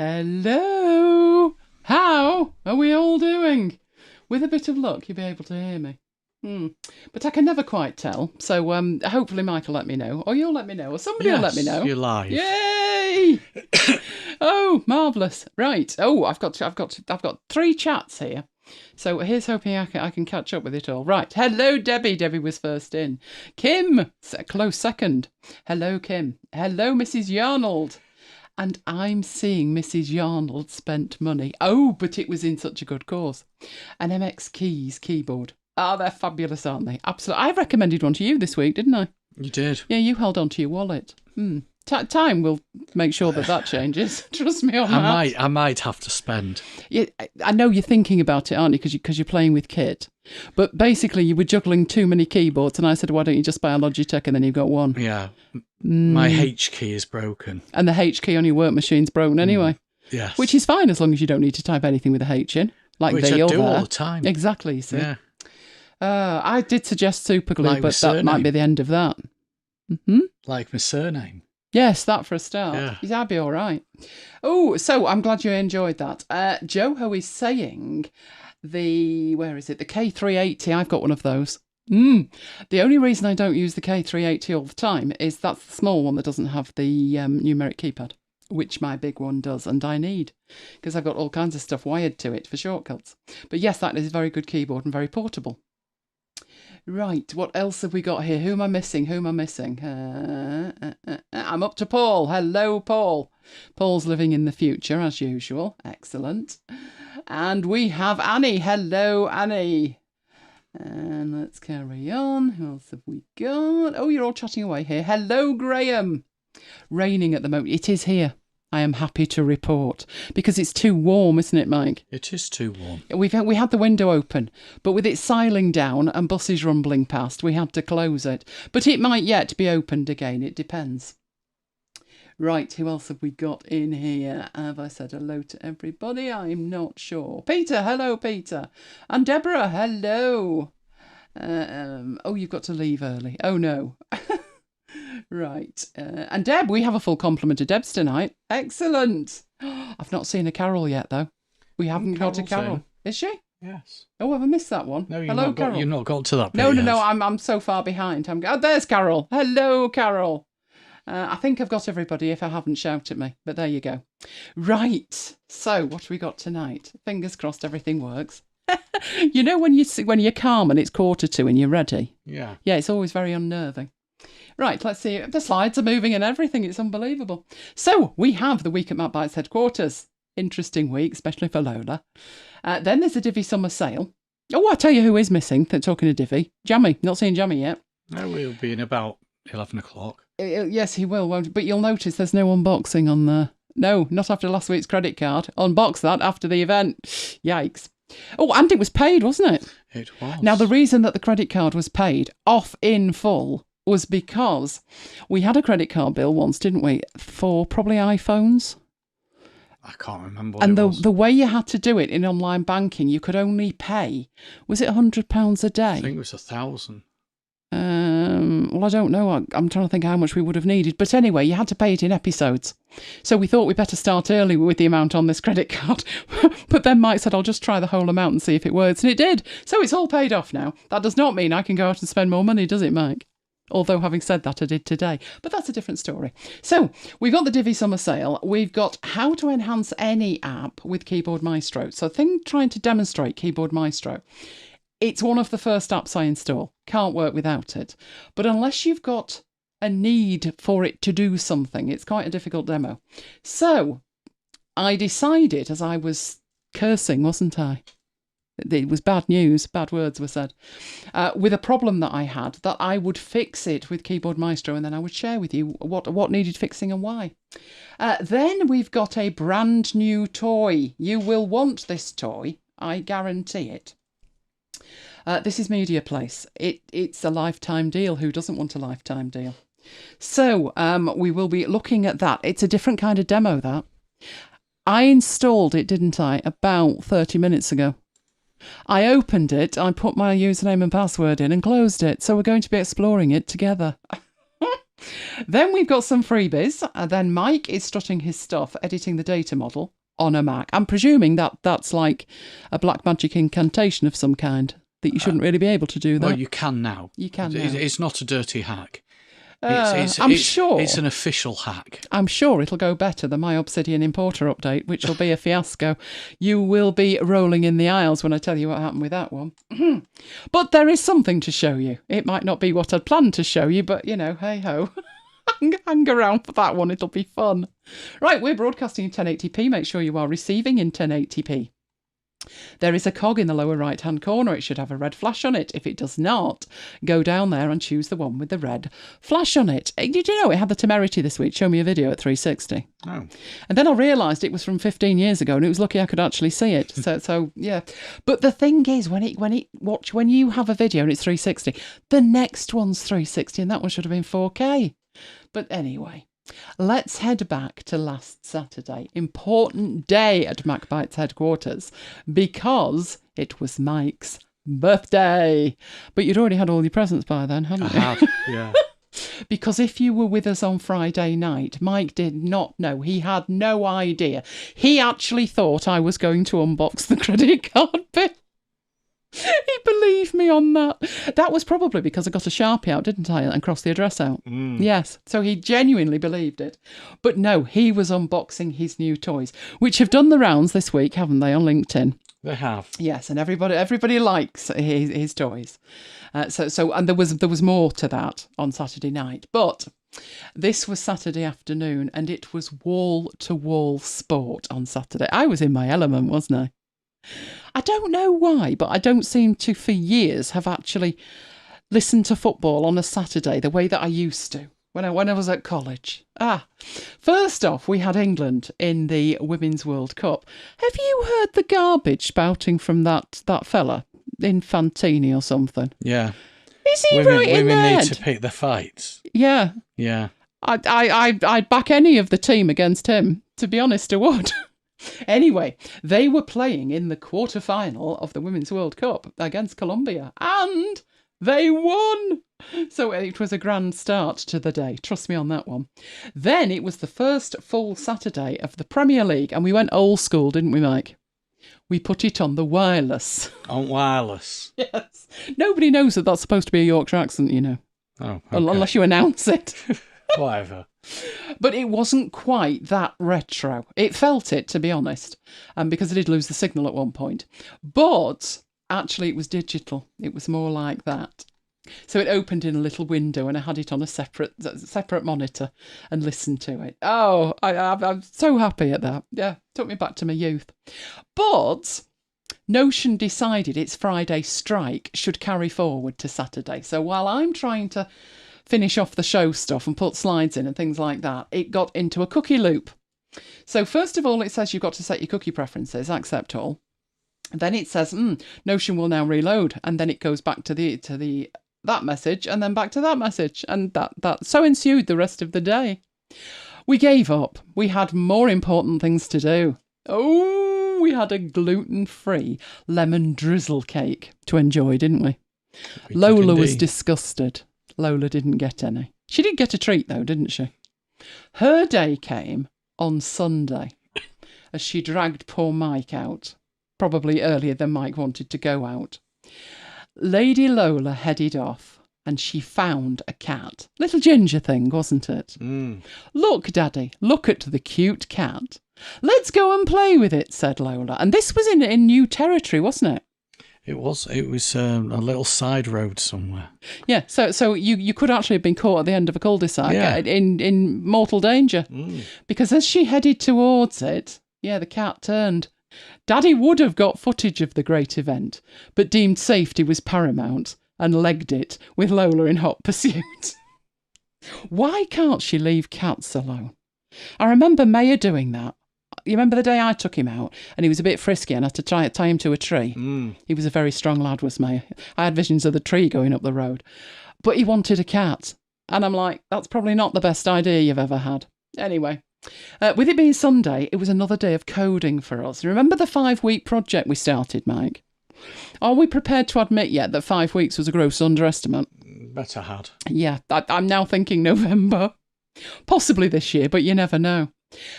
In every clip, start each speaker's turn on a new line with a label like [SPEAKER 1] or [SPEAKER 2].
[SPEAKER 1] Hello. How are we all doing? With a bit of luck, you'll be able to hear me. But I can never quite tell. So hopefully Mike will let me know, or you'll let me know, or somebody will let me know.
[SPEAKER 2] You're live.
[SPEAKER 1] Yay! Oh, marvellous. Right. Oh, I've got 3 chats here. So here's hoping I can catch up with it all. Right. Hello, Debbie. Debbie was first in. Kim, close second. Hello, Kim. Hello, Mrs. Yarnold. And I'm seeing Mrs. Yarnold spent money. Oh, but it was in such a good cause. An MX Keys keyboard. Oh, they're fabulous, aren't they? Absolutely. I recommended one to you this week, didn't I?
[SPEAKER 2] You did.
[SPEAKER 1] Yeah, you held on to your wallet. Time will make sure that changes. Trust me on that.
[SPEAKER 2] I might have to spend.
[SPEAKER 1] Yeah, I know you're thinking about it, aren't you? Because you're playing with kit. But basically, you were juggling too many keyboards, and I said, why don't you just buy a Logitech and then you've got one?
[SPEAKER 2] Yeah. My H key is broken.
[SPEAKER 1] And the H key on your work machine's broken anyway.
[SPEAKER 2] Yes.
[SPEAKER 1] Which is fine as long as you don't need to type anything with a H in. Like
[SPEAKER 2] Which I do all the time.
[SPEAKER 1] Exactly, you see.
[SPEAKER 2] Yeah.
[SPEAKER 1] I did suggest Superglue,
[SPEAKER 2] Like
[SPEAKER 1] but that might be the end of that.
[SPEAKER 2] Like my surname.
[SPEAKER 1] Yes, that for a start.
[SPEAKER 2] Yeah.
[SPEAKER 1] That'd be all right. Oh, so I'm glad you enjoyed that. Joho is saying the K380. I've got one of those. The only reason I don't use the K380 all the time is that's the small one that doesn't have the numeric keypad, which my big one does, and I need, because I've got all kinds of stuff wired to it for shortcuts. But yes, that is a very good keyboard and very portable. Right, what else have we got here? Who am I missing? I'm up to Paul. Hello, Paul. Paul's living in the future, as usual. Excellent. And we have Annie. Hello, Annie. And let's carry on. Who else have we got? Oh, you're all chatting away here. Hello, Graham. Raining at the moment. It is here. I am happy to report, because it's too warm, isn't it, Mike?
[SPEAKER 2] It is too warm.
[SPEAKER 1] We had the window open, but with it siling down and buses rumbling past, we had to close it. But it might yet be opened again. It depends. Right, who else have we got in here? Have I said hello to everybody? I'm not sure. Peter, hello, Peter. And Deborah, hello. Oh, you've got to leave early. Oh, no. Right. And Deb, we have a full complement of Debs tonight. Excellent. I've not seen a Carol yet, though. We haven't got a Carol.
[SPEAKER 2] In.
[SPEAKER 1] Is she?
[SPEAKER 2] Yes.
[SPEAKER 1] Oh, have I missed that one?
[SPEAKER 2] No,
[SPEAKER 1] hello, Carol.
[SPEAKER 2] You've not got to that bit
[SPEAKER 1] No,
[SPEAKER 2] yet.
[SPEAKER 1] I'm so far behind. Oh, there's Carol. Hello, Carol. I think I've got everybody if I haven't shouted at me, but there you go. Right. So, what have we got tonight? Fingers crossed everything works. You know when you're calm and it's 1:45 and you're ready?
[SPEAKER 2] Yeah.
[SPEAKER 1] Yeah, it's always very unnerving. Right, let's see. The slides are moving and everything. It's unbelievable. So, we have the week at MacBites headquarters. Interesting week, especially for Lola. Then there's a Divi summer sale. Oh, I'll tell you who is missing. Talking to Divi. Jammy. Not seen Jammy yet.
[SPEAKER 2] No, we'll be in about 11 o'clock.
[SPEAKER 1] Yes, he will, won't he? But you'll notice there's no unboxing on there. No, not after last week's credit card. Unbox that after the event. Yikes. Oh, and it was paid, wasn't it?
[SPEAKER 2] It was.
[SPEAKER 1] Now, the reason that the credit card was paid off in full was because we had a credit card bill once, didn't we, for probably iPhones?
[SPEAKER 2] I can't remember what
[SPEAKER 1] and
[SPEAKER 2] it was.
[SPEAKER 1] The way you had to do it in online banking, you could only pay, was it £100 a day?
[SPEAKER 2] I think it was 1,000.
[SPEAKER 1] Well, I don't know. I'm trying to think how much we would have needed. But anyway, you had to pay it in episodes. So we thought we'd better start early with the amount on this credit card. But then Mike said, I'll just try the whole amount and see if it works. And it did. So it's all paid off now. That does not mean I can go out and spend more money, does it, Mike? Although, having said that, I did today. But that's a different story. So, we've got the Divi summer sale. We've got how to enhance any app with Keyboard Maestro. So, trying to demonstrate Keyboard Maestro. It's one of the first apps I install. Can't work without it. But unless you've got a need for it to do something, it's quite a difficult demo. So, I decided, as I was cursing, wasn't I? It was bad news, bad words were said, with a problem that I had, that I would fix it with Keyboard Maestro and then I would share with you what needed fixing and why. Then we've got a brand new toy. You will want this toy, I guarantee it. This is MediaPlace. It's a lifetime deal. Who doesn't want a lifetime deal? So we will be looking at that. It's a different kind of demo, that. I installed it, didn't I, about 30 minutes ago. I opened it, I put my username and password in and closed it. So we're going to be exploring it together. Then we've got some freebies. Then Mike is strutting his stuff, editing the data model on a Mac. I'm presuming that's like a black magic incantation of some kind, that you shouldn't really be able to do that.
[SPEAKER 2] Well, you can now.
[SPEAKER 1] You can now.
[SPEAKER 2] It's not a dirty hack.
[SPEAKER 1] I'm sure.
[SPEAKER 2] It's an official hack.
[SPEAKER 1] I'm sure it'll go better than my Obsidian importer update, which will be a fiasco. You will be rolling in the aisles when I tell you what happened with that one. But there is something to show you. It might not be what I'd planned to show you, but, hey-ho. Hang around for that one. It'll be fun. Right, we're broadcasting in 1080p. Make sure you are receiving in 1080p. There is a cog in the lower right-hand corner. It should have a red flash on it. If it does not, go down there and choose the one with the red flash on it. Did you know it had the temerity this week? Show me a video at 360.
[SPEAKER 2] Oh.
[SPEAKER 1] And then I realised it was from 15 years ago, and it was lucky I could actually see it. So yeah. But the thing is, when you have a video and it's 360, the next one's 360, and that one should have been 4K. But anyway. Let's head back to last Saturday. Important day at MacBites headquarters because it was Mike's birthday. But you'd already had all your presents by then, hadn't you?
[SPEAKER 2] I had, yeah.
[SPEAKER 1] Because if you were with us on Friday night, Mike did not know. He had no idea. He actually thought I was going to unbox the credit card bill. He believed me on that. That was probably because I got a Sharpie out, didn't I, and crossed the address out. Yes, so he genuinely believed it. But no, he was unboxing his new toys, which have done the rounds this week, haven't they, on LinkedIn?
[SPEAKER 2] They have.
[SPEAKER 1] Yes, and everybody likes his toys. And there was more to that on Saturday night, but this was Saturday afternoon, and it was wall-to-wall sport on Saturday. I was in my element, wasn't I? I don't know why, but I don't seem to, for years, have actually listened to football on a Saturday the way that I used to when I was at college. First off, we had England in the Women's World Cup. Have you heard the garbage spouting from that fella, Infantini or something?
[SPEAKER 2] Yeah.
[SPEAKER 1] Is he right in
[SPEAKER 2] Women
[SPEAKER 1] there?
[SPEAKER 2] need to pick the fights.
[SPEAKER 1] Yeah.
[SPEAKER 2] Yeah.
[SPEAKER 1] I'd back any of the team against him, to be honest, I would. Anyway, they were playing in the quarter-final of the Women's World Cup against Colombia, and they won! So it was a grand start to the day, trust me on that one. Then it was the first full Saturday of the Premier League, and we went old school, didn't we, Mike? We put it on the wireless.
[SPEAKER 2] On wireless?
[SPEAKER 1] Yes. Nobody knows that that's supposed to be a Yorkshire accent, you know.
[SPEAKER 2] Oh, okay.
[SPEAKER 1] Unless you announce it.
[SPEAKER 2] Whatever.
[SPEAKER 1] But it wasn't quite that retro. It felt it, to be honest, because I did lose the signal at one point. But actually, it was digital. It was more like that. So it opened in a little window, and I had it on a separate monitor and listened to it. Oh, I'm so happy at that. Yeah, took me back to my youth. But Notion decided its Friday strike should carry forward to Saturday. So while I'm trying to finish off the show stuff and put slides in and things like that, it got into a cookie loop. So first of all, it says you've got to set your cookie preferences, accept all. Then it says, Notion will now reload. And then it goes back to that message and then back to that message. And that so ensued the rest of the day. We gave up. We had more important things to do. Oh, we had a gluten-free lemon drizzle cake to enjoy, didn't we? Lola was disgusted. Lola didn't get any. She did get a treat, though, didn't she? Her day came on Sunday as she dragged poor Mike out, probably earlier than Mike wanted to go out. Lady Lola headed off and she found a cat. Little ginger thing, wasn't it? Look, Daddy, look at the cute cat. Let's go and play with it, said Lola. And this was in new territory, wasn't it?
[SPEAKER 2] It was a little side road somewhere. Yeah,
[SPEAKER 1] so you could actually have been caught at the end of a cul-de-sac in mortal danger. Because as she headed towards it, the cat turned. Daddy would have got footage of the great event, but deemed safety was paramount and legged it with Lola in hot pursuit. Why can't she leave cats alone? I remember Maya doing that. You remember the day I took him out and he was a bit frisky and I had to tie him to a tree? He was a very strong lad, was Maya. I had visions of the tree going up the road. But he wanted a cat. And I'm like, that's probably not the best idea you've ever had. Anyway, with it being Sunday, it was another day of coding for us. Remember the 5-week project we started, Mike? Are we prepared to admit yet that 5 weeks was a gross underestimate?
[SPEAKER 2] better had.
[SPEAKER 1] Yeah, I'm now thinking November. Possibly this year, but you never know.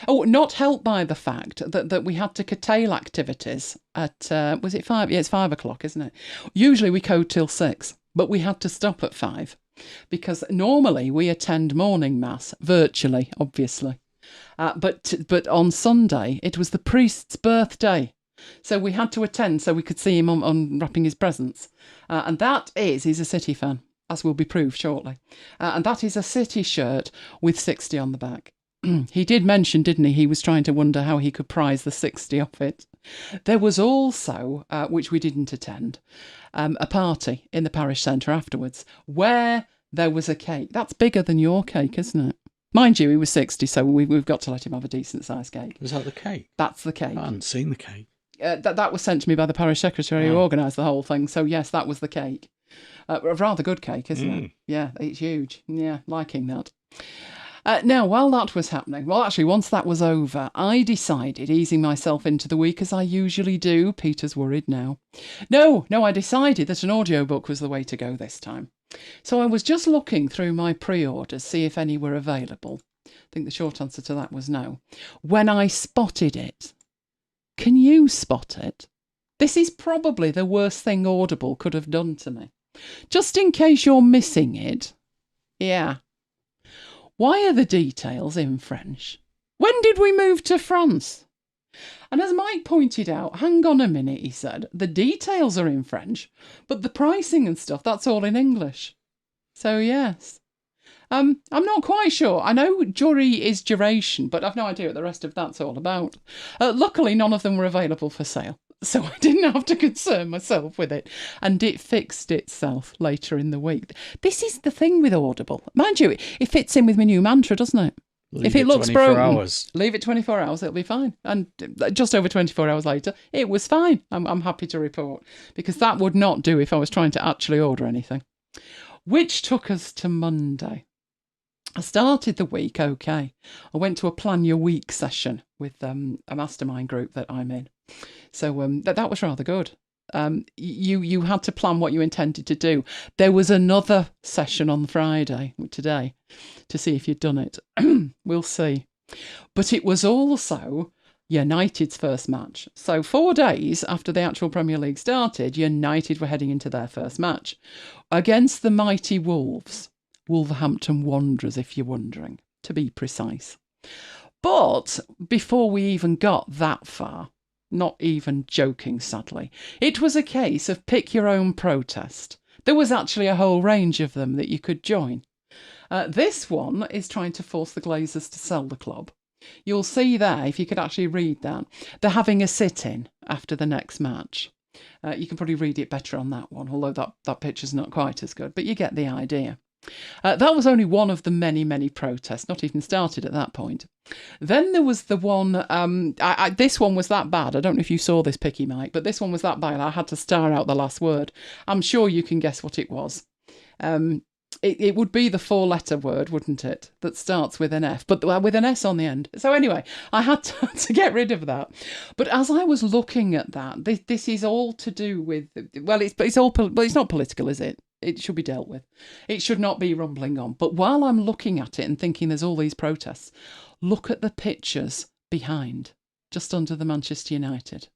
[SPEAKER 1] Oh, not helped by the fact that we had to curtail activities at, was it 5? Yeah, it's 5 o'clock, isn't it? Usually we code till 6, but we had to stop at 5 because normally we attend morning mass, virtually, obviously. But on Sunday, it was the priest's birthday. So we had to attend so we could see him unwrapping his presents. And that is, he's a City fan, as will be proved shortly. And that is a City shirt with 60 on the back. He did mention, didn't he? He was trying to wonder how he could prize the 60 off it. There was also, which we didn't attend, a party in the parish centre afterwards where there was a cake. That's bigger than your cake, isn't it? Mind you, he was 60, so we've got to let him have a decent-sized cake.
[SPEAKER 2] Was that the cake?
[SPEAKER 1] That's the cake.
[SPEAKER 2] I hadn't seen the cake.
[SPEAKER 1] That was sent to me by the parish secretary who organised the whole thing. So, yes, that was the cake. A rather good cake, isn't it? Yeah, it's huge. Yeah, liking that. Now, while that was happening, well, actually, once that was over, I decided, easing myself into the week as I usually do. Peter's worried now. No, I decided that an audiobook was the way to go this time. So I was just looking through my pre-orders, see if any were available. I think the short answer to that was no. When I spotted it. Can you spot it? This is probably the worst thing Audible could have done to me. Just in case you're missing it. Yeah. Why are the details in French? When did we move to France? And as Mike pointed out, hang on a minute, he said, the details are in French, but the pricing and stuff, that's all in English. So, yes. I'm not quite sure. I know jury is duration, but I've no idea what the rest of that's all about. Luckily, none of them were available for sale, so I didn't have to concern myself with it, and it fixed itself later in the week. This is the thing with Audible. Mind you, it fits in with my new mantra, doesn't it? If it looks broken, leave it 24 hours, it'll be fine. And just over 24 hours later, it was fine. I'm happy to report, because that would not do if I was trying to actually order anything. Which took us to Monday. I started the week okay. I went to a Plan Your Week session with a mastermind group that I'm in. So that was rather good. You had to plan what you intended to do. There was another session on Friday, today, to see if you'd done it. We'll see. But it was also United's first match. So 4 days after the actual Premier League started, United were heading into their first match against the mighty Wolves. Wolverhampton Wanderers, if you're wondering, to be precise. But before we even got that far, not even joking, sadly, it was a case of pick your own protest. There was actually a whole range of them that you could join. This one is trying to force the Glazers to sell the club. You'll see there, if you could actually read that, they're having a sit-in after the next match. You can probably read it better on that one, although that picture's not quite as good, but you get the idea. That was only one of the many, many protests, not even started at that point. Then there was the one, this one was that bad. I don't know if you saw this, Picky Mike, but this one was that bad. I had to star out the last word. I'm sure you can guess what it was. It would be the 4-letter word, wouldn't it, that starts with an F, but with an S on the end. So anyway, I had to get rid of that. But as I was looking at that, this is all to do with, well, it's not political, is it? It should be dealt with. It should not be rumbling on. But while I'm looking at it and thinking there's all these protests, look at the pictures behind, just under the Manchester United.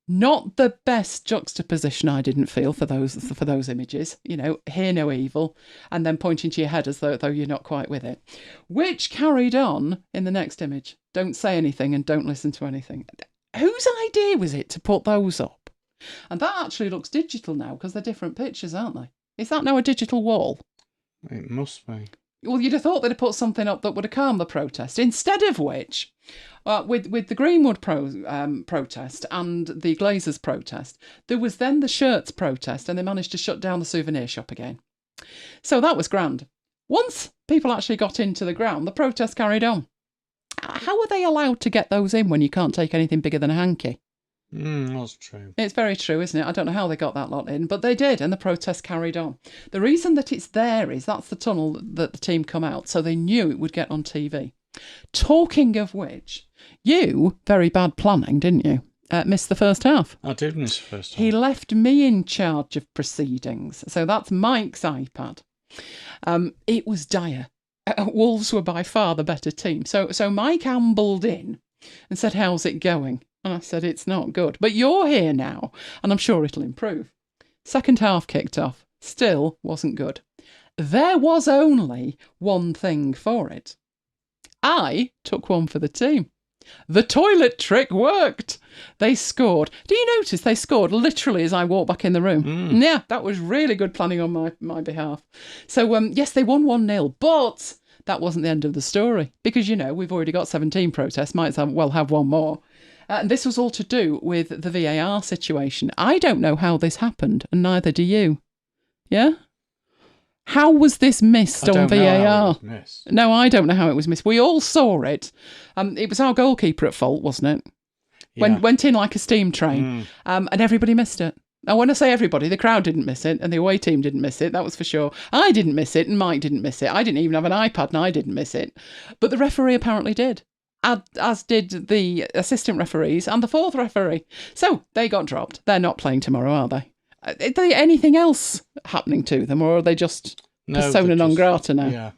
[SPEAKER 1] Not the best juxtaposition, I didn't feel, for those images. You know, hear no evil, and then pointing to your head as though you're not quite with it. Which carried on in the next image. Don't say anything and don't listen to anything. Whose idea was it to put those up? And that actually looks digital now, because they're different pictures, aren't they? Is that now a digital wall?
[SPEAKER 2] It must be.
[SPEAKER 1] Well, you'd have thought they'd have put something up that would have calmed the protest. Instead of which, with the Greenwood protest and the Glazers protest, there was then the shirts protest, and they managed to shut down the souvenir shop again. So that was grand. Once people actually got into the ground, the protest carried on. How are they allowed to get those in when you can't take anything bigger than a hanky?
[SPEAKER 2] That's true.
[SPEAKER 1] It's very true, isn't it? I don't know how they got that lot in, but they did, and the protest carried on. The reason that it's there is that's the tunnel that the team come out, so they knew it would get on TV. Talking of which, you, very bad planning, didn't you? Missed the first half.
[SPEAKER 2] I did miss the first half.
[SPEAKER 1] He left me in charge of proceedings, so that's Mike's iPad. It was dire. Wolves were by far the better team. So Mike ambled in and said, how's it going? And I said, it's not good. But you're here now, and I'm sure it'll improve. Second half kicked off. Still wasn't good. There was only one thing for it. I took one for the team. The toilet trick worked. They scored. Do you notice they scored literally as I walked back in the room? Yeah, that was really good planning on my behalf. So, yes, they won 1-0, but that wasn't the end of the story because, we've already got 17 protests, might as well have one more. And this was all to do with the VAR situation. I don't know how this happened, and neither do you. Yeah? How was this missed on VAR? No, I don't know how it was missed. We all saw it. It was our goalkeeper at fault, wasn't it?
[SPEAKER 2] Yeah.
[SPEAKER 1] Went in like a steam train, and everybody missed it. Now, when I say everybody, the crowd didn't miss it, and the away team didn't miss it, that was for sure. I didn't miss it, and Mike didn't miss it. I didn't even have an iPad, and I didn't miss it. But the referee apparently did, as did the assistant referees and the fourth referee. So they got dropped. They're not playing tomorrow, are they? Is there anything else happening to them, or are they just persona non grata now?
[SPEAKER 2] Yeah.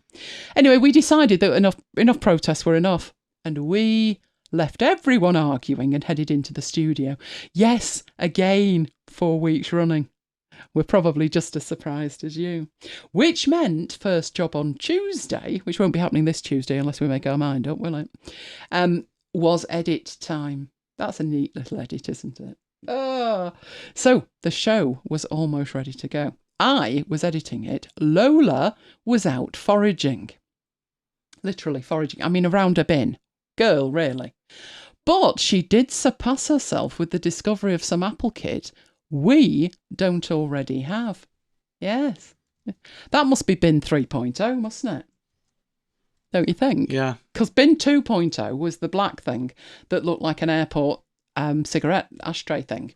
[SPEAKER 1] Anyway, we decided that enough protests were enough, and we left everyone arguing and headed into the studio. Yes, again, 4 weeks running. We're probably just as surprised as you. Which meant first job on Tuesday, which won't be happening this Tuesday unless we make our mind up, will it? Was edit time. That's a neat little edit, isn't it? So the show was almost ready to go. I was editing it. Lola was out foraging. Literally foraging. I mean, around a bin. Girl, really. But she did surpass herself with the discovery of some Apple kit we don't already have. Yes. That must be bin 3.0, mustn't it? Don't you think?
[SPEAKER 2] Yeah.
[SPEAKER 1] Because bin 2.0 was the black thing that looked like an airport cigarette ashtray thing.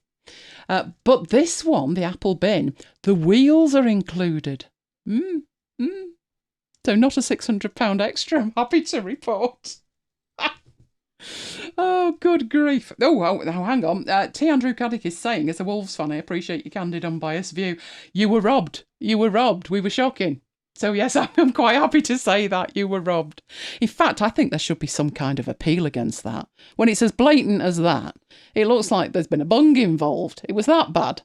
[SPEAKER 1] But this one, the Apple bin, the wheels are included. So not a £600 extra, I'm happy to report. Oh, good grief. Oh, hang on. T. Andrew Caddick is saying, as a Wolves fan, I appreciate your candid, unbiased view. You were robbed. You were robbed. We were shocking. So, yes, I'm quite happy to say that. You were robbed. In fact, I think there should be some kind of appeal against that. When it's as blatant as that, it looks like there's been a bung involved. It was that bad.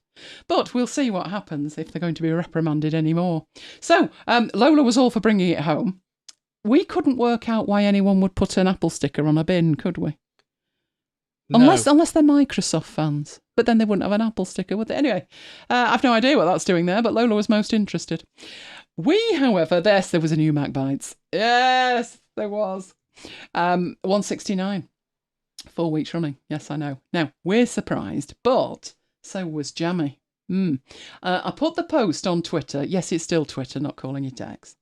[SPEAKER 1] But we'll see what happens if they're going to be reprimanded anymore. So, Lola was all for bringing it home. We couldn't work out why anyone would put an Apple sticker on a bin, could we? No. Unless they're Microsoft fans. But then they wouldn't have an Apple sticker, would they? Anyway, I've no idea what that's doing there, but Lola was most interested. We, however, there was a new MacBites. Yes, there was. 169. 4 weeks running. Yes, I know. Now, we're surprised, but so was Jammy. I put the post on Twitter. Yes, it's still Twitter, not calling it X.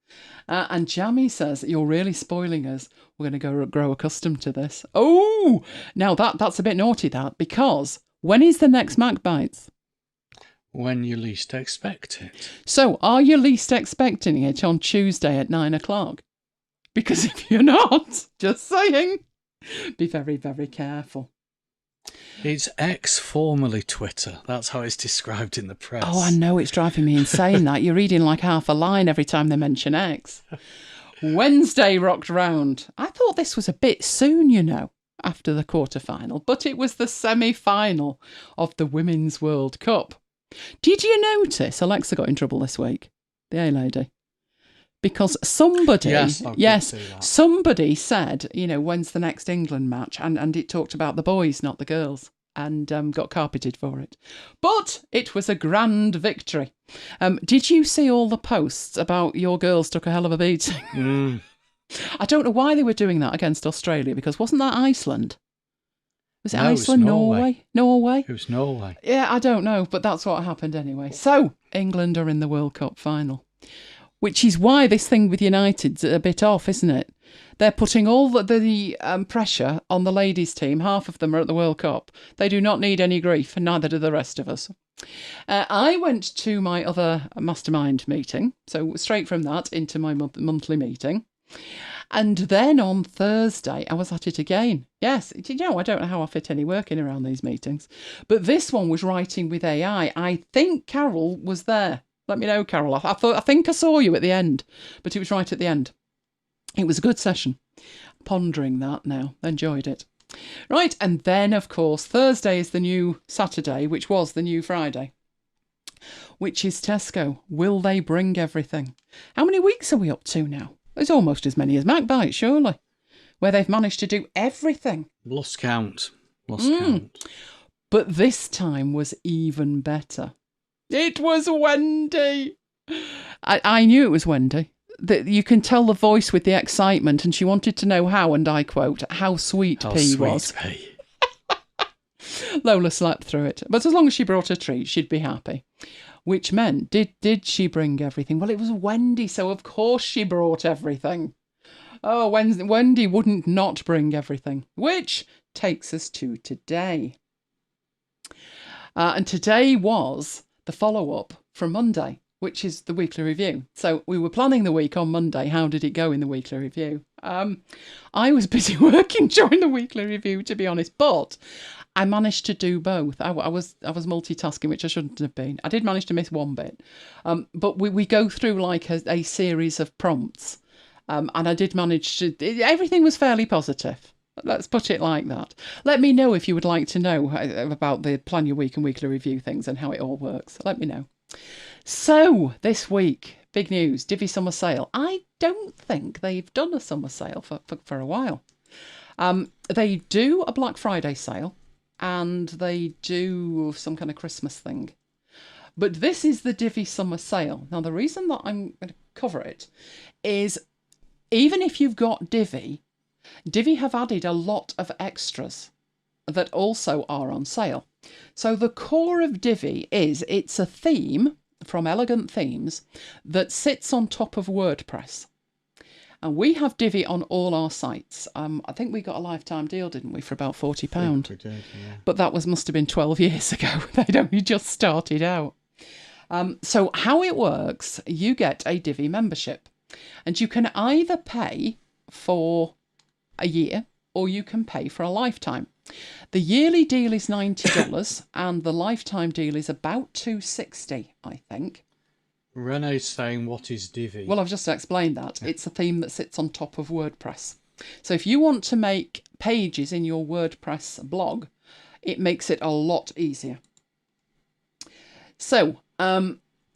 [SPEAKER 1] And Jammy says, you're really spoiling us. We're going to grow accustomed to this. Oh, now that's a bit naughty, that, because when is the next MacBites?
[SPEAKER 2] When you least expect it.
[SPEAKER 1] So, are you least expecting it on Tuesday at 9 o'clock? Because if you're not, just saying, be very, very careful.
[SPEAKER 2] It's X, formerly Twitter. That's how it's described in the press.
[SPEAKER 1] Oh, I know, it's driving me insane, that. You're reading like half a line every time they mention X. Wednesday rocked round. I thought this was a bit soon, after the quarter-final, but it was the semi-final of the Women's World Cup. Did you notice Alexa got in trouble this week? The A-lady. Because somebody somebody said, when's the next England match? And it talked about the boys, not the girls, and got carpeted for it. But it was a grand victory. Did you see all the posts about your girls took a hell of a beating? I don't know why they were doing that against Australia, because wasn't that Iceland? Was it Iceland? Norway? Norway?
[SPEAKER 2] It was Norway.
[SPEAKER 1] Yeah, I don't know, but that's what happened anyway. So, England are in the World Cup final. Which is why this thing with United's a bit off, isn't it? They're putting all the pressure on the ladies' team. Half of them are at the World Cup. They do not need any grief, and neither do the rest of us. I went to my other mastermind meeting, so straight from that into my monthly meeting. And then on Thursday, I was at it again. Yes, I don't know how I fit any work in around these meetings. But this one was writing with AI. I think Carol was there. Let me know, Carol. I think I saw you at the end, but it was right at the end. It was a good session. Pondering that now. Enjoyed it. Right, and then, of course, Thursday is the new Saturday, which was the new Friday, which is Tesco. Will they bring everything? How many weeks are we up to now? It's almost as many as MacBites, surely, where they've managed to do everything.
[SPEAKER 2] Lost count. Count.
[SPEAKER 1] But this time was even better. It was Wendy. I knew it was Wendy. You can tell the voice with the excitement, and she wanted to know how, and I quote, how sweet P was.
[SPEAKER 2] P.
[SPEAKER 1] Lola slept through it. But as long as she brought a treat, she'd be happy. Which meant, did she bring everything? Well, it was Wendy, so of course she brought everything. Oh, Wendy wouldn't not bring everything. Which takes us to today. And today was the follow-up from Monday, which is the weekly review. So we were planning the week on Monday. How did it go in the weekly review? I was busy working during the weekly review, to be honest, but I managed to do both. I was multitasking, which I shouldn't have been. I did manage to miss one bit, but we go through like a series of prompts, and I did manage to. Everything was fairly positive. Let's put it like that. Let me know if you would like to know about the Plan Your Week and Weekly Review things and how it all works. Let me know. So, this week, big news, Divi summer sale. I don't think they've done a summer sale for a while. They do a Black Friday sale, and they do some kind of Christmas thing. But this is the Divi summer sale. Now, the reason that I'm going to cover it is, even if you've got Divi have added a lot of extras that also are on sale. So the core of Divi is, it's a theme from Elegant Themes that sits on top of WordPress. And we have Divi on all our sites. I think we got a lifetime deal, didn't we, for about £40?
[SPEAKER 2] We did, yeah.
[SPEAKER 1] But that must have been 12 years ago. They'd only just started out. So how it works, you get a Divi membership. And you can either pay for a year or you can pay for a lifetime. The yearly deal is $90 and the lifetime deal is about $260, I think.
[SPEAKER 2] Renee's saying, what is Divi?
[SPEAKER 1] Well, I've just explained that. It's a theme that sits on top of WordPress. So if you want to make pages in your WordPress blog, it makes it a lot easier. So,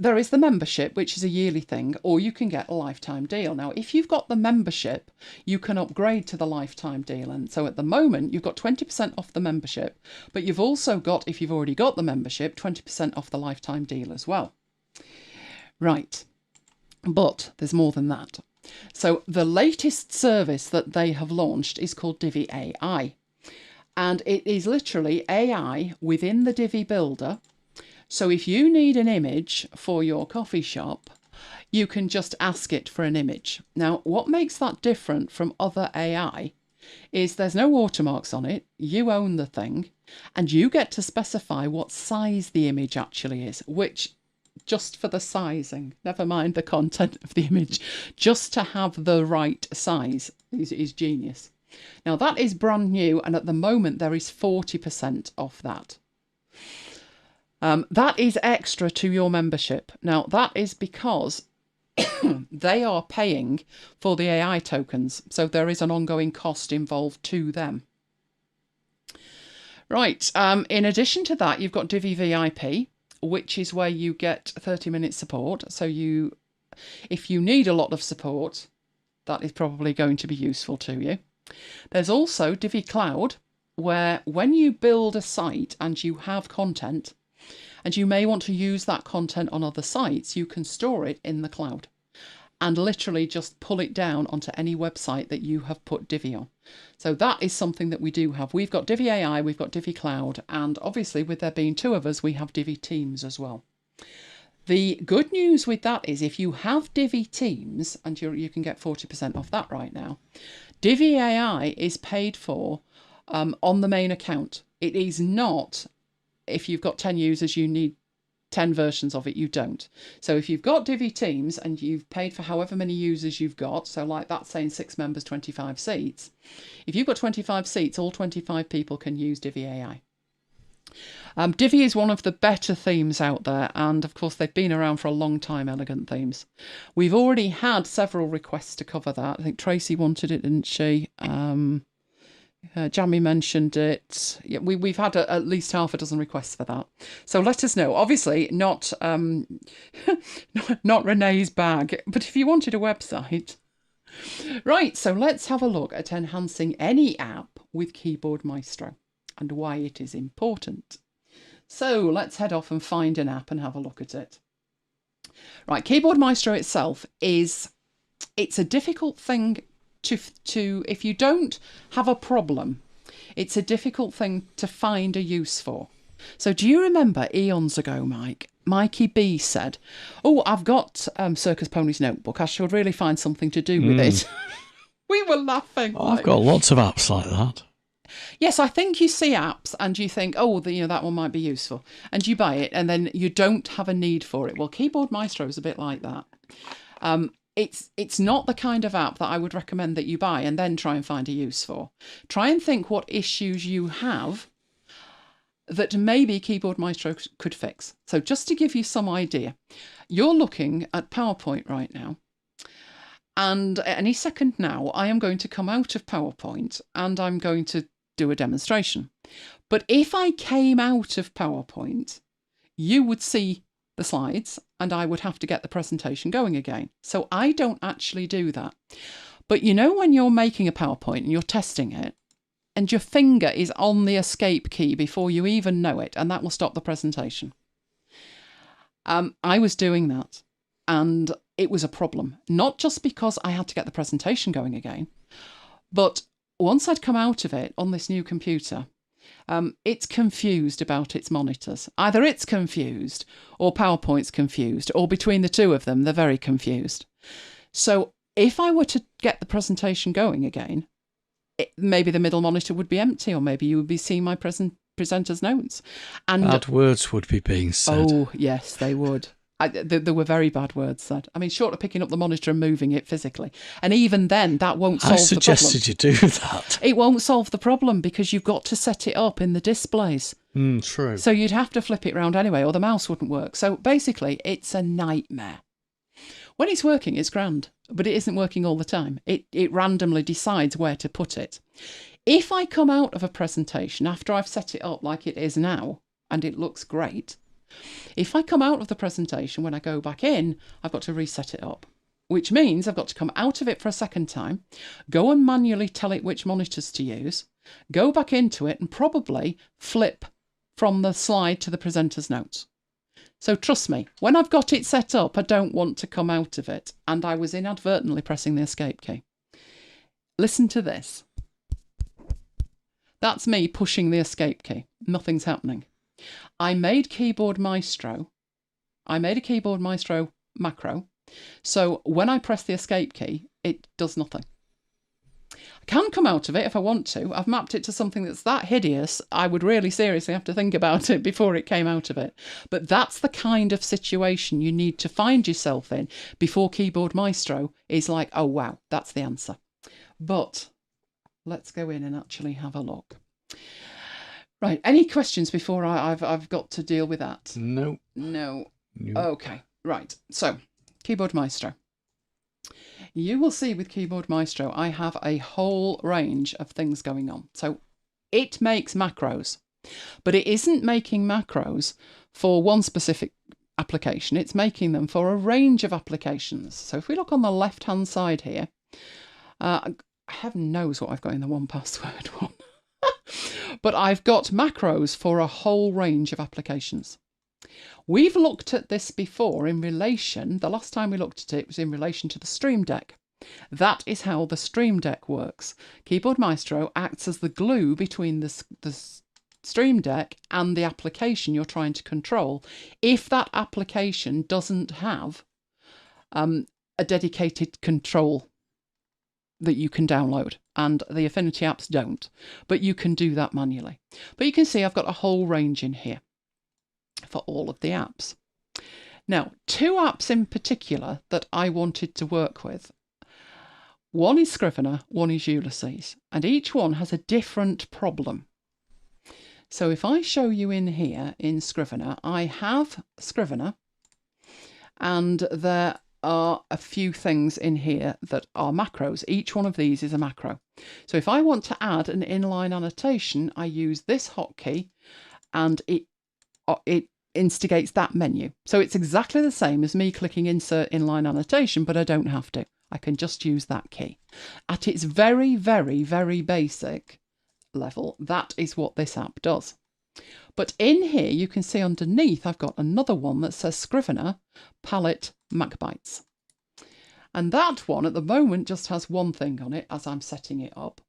[SPEAKER 1] there is the membership, which is a yearly thing, or you can get a lifetime deal. Now, if you've got the membership, you can upgrade to the lifetime deal. And so at the moment, you've got 20% off the membership, but you've also got, if you've already got the membership, 20% off the lifetime deal as well. Right. But there's more than that. So the latest service that they have launched is called Divi AI. And it is literally AI within the Divi builder. So if you need an image for your coffee shop, you can just ask it for an image. Now, what makes that different from other AI is there's no watermarks on it. You own the thing and you get to specify what size the image actually is, which just for the sizing, never mind the content of the image, just to have the right size is genius. Now, that is brand new. And at the moment, there is 40% off that. That is extra to your membership. Now, that is because they are paying for the AI tokens. So there is an ongoing cost involved to them. Right. In addition to that, you've got Divi VIP, which is where you get 30-minute support. So if you need a lot of support, that is probably going to be useful to you. There's also Divi Cloud, where when you build a site and you have content, and you may want to use that content on other sites, you can store it in the cloud and literally just pull it down onto any website that you have put Divi on. So that is something that we do have. We've got Divi AI, we've got Divi Cloud, and obviously with there being two of us, we have Divi Teams as well. The good news with that is if you have Divi Teams, and you can get 40% off that right now, Divi AI is paid for on the main account. It is not, if you've got 10 users, you need 10 versions of it. You don't. So if you've got Divi Teams and you've paid for however many users you've got, so like that's saying 6 members, 25 seats. If you've got 25 seats, all 25 people can use Divi AI. Divi is one of the better themes out there, and of course they've been around for a long time, elegant themes. We've already had several requests to cover that. I think Tracy wanted it, didn't she? Jamie mentioned it. Yeah, we've had at least half a dozen requests for that. So let us know. Obviously, not not Renee's bag, but if you wanted a website. Right, so let's have a look at enhancing any app with Keyboard Maestro and why it is important. So let's head off and find an app and have a look at it. Right, Keyboard Maestro itself it's a difficult thing to if you don't have a problem, it's a difficult thing to find a use for. So do you remember eons ago, Mikey B said, "Oh, I've got Circus Pony's notebook. I should really find something to do with it." We were laughing.
[SPEAKER 2] I've got lots of apps like that.
[SPEAKER 1] Yes, I think you see apps and you think, oh, that one might be useful. And you buy it and then you don't have a need for it. Well, Keyboard Maestro is a bit like that. It's not the kind of app that I would recommend that you buy and then try and find a use for. Try and think what issues you have that maybe Keyboard Maestro could fix. So just to give you some idea, you're looking at PowerPoint right now. And any second now, I am going to come out of PowerPoint and I'm going to do a demonstration. But if I came out of PowerPoint, you would see the slides and I would have to get the presentation going again. So I don't actually do that. But you know when you're making a PowerPoint and you're testing it and your finger is on the escape key before you even know it, and that will stop the presentation. I was doing that and it was a problem, not just because I had to get the presentation going again, but once I'd come out of it on this new computer, it's confused about its monitors. Either it's confused or PowerPoint's confused, or between the two of them, they're very confused. So if I were to get the presentation going again, maybe the middle monitor would be empty, or maybe you would be seeing my presenter's notes. And
[SPEAKER 2] bad words would be being said.
[SPEAKER 1] Oh, yes, they would. There were very bad words said. I mean, short of picking up the monitor and moving it physically. And even then, that won't solve the problem.
[SPEAKER 2] I suggested you do that.
[SPEAKER 1] It won't solve the problem because you've got to set it up in the displays.
[SPEAKER 2] True.
[SPEAKER 1] So you'd have to flip it around anyway, or the mouse wouldn't work. So basically, it's a nightmare. When it's working, it's grand, but it isn't working all the time. It randomly decides where to put it. If I come out of a presentation after I've set it up like it is now, and it looks great, if I come out of the presentation, when I go back in, I've got to reset it up, which means I've got to come out of it for a second time, go and manually tell it which monitors to use, go back into it and probably flip from the slide to the presenter's notes. So trust me, when I've got it set up, I don't want to come out of it. And I was inadvertently pressing the escape key. Listen to this. That's me pushing the escape key. Nothing's happening. I made Keyboard Maestro. I made a Keyboard Maestro macro. So when I press the escape key, it does nothing. I can come out of it if I want to. I've mapped it to something that's that hideous, I would really seriously have to think about it before it came out of it. But that's the kind of situation you need to find yourself in before Keyboard Maestro is like, oh wow, that's the answer. But let's go in and actually have a look. Right, any questions before I've got to deal with that?
[SPEAKER 2] No.
[SPEAKER 1] Okay, right. So, Keyboard Maestro. You will see with Keyboard Maestro, I have a whole range of things going on. So it makes macros, but it isn't making macros for one specific application. It's making them for a range of applications. So if we look on the left-hand side here, heaven knows what I've got in the one password one. But I've got macros for a whole range of applications. We've looked at this before in relation, the last time we looked at it was in relation to the Stream Deck. That is how the Stream Deck works. Keyboard Maestro acts as the glue between the Stream Deck and the application you're trying to control, if that application doesn't have a dedicated control that you can download, and the Affinity apps don't, but you can do that manually. But you can see I've got a whole range in here for all of the apps. Now, two apps in particular that I wanted to work with. One is Scrivener, one is Ulysses, and each one has a different problem. So if I show you in here in Scrivener, I have Scrivener, and there are a few things in here that are macros. Each one of these is a macro. So if I want to add an inline annotation, I use this hotkey and it instigates that menu. So it's exactly the same as me clicking insert inline annotation, but I don't have to. I can just use that key. At its very, very, very basic level, that is what this app does. But in here, you can see underneath, I've got another one that says Scrivener Palette MacBites. And that one at the moment just has one thing on it as I'm setting it up.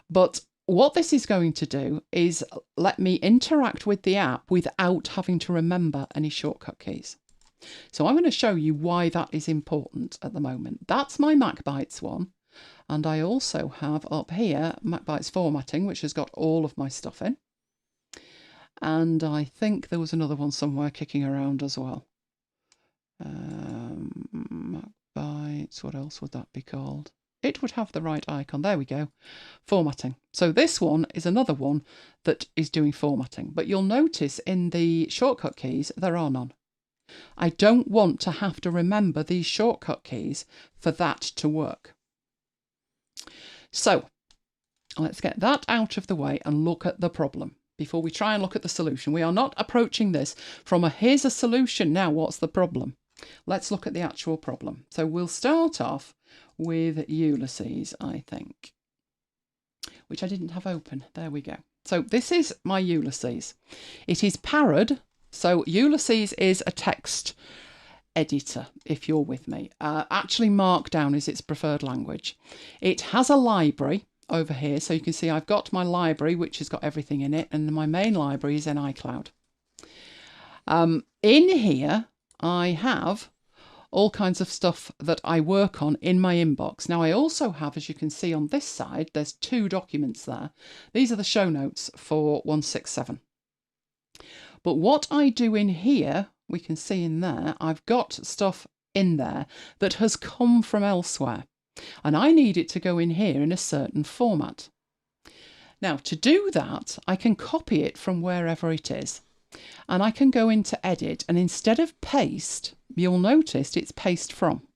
[SPEAKER 1] But what this is going to do is let me interact with the app without having to remember any shortcut keys. So I'm going to show you why that is important at the moment. That's my MacBites one. And I also have up here MacBites formatting, which has got all of my stuff in. And I think there was another one somewhere kicking around as well. MacBites, what else would that be called? It would have the right icon. There we go. Formatting. So this one is another one that is doing formatting. But you'll notice in the shortcut keys, there are none. I don't want to have to remember these shortcut keys for that to work. So let's get that out of the way and look at the problem before we try and look at the solution. We are not approaching this from here's a solution, now what's the problem? Let's look at the actual problem. So we'll start off with Ulysses, I think, which I didn't have open. There we go. So this is my Ulysses. It is Parrot. So Ulysses is a text editor, if you're with me. Actually, Markdown is its preferred language. It has a library over here. So you can see I've got my library, which has got everything in it. And my main library is in iCloud. In here, I have all kinds of stuff that I work on in my inbox. Now, I also have, as you can see on this side, there's 2 documents there. These are the show notes for 167. But what I do in here, we can see in there, I've got stuff in there that has come from elsewhere. And I need it to go in here in a certain format. Now, to do that, I can copy it from wherever it is. And I can go into edit, and instead of paste, you'll notice it's paste from.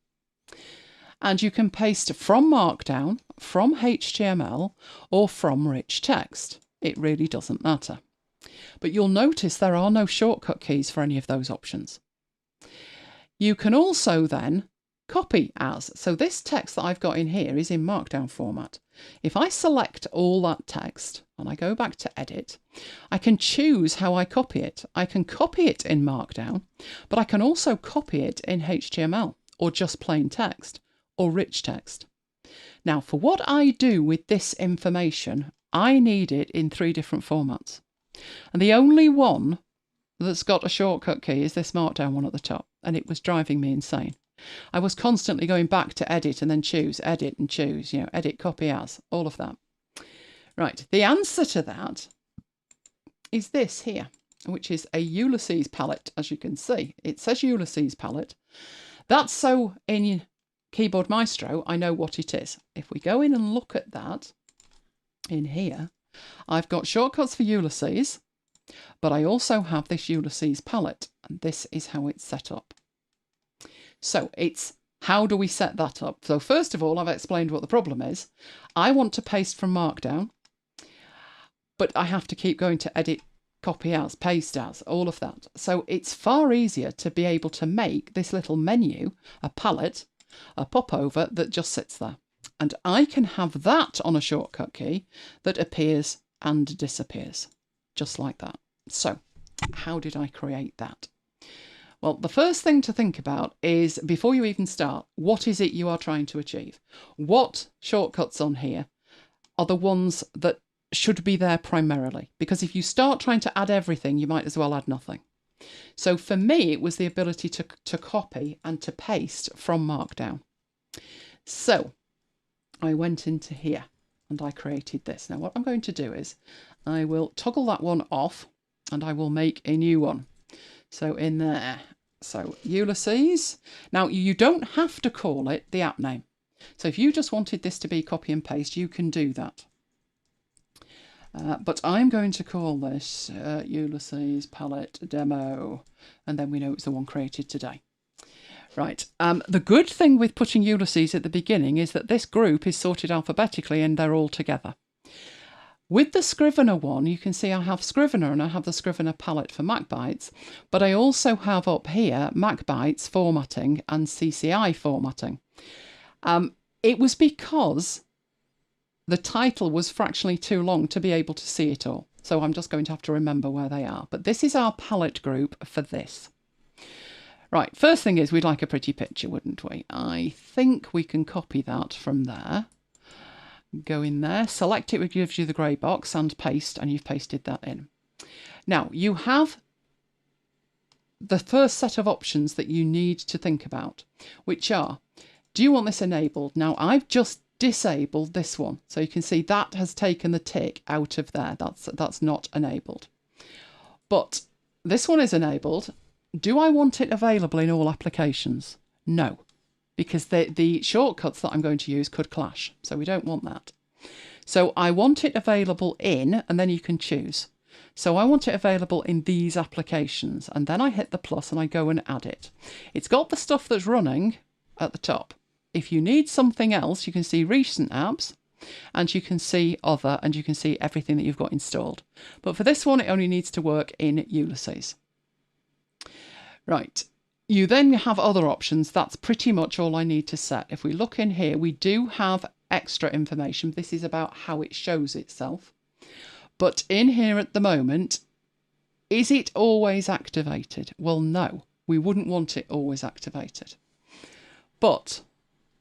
[SPEAKER 1] And you can paste from Markdown, from HTML, or from rich text. It really doesn't matter. But you'll notice there are no shortcut keys for any of those options. You can also then copy as. So this text that I've got in here is in Markdown format. If I select all that text and I go back to edit, I can choose how I copy it. I can copy it in Markdown, but I can also copy it in HTML or just plain text or rich text. Now, for what I do with this information, I need it in 3 different formats. And the only one that's got a shortcut key is this Markdown one at the top, and it was driving me insane. I was constantly going back to edit and then choose, edit and choose, edit, copy as, all of that. Right, the answer to that is this here, which is a Ulysses palette, as you can see. It says Ulysses palette. That's so in Keyboard Maestro, I know what it is. If we go in and look at that in here, I've got shortcuts for Ulysses, but I also have this Ulysses palette, and this is how it's set up. So it's how do we set that up? So first of all, I've explained what the problem is. I want to paste from Markdown, but I have to keep going to edit, copy as, paste as, all of that. So it's far easier to be able to make this little menu, a palette, a popover that just sits there. And I can have that on a shortcut key that appears and disappears, just like that. So how did I create that? Well, the first thing to think about is, before you even start, what is it you are trying to achieve? What shortcuts on here are the ones that should be there primarily? Because if you start trying to add everything, you might as well add nothing. So for me, it was the ability to copy and to paste from Markdown. So I went into here and I created this. Now what I'm going to do is I will toggle that one off and I will make a new one. So in there, so Ulysses. Now you don't have to call it the app name. So if you just wanted this to be copy and paste, you can do that. But I'm going to call this Ulysses Palette Demo, and then we know it's the one created today. Right. The good thing with putting Ulysses at the beginning is that this group is sorted alphabetically and they're all together. With the Scrivener one, you can see I have Scrivener and I have the Scrivener palette for MacBites, but I also have up here MacBites formatting and CCI formatting. It was because the title was fractionally too long to be able to see it all. So I'm just going to have to remember where they are. But this is our palette group for this. Right, first thing is we'd like a pretty picture, wouldn't we? I think we can copy that from there. Go in there, select it, which gives you the grey box, and paste, and you've pasted that in. Now, you have the first set of options that you need to think about, which are, do you want this enabled? Now, I've just disabled this one, so you can see that has taken the tick out of there. That's not enabled. But this one is enabled. Do I want it available in all applications? No. Because the shortcuts that I'm going to use could clash, so we don't want that. So I want it available in, and then you can choose. So I want it available in these applications, and then I hit the plus and I go and add it. It's got the stuff that's running at the top. If you need something else, you can see recent apps, and you can see other, and you can see everything that you've got installed. But for this one, it only needs to work in Ulysses. Right. You then have other options. That's pretty much all I need to set. If we look in here, we do have extra information. This is about how it shows itself. But in here at the moment, is it always activated? Well, no, we wouldn't want it always activated. But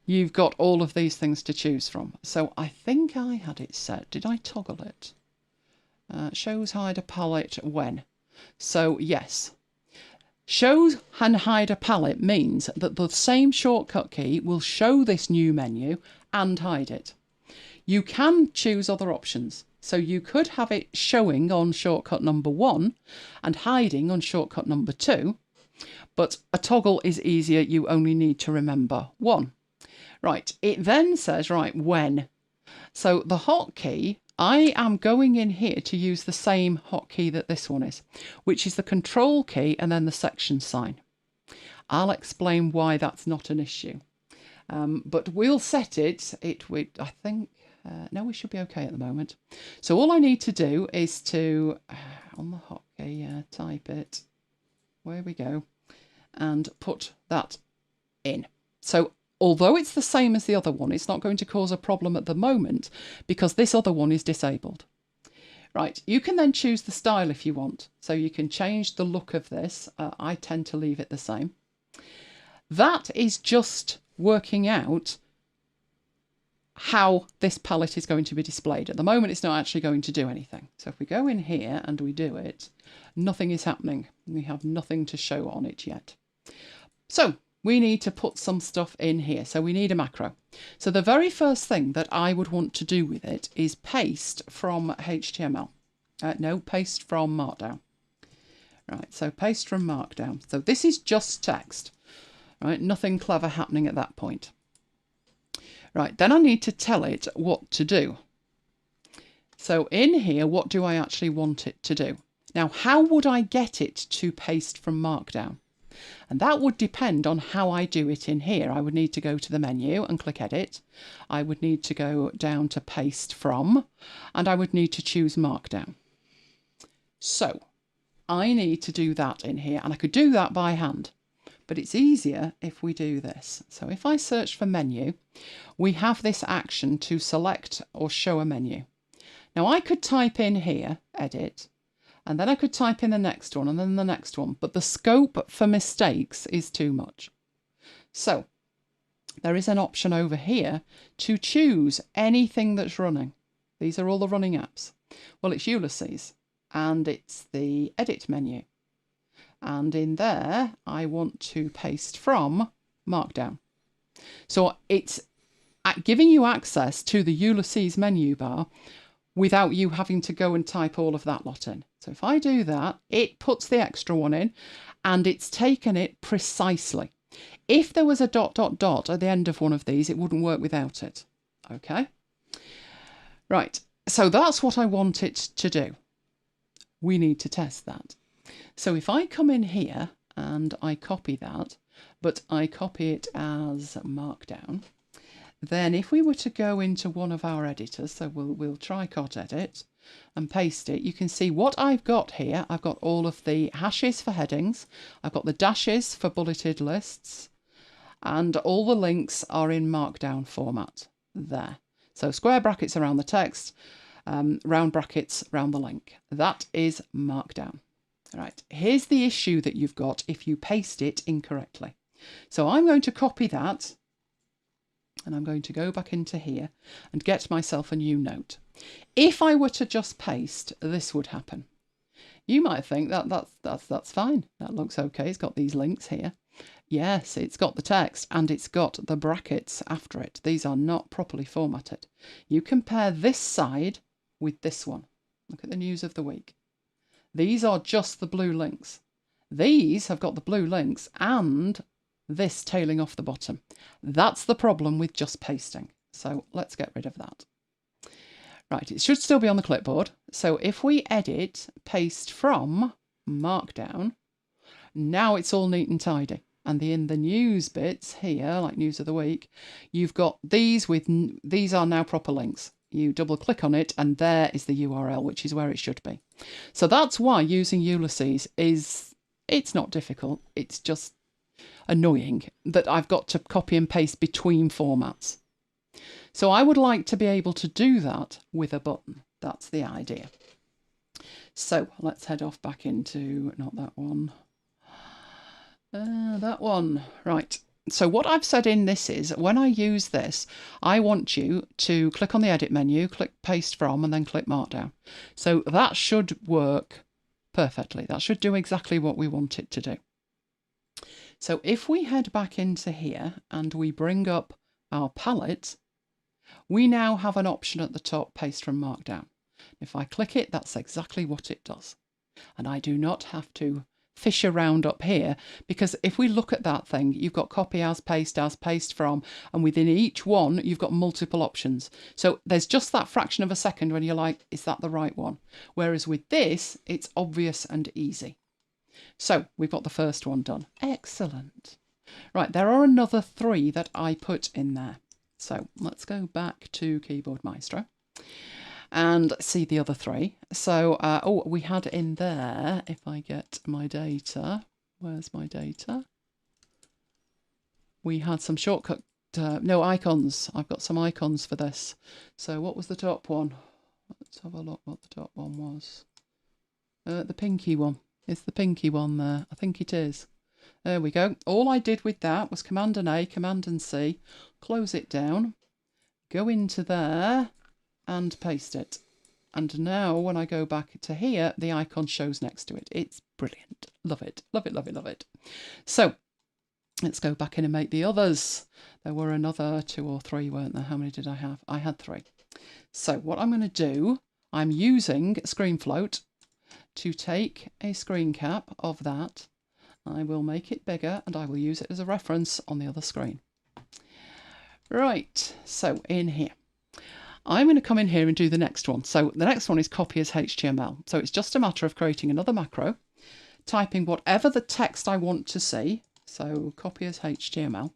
[SPEAKER 1] you've got all of these things to choose from. So I think I had it set. Did I toggle it? Shows hide a palette when? So yes. Show and hide a palette means that the same shortcut key will show this new menu and hide it. You can choose other options. So you could have it showing on shortcut number 1 and hiding on shortcut number 2. But a toggle is easier. You only need to remember 1. Right. It then says, right, when. So the hotkey, I am going in here to use the same hotkey that this one is, which is the control key and then the section sign. I'll explain why that's not an issue. But we'll set it, I think, no, we should be okay at the moment. So all I need to do is to, on the hotkey, type it, where we go, and put that in. So although it's the same as the other one, it's not going to cause a problem at the moment because this other one is disabled. Right, you can then choose the style if you want. So you can change the look of this. I tend to leave it the same. That is just working out how this palette is going to be displayed. At the moment, it's not actually going to do anything. So if we go in here and we do it, nothing is happening. We have nothing to show on it yet. So we need to put some stuff in here. So we need a macro. So the very first thing that I would want to do with it is paste from HTML. No, paste from Markdown. Right, so paste from Markdown. So this is just text. Right, nothing clever happening at that point. Right, then I need to tell it what to do. So in here, what do I actually want it to do? Now, how would I get it to paste from Markdown? And that would depend on how I do it in here. I would need to go to the menu and click Edit. I would need to go down to Paste From, and I would need to choose Markdown. So I need to do that in here, and I could do that by hand, but it's easier if we do this. So if I search for menu, we have this action to select or show a menu. Now I could type in here, Edit, and then I could type in the next one and then the next one, but the scope for mistakes is too much. So there is an option over here to choose anything that's running. These are all the running apps. Well, it's Ulysses and it's the edit menu. And in there, I want to paste from Markdown. So it's giving you access to the Ulysses menu bar without you having to go and type all of that lot in. So if I do that, it puts the extra one in and it's taken it precisely. If there was a ... at the end of one of these, it wouldn't work without it. Okay. Right. So that's what I want it to do. We need to test that. So if I come in here and I copy that, but I copy it as Markdown, then if we were to go into one of our editors, so we'll try Cot Edit and paste it, you can see what I've got here. I've got all of the hashes for headings, I've got the dashes for bulleted lists, and all the links are in Markdown format there. So square brackets around the text, round brackets around the link. That is Markdown. Right, here's the issue that you've got if you paste it incorrectly. So I'm going to copy that, and I'm going to go back into here and get myself a new note. If I were to just paste, this would happen. You might think that's fine. That looks okay. It's got these links here. Yes, it's got the text and it's got the brackets after it. These are not properly formatted. You compare this side with this one. Look at the news of the week. These are just the blue links. These have got the blue links and this tailing off the bottom. That's the problem with just pasting. So let's get rid of that. Right, it should still be on the clipboard. So if we edit, paste from Markdown, now it's all neat and tidy. And in the news bits here, like news of the week, you've got these are now proper links. You double click on it and there is the URL, which is where it should be. So that's why using Ulysses it's not difficult. It's just annoying that I've got to copy and paste between formats. So I would like to be able to do that with a button. That's the idea. So let's head off back into, not that one, that one. Right. So what I've said in this is, when I use this, I want you to click on the edit menu, click paste from, and then click Markdown. So that should work perfectly. That should do exactly what we want it to do. So if we head back into here and we bring up our palette, we now have an option at the top, paste from Markdown. If I click it, that's exactly what it does. And I do not have to fish around up here, because if we look at that thing, you've got copy as, paste from, and within each one, you've got multiple options. So there's just that fraction of a second when you're like, is that the right one? Whereas with this, it's obvious and easy. So we've got the first one done. Excellent. Right, there are another 3 that I put in there. So let's go back to Keyboard Maestro and see the other 3. So, we had in there, if I get my data, where's my data? We had some shortcut, no, icons. I've got some icons for this. So what was the top one? Let's have a look what the top one was. The pinky one. It's the pinky one there. I think it is. There we go. All I did with that was Command and A, Command and C, close it down, go into there and paste it. And now when I go back to here, the icon shows next to it. It's brilliant. Love it. Love it, love it, love it. So let's go back in and make the others. There were another 2 or 3, weren't there? How many did I have? I had 3. So what I'm going to do, I'm using ScreenFloat to take a screen cap of that. I will make it bigger and I will use it as a reference on the other screen. Right, so in here, I'm going to come in here and do the next one. So the next one is copy as HTML. So it's just a matter of creating another macro, typing whatever the text I want to see, so copy as HTML,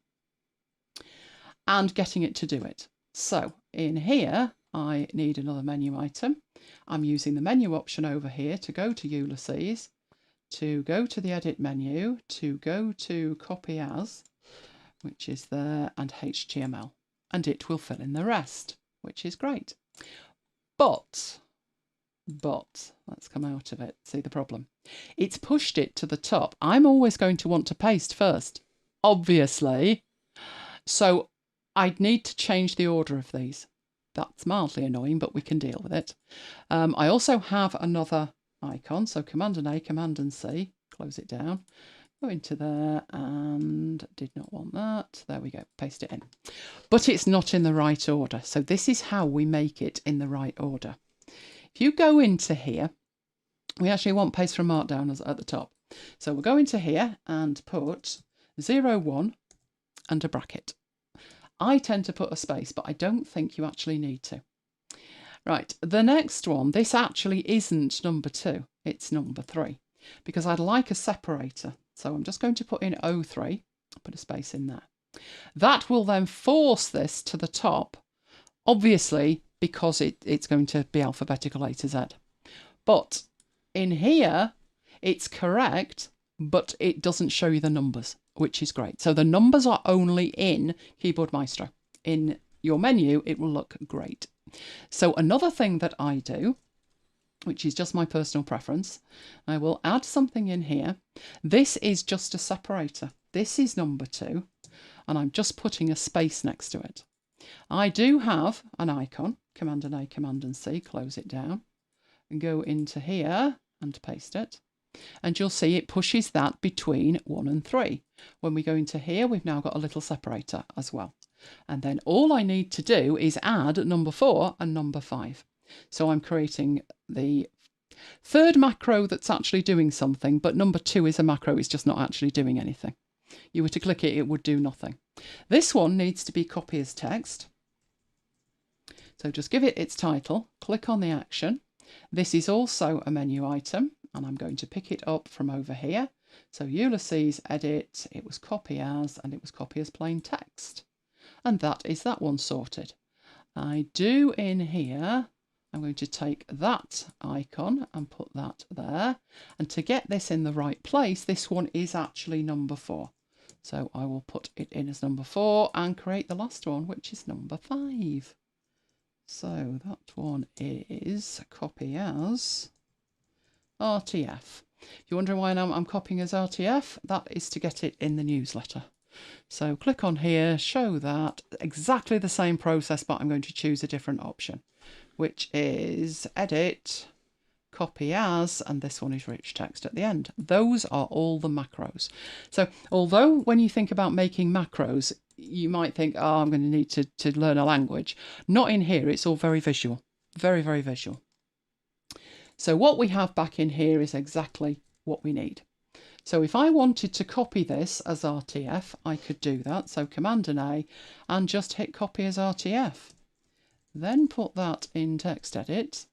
[SPEAKER 1] and getting it to do it. So in here, I need another menu item. I'm using the menu option over here to go to Ulysses, to go to the edit menu, to go to copy as, which is there, and HTML, and it will fill in the rest, which is great. But, let's come out of it, see the problem. It's pushed it to the top. I'm always going to want to paste first, obviously. So I'd need to change the order of these. That's mildly annoying, but we can deal with it. I also have another icon, so Command and A, Command and C, close it down, go into there, and did not want that. There we go, paste it in. But it's not in the right order, so this is how we make it in the right order. If you go into here, we actually want paste from Markdown at the top. So we'll go into here and put 0, 1 and a bracket. I tend to put a space, but I don't think you actually need to. Right, the next one, this actually isn't number 2, it's number 3, because I'd like a separator. So I'm just going to put in 03, put a space in there. That will then force this to the top, obviously, because it's going to be alphabetical A to Z. But in here, it's correct, but it doesn't show you the numbers, which is great. So the numbers are only in Keyboard Maestro. In your menu, it will look great. So another thing that I do, which is just my personal preference, I will add something in here. This is just a separator. This is number 2, and I'm just putting a space next to it. I do have an icon, Command and A, Command and C, close it down, and go into here and paste it. And you'll see it pushes that between 1 and 3. When we go into here, we've now got a little separator as well. And then all I need to do is add number 4 and number 5. So I'm creating the third macro that's actually doing something, but number 2 is a macro, it's just not actually doing anything. You were to click it, it would do nothing. This one needs to be copy as text. So just give it its title, click on the action. This is also a menu item, and I'm going to pick it up from over here. So Ulysses, edit, it was copy as, and it was copy as plain text. And that is that one sorted. I do in here, I'm going to take that icon and put that there. And to get this in the right place, this one is actually number 4. So I will put it in as number 4 and create the last one, which is number 5. So that one is copy as RTF. If you're wondering why I'm copying as RTF, that is to get it in the newsletter. So click on here, show that, exactly the same process, but I'm going to choose a different option, which is edit, copy as, and this one is rich text at the end. Those are all the macros. So although when you think about making macros, you might think, oh, I'm going to need to learn a language. Not in here, it's all very visual, very, very visual. So what we have back in here is exactly what we need. So if I wanted to copy this as RTF, I could do that. So Command and A and just hit copy as RTF. Then put that in text edit,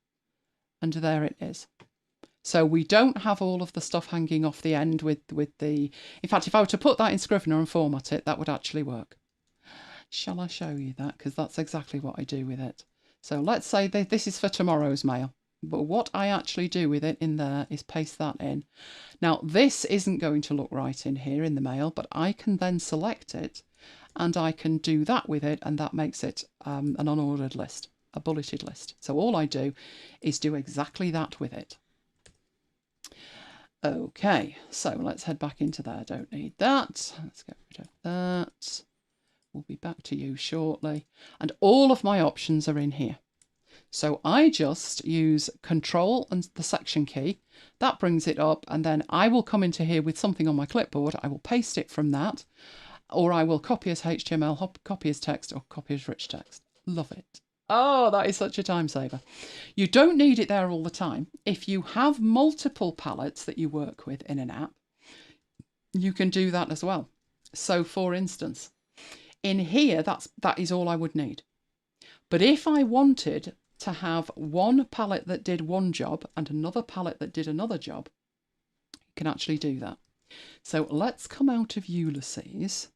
[SPEAKER 1] and there it is. So we don't have all of the stuff hanging off the end with the... In fact, if I were to put that in Scrivener and format it, that would actually work. Shall I show you that? Because that's exactly what I do with it. So let's say this is for tomorrow's mail. But what I actually do with it in there is paste that in. Now, this isn't going to look right in here in the mail, but I can then select it and I can do that with it, and that makes it an unordered list, a bulleted list. So all I do is do exactly that with it. Okay, so let's head back into there. Don't need that. Let's get rid of that. We'll be back to you shortly. And all of my options are in here. So I just use Control and the section key. That brings it up, and then I will come into here with something on my clipboard. I will paste it from that, or I will copy as HTML, copy as text, or copy as rich text. Love it. Oh, that is such a time saver. You don't need it there all the time. If you have multiple palettes that you work with in an app, you can do that as well. So for instance, in here, that is all I would need. But if I wanted to have one palette that did one job and another palette that did another job, you can actually do that. So let's come out of Ulysses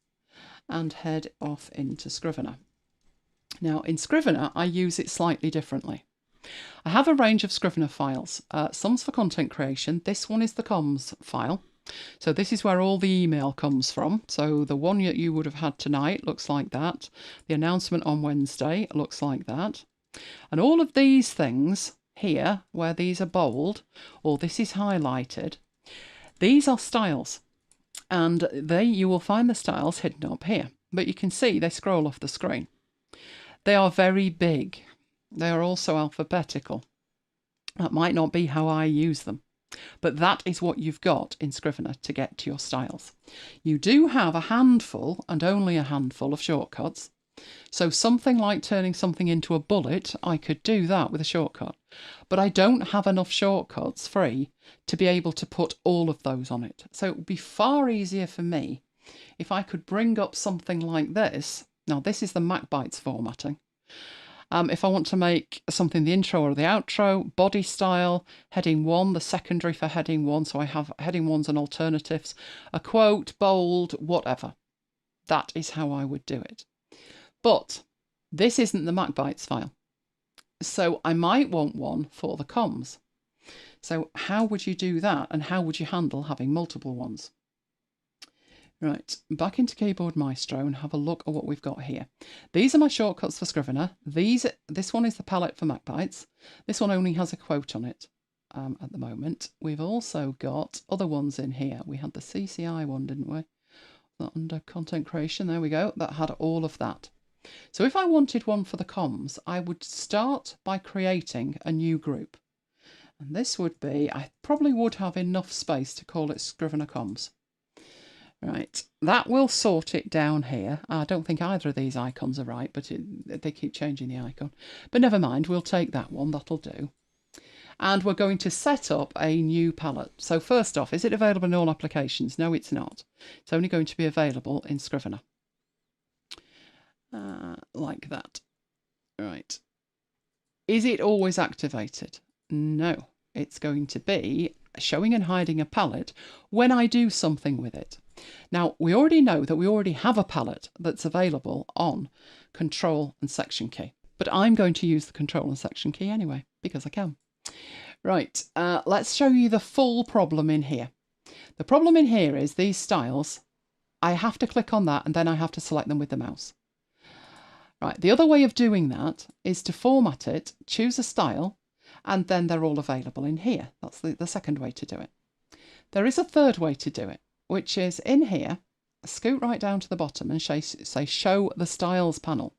[SPEAKER 1] and head off into Scrivener. Now in Scrivener, I use it slightly differently. I have a range of Scrivener files. Some's for content creation. This one is the comms file. So this is where all the email comes from. So the one that you would have had tonight looks like that. The announcement on Wednesday looks like that. And all of these things here, where these are bold, or this is highlighted, these are styles. And you will find the styles hidden up here. But you can see they scroll off the screen. They are very big. They are also alphabetical. That might not be how I use them. But that is what you've got in Scrivener to get to your styles. You do have a handful, and only a handful, of shortcuts. So something like turning something into a bullet, I could do that with a shortcut. But I don't have enough shortcuts free to be able to put all of those on it. So it would be far easier for me if I could bring up something like this. Now this is the MacBites formatting. If I want to make something the intro or the outro, body style, heading 1, the secondary for heading 1, so I have heading 1s and alternatives, a quote, bold, whatever. That is how I would do it. But this isn't the MacBites file. So I might want one for the comms. So how would you do that, and how would you handle having multiple ones? Right, back into Keyboard Maestro and have a look at what we've got here. These are my shortcuts for Scrivener. This one is the palette for MacBites. This one only has a quote on it at the moment. We've also got other ones in here. We had the CCI one, didn't we? Under content creation, there we go. That had all of that. So if I wanted one for the comms, I would start by creating a new group. And this would be, I probably would have enough space to call it Scrivener Comms. Right, that will sort it down here. I don't think either of these icons are right, but they keep changing the icon. But never mind, we'll take that one, that'll do. And we're going to set up a new palette. So first off, is it available in all applications? No, it's not. It's only going to be available in Scrivener. Like that. Right. Is it always activated? No, it's going to be showing and hiding a palette when I do something with it. Now, we already know that we already have a palette that's available on Control and Section key, but I'm going to use the Control and Section key anyway, because I can. Right, let's show you the full problem in here. The problem in here is these styles. I have to click on that and then I have to select them with the mouse. Right, the other way of doing that is to format it, choose a style, and then they're all available in here. That's the second way to do it. There is a third way to do it, which is in here, scoot right down to the bottom and say show the styles panel.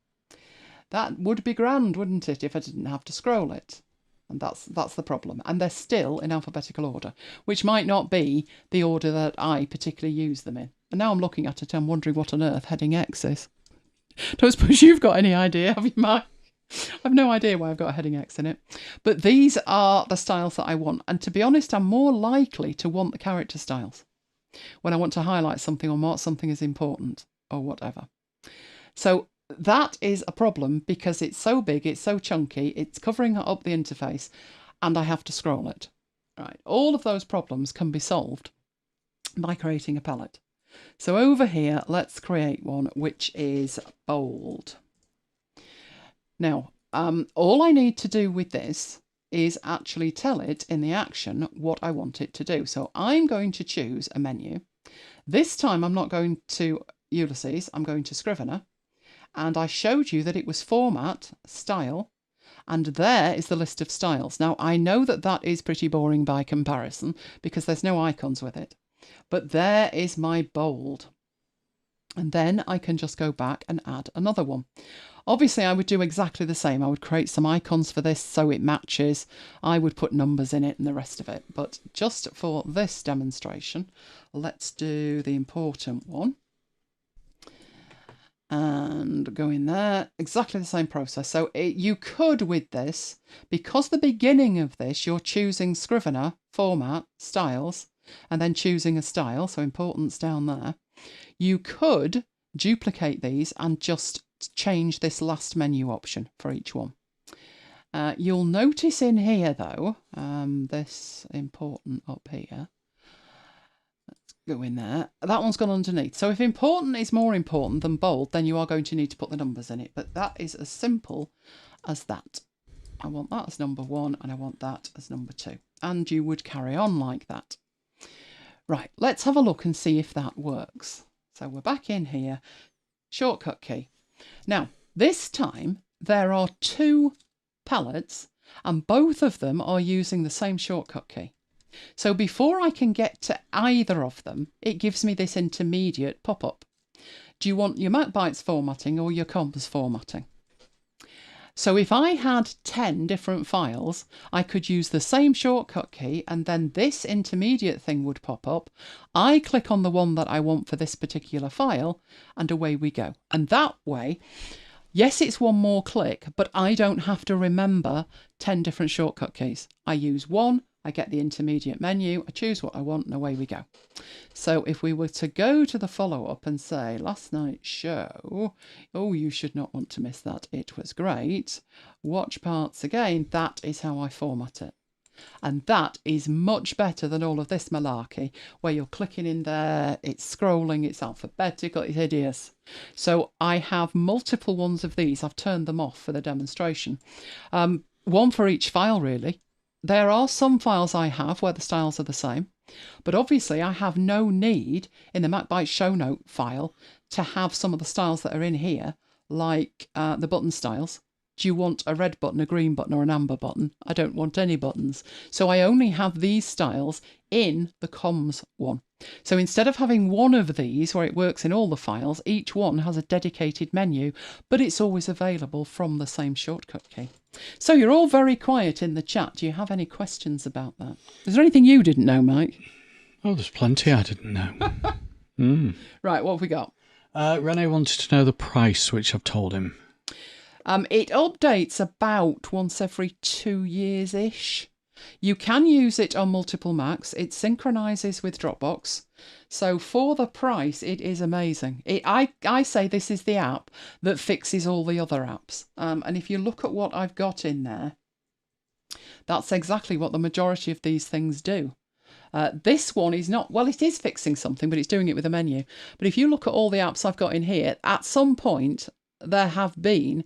[SPEAKER 1] That would be grand, wouldn't it, if I didn't have to scroll it? And that's the problem. And they're still in alphabetical order, which might not be the order that I particularly use them in. And now I'm looking at it, I'm wondering what on earth heading X is. Don't suppose you've got any idea, have you, Mike? I've no idea why I've got a heading X in it. But these are the styles that I want. And to be honest, I'm more likely to want the character styles when I want to highlight something or mark something as important or whatever. So that is a problem because it's so big, it's so chunky, it's covering up the interface, and I have to scroll it. Right, all of those problems can be solved by creating a palette. So over here, let's create one which is bold. Now, all I need to do with this is actually tell it in the action what I want it to do. So I'm going to choose a menu. This time I'm not going to Ulysses, I'm going to Scrivener. And I showed you that it was format, style, and there is the list of styles. Now, I know that that is pretty boring by comparison because there's no icons with it. But there is my bold. And then I can just go back and add another one. Obviously, I would do exactly the same. I would create some icons for this so it matches. I would put numbers in it and the rest of it. But just for this demonstration, let's do the important one. And go in there, exactly the same process. So you could with this, because the beginning of this, you're choosing Scrivener, format, styles, and then choosing a style, so importance down there. You could duplicate these and just change this last menu option for each one. You'll notice in here though, this important up here, let's go in there, that one's gone underneath. So if important is more important than bold, then you are going to need to put the numbers in it, but that is as simple as that. I want that as number 1 and I want that as number 2, and you would carry on like that. Right, let's have a look and see if that works. So we're back in here, shortcut key. Now, this time there are 2 palettes and both of them are using the same shortcut key. So before I can get to either of them, it gives me this intermediate pop-up. Do you want your MacBites formatting or your comms formatting? So if I had 10 different files, I could use the same shortcut key and then this intermediate thing would pop up. I click on the one that I want for this particular file and away we go. And that way, yes, it's one more click, but I don't have to remember 10 different shortcut keys. I use one, I get the intermediate menu, I choose what I want, and away we go. So if we were to go to the follow-up and say, last night's show, oh, you should not want to miss that, it was great. Watch parts again, that is how I format it. And that is much better than all of this malarkey, where you're clicking in there, it's scrolling, it's alphabetical, it's hideous. So I have multiple ones of these. I've turned them off for the demonstration. One for each file, really. There are some files I have where the styles are the same, but obviously I have no need in the MacBites show note file to have some of the styles that are in here, like the button styles. Do you want a red button, a green button, or an amber button? I don't want any buttons. So I only have these styles in the comms one. So instead of having one of these where it works in all the files, each one has a dedicated menu, but it's always available from the same shortcut key. So you're all very quiet in the chat. Do you have any questions about that? Is there anything you didn't know, Mike?
[SPEAKER 2] Oh, there's plenty I didn't know.
[SPEAKER 1] Right, what have we got?
[SPEAKER 2] Rene wanted to know the price, which I've told him.
[SPEAKER 1] It updates about once every 2 years-ish. You can use it on multiple Macs. It synchronises with Dropbox. So for the price, it is amazing. I say this is the app that fixes all the other apps. And if you look at what I've got in there, that's exactly what the majority of these things do. This one is not, well, it is fixing something, but it's doing it with a menu. But if you look at all the apps I've got in here, at some point, there have been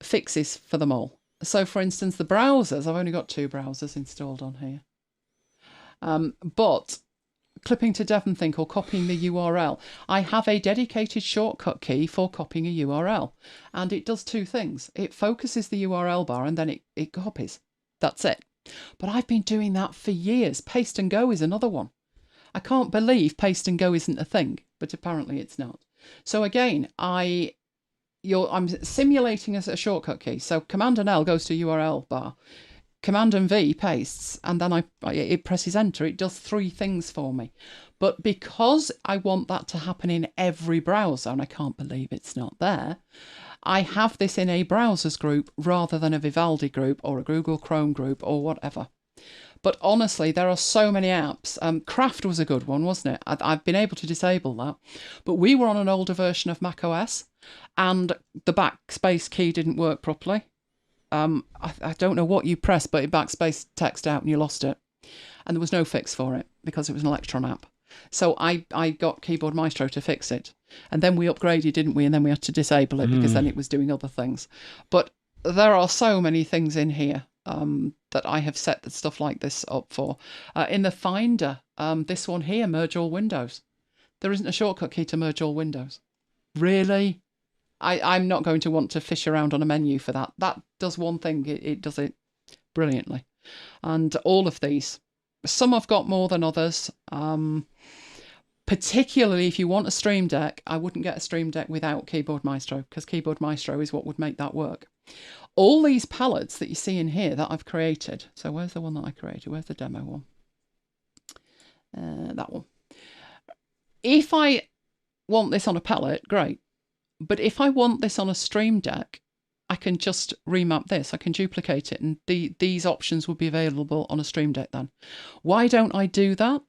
[SPEAKER 1] fixes for them all. So for instance, the browsers, I've only got 2 browsers installed on here. But clipping to DevonThink or copying the URL, I have a dedicated shortcut key for copying a URL. And it does 2 things. It focuses the URL bar and then it copies. That's it. But I've been doing that for years. Paste and go is another one. I can't believe paste and go isn't a thing, but apparently it's not. So again, I'm simulating a shortcut key. So Command and L goes to URL bar. Command and V pastes, and then it presses enter. It does 3 things for me. But because I want that to happen in every browser, and I can't believe it's not there, I have this in a browsers group rather than a Vivaldi group or a Google Chrome group or whatever. But honestly, there are so many apps. Craft was a good one, wasn't it? I've been able to disable that. But we were on an older version of macOS, and the backspace key didn't work properly. I don't know what you pressed, but it backspace text out and you lost it. And there was no fix for it because it was an Electron app. So I got Keyboard Maestro to fix it. And then we upgraded, didn't we? And then we had to disable it because then it was doing other things. But there are so many things in here that I have set the stuff like this up for. In the Finder, this one here, merge all windows. There isn't a shortcut key to merge all windows. Really? I'm not going to want to fish around on a menu for that. That does one thing. It does it brilliantly. And all of these. Some I've got more than others. Particularly if you want a Stream Deck, I wouldn't get a Stream Deck without Keyboard Maestro, because Keyboard Maestro is what would make that work. All these palettes that you see in here that I've created. So where's the one that I created? Where's the demo one? That one. If I want this on a palette, great. But if I want this on a Stream Deck, I can just remap this. I can duplicate it, and these options will be available on a Stream Deck then. Why don't I do that?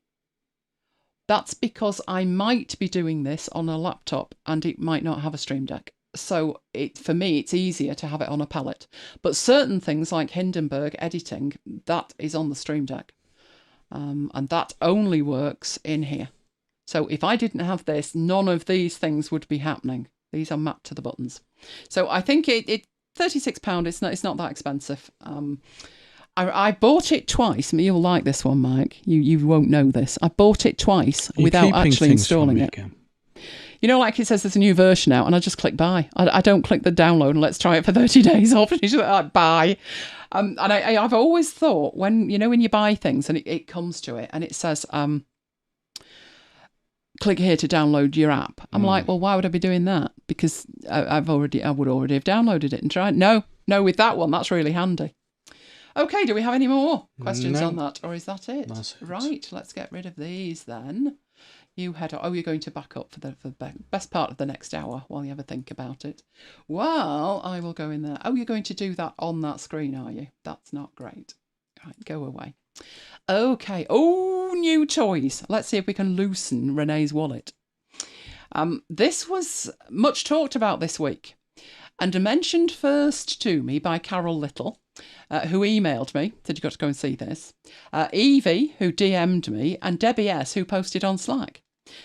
[SPEAKER 1] That's because I might be doing this on a laptop and it might not have a Stream Deck. So for me, it's easier to have it on a palette. But certain things like Hindenburg editing, that is on the Stream Deck. And that only works in here. So if I didn't have this, none of these things would be happening. These are mapped to the buttons. So I think it £36, it's not that expensive. I bought it twice. You'll like this one, Mike. You won't know this. I bought it twice without actually installing it. You know, like it says there's a new version out, and I just click buy. I don't click the download and let's try it for 30 days off. And it's just like, buy. And I've always thought when you buy things and it comes to it and it says, click here to download your app. I'm like, well, why would I be doing that? Because I would already have downloaded it and tried. No, with that one, that's really handy. Okay, do we have any more questions on that? Or is that it?
[SPEAKER 2] That's it.
[SPEAKER 1] Right, let's get rid of these then. You head on. Oh, you're going to back up for the best part of the next hour while you ever think about it. Well, I will go in there. Oh, you're going to do that on that screen, are you? That's not great. Right, go away. Okay. Oh, new toys. Let's see if we can loosen Renee's wallet. This was much talked about this week and mentioned first to me by Carol Little, who emailed me, said you've got to go and see this, Evie, who DM'd me, and Debbie S, who posted on Slack.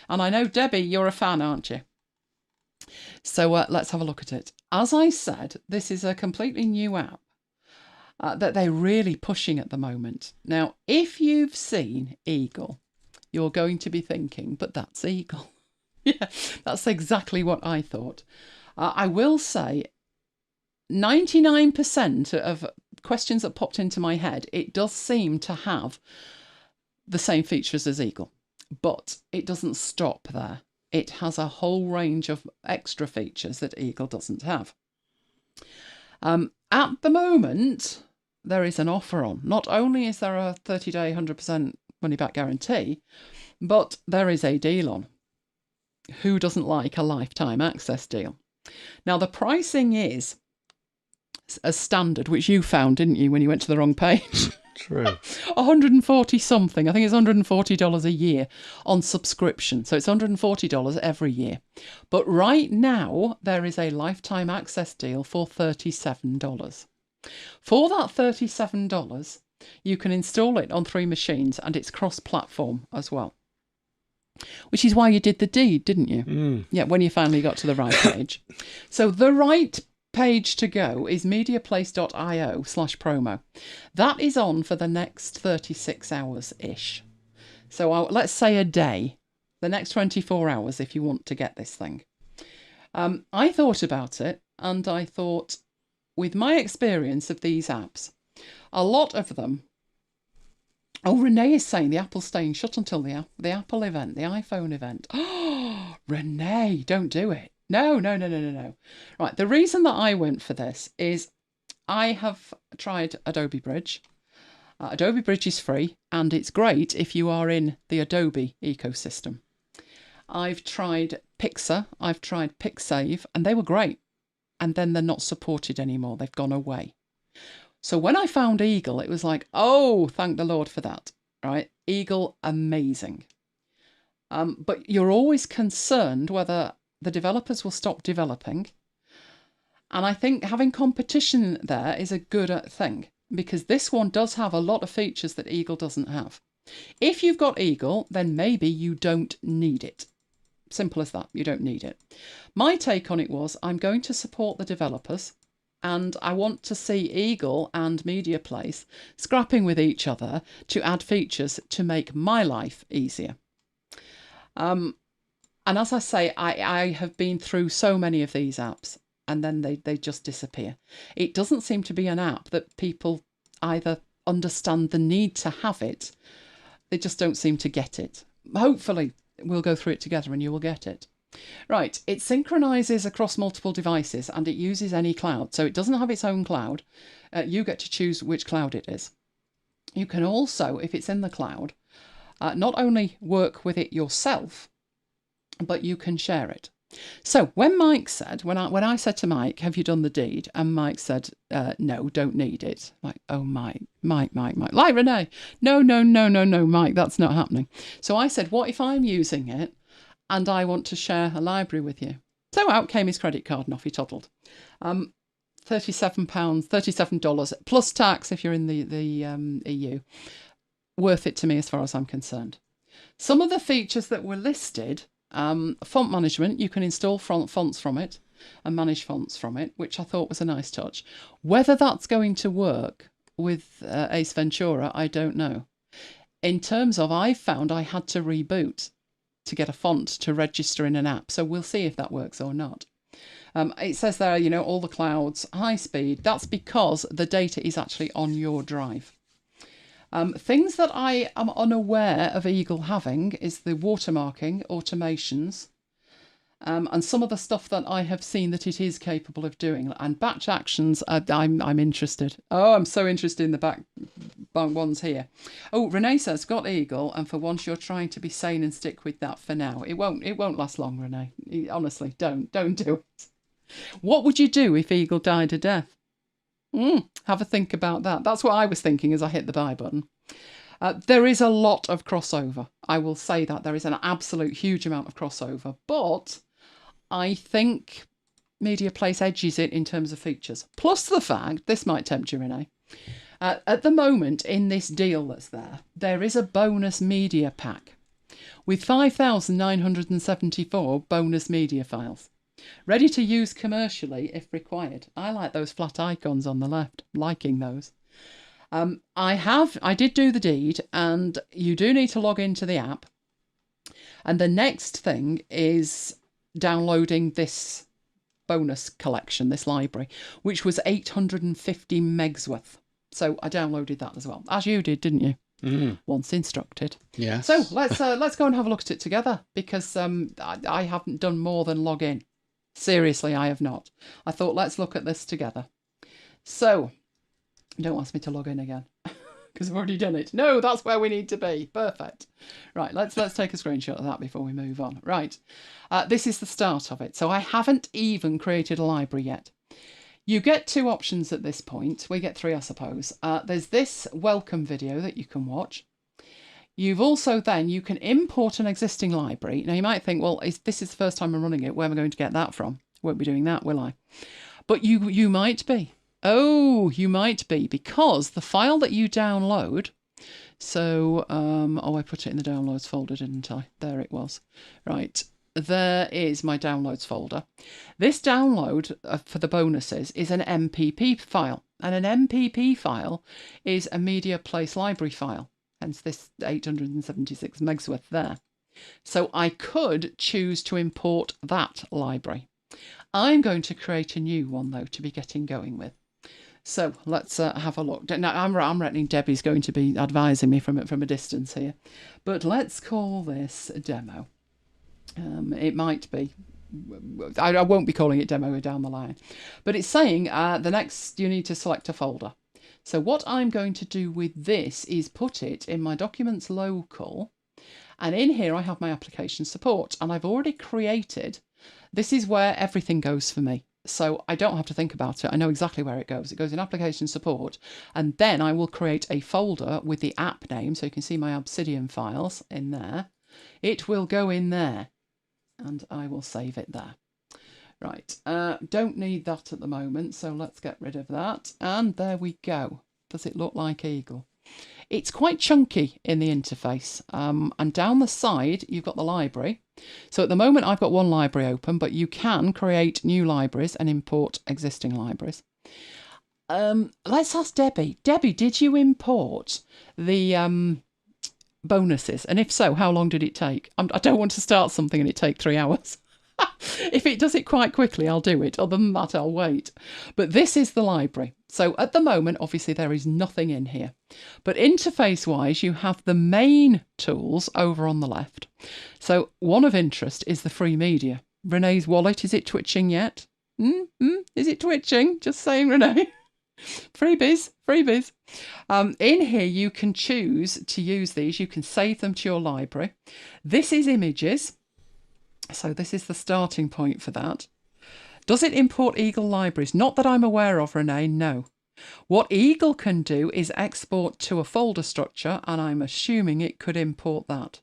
[SPEAKER 1] And I know, Debbie, you're a fan, aren't you? So let's have a look at it. As I said, this is a completely new app that they're really pushing at the moment. Now, if you've seen Eagle, you're going to be thinking, but that's Eagle. Yeah, that's exactly what I thought. I will say 99% of questions that popped into my head, it does seem to have the same features as Eagle, but it doesn't stop there. It has a whole range of extra features that Eagle doesn't have. At the moment, there is an offer on. Not only is there a 30-day 100% money-back guarantee, but there is a deal on. Who doesn't like a lifetime access deal? Now, the pricing is as standard, which you found, didn't you, when you went to the wrong page?
[SPEAKER 2] True.
[SPEAKER 1] 140 something. I think it's $140 a year on subscription. So it's $140 every year. But right now, there is a lifetime access deal for $37. For that $37, you can install it on 3 machines and it's cross-platform as well. Which is why you did the deed, didn't you?
[SPEAKER 2] Mm.
[SPEAKER 1] Yeah, when you finally got to the right page. So the right page to go is MediaPlace.io/promo. That is on for the next 36 hours-ish. So let's say a day, the next 24 hours if you want to get this thing. I thought about it and I thought, with my experience of these apps, a lot of them. Oh, Renee is saying the Apple's staying shut until the Apple event, the iPhone event. Oh, Renee, don't do it. No. Right, the reason that I went for this is I have tried Adobe Bridge. Adobe Bridge is free and it's great if you are in the Adobe ecosystem. I've tried Pixar, I've tried PixSave, and they were great. And then they're not supported anymore. They've gone away. So when I found Eagle, it was like, oh, thank the Lord for that, right? Eagle, amazing. But you're always concerned whether the developers will stop developing. And I think having competition there is a good thing, because this one does have a lot of features that Eagle doesn't have. If you've got Eagle, then maybe you don't need it. Simple as that. You don't need it. My take on it was, I'm going to support the developers. And I want to see Eagle and MediaPlace scrapping with each other to add features to make my life easier. And as I say, I have been through so many of these apps and then they just disappear. It doesn't seem to be an app that people either understand the need to have it. They just don't seem to get it. Hopefully we'll go through it together and you will get it. Right, it synchronises across multiple devices and it uses any cloud. So it doesn't have its own cloud. You get to choose which cloud it is. You can also, if it's in the cloud, not only work with it yourself, but you can share it. So when Mike said, when I said to Mike, have you done the deed? And Mike said, no, don't need it. Like, oh, Mike. Like Renee. No, Mike, that's not happening. So I said, what if I'm using it and I want to share a library with you? So out came his credit card and off he toddled. $37 plus tax if you're in the EU. Worth it to me as far as I'm concerned. Some of the features that were listed, font management, you can install fonts from it and manage fonts from it, which I thought was a nice touch. Whether that's going to work with Ace Ventura, I don't know. In terms of, I found I had to reboot to get a font to register in an app. So we'll see if that works or not. It says there, all the clouds, high speed. That's because the data is actually on your drive. Things that I am unaware of Eagle having is the watermarking, automations, and some of the stuff that I have seen that it is capable of doing. And batch actions, I'm interested. Oh, I'm so interested in the back ones here. Oh, Renee says, got Eagle, and for once you're trying to be sane and stick with that for now. It won't last long, Renee. Honestly, don't do it. What would you do if Eagle died a death? Have a think about that. That's what I was thinking as I hit the buy button. There is a lot of crossover. I will say that there is an absolute huge amount of crossover, but I think MediaPlace edges it in terms of features. Plus the fact, this might tempt you, Renee, at the moment in this deal that's there is a bonus media pack with 5,974 bonus media files, ready to use commercially if required. I like those flat icons on the left, liking those. I did do the deed, and you do need to log into the app. And the next thing is downloading this bonus collection, this library, which was 850 megs worth. So I downloaded that as well, as you did, didn't you? Once instructed.
[SPEAKER 2] Yes.
[SPEAKER 1] So let's go and have a look at it together, because I haven't done more than log in. Seriously, I have not. I thought, let's look at this together. So, don't ask me to log in again, because I've already done it. No, that's where we need to be. Perfect. Right, let's take a screenshot of that before we move on. Right, this is the start of it. So I haven't even created a library yet. You get two options at this point. We get three, I suppose. There's this welcome video that you can watch. You've also then, you can import an existing library. Now you might think, well, this is the first time I'm running it. Where am I going to get that from? Won't be doing that, will I? But you might be. Oh, you might be, because the file that you download, so, I put it in the downloads folder, didn't I? There it was. Right, there is my downloads folder. This download for the bonuses is an MPP file, and an MPP file is a MediaPlace library file, hence this 876 megs worth there. So I could choose to import that library. I'm going to create a new one, though, to be getting going with. So let's have a look. Now, I'm reckoning Debbie's going to be advising me from a distance here. But let's call this a demo. It might be. I won't be calling it demo down the line. But it's saying the next you need to select a folder. So what I'm going to do with this is put it in my documents local. And in here I have my application support. And I've already created. This is where everything goes for me. So I don't have to think about it. I know exactly where it goes. It goes in application support, and then I will create a folder with the app name, so you can see my Obsidian files in there. It will go in there, and I will save it there. Right, don't need that at the moment, so let's get rid of that. And there we go. Does it look like Eagle? It's quite chunky in the interface, and down the side you've got the library. So at the moment I've got one library open, but you can create new libraries and import existing libraries. Let's ask Debbie. Debbie, did you import the bonuses? And if so, how long did it take? I don't want to start something and it take 3 hours. If it does it quite quickly, I'll do it. Other than that, I'll wait. But this is the library. So at the moment, obviously, there is nothing in here. But interface-wise, you have the main tools over on the left. So one of interest is the free media. Renee's wallet, is it twitching yet? Is it twitching? Just saying, Renee. Freebies. In here, you can choose to use these. You can save them to your library. This is images. So this is the starting point for that. Does it import Eagle libraries? Not that I'm aware of, Renee, no. What Eagle can do is export to a folder structure, and I'm assuming it could import that.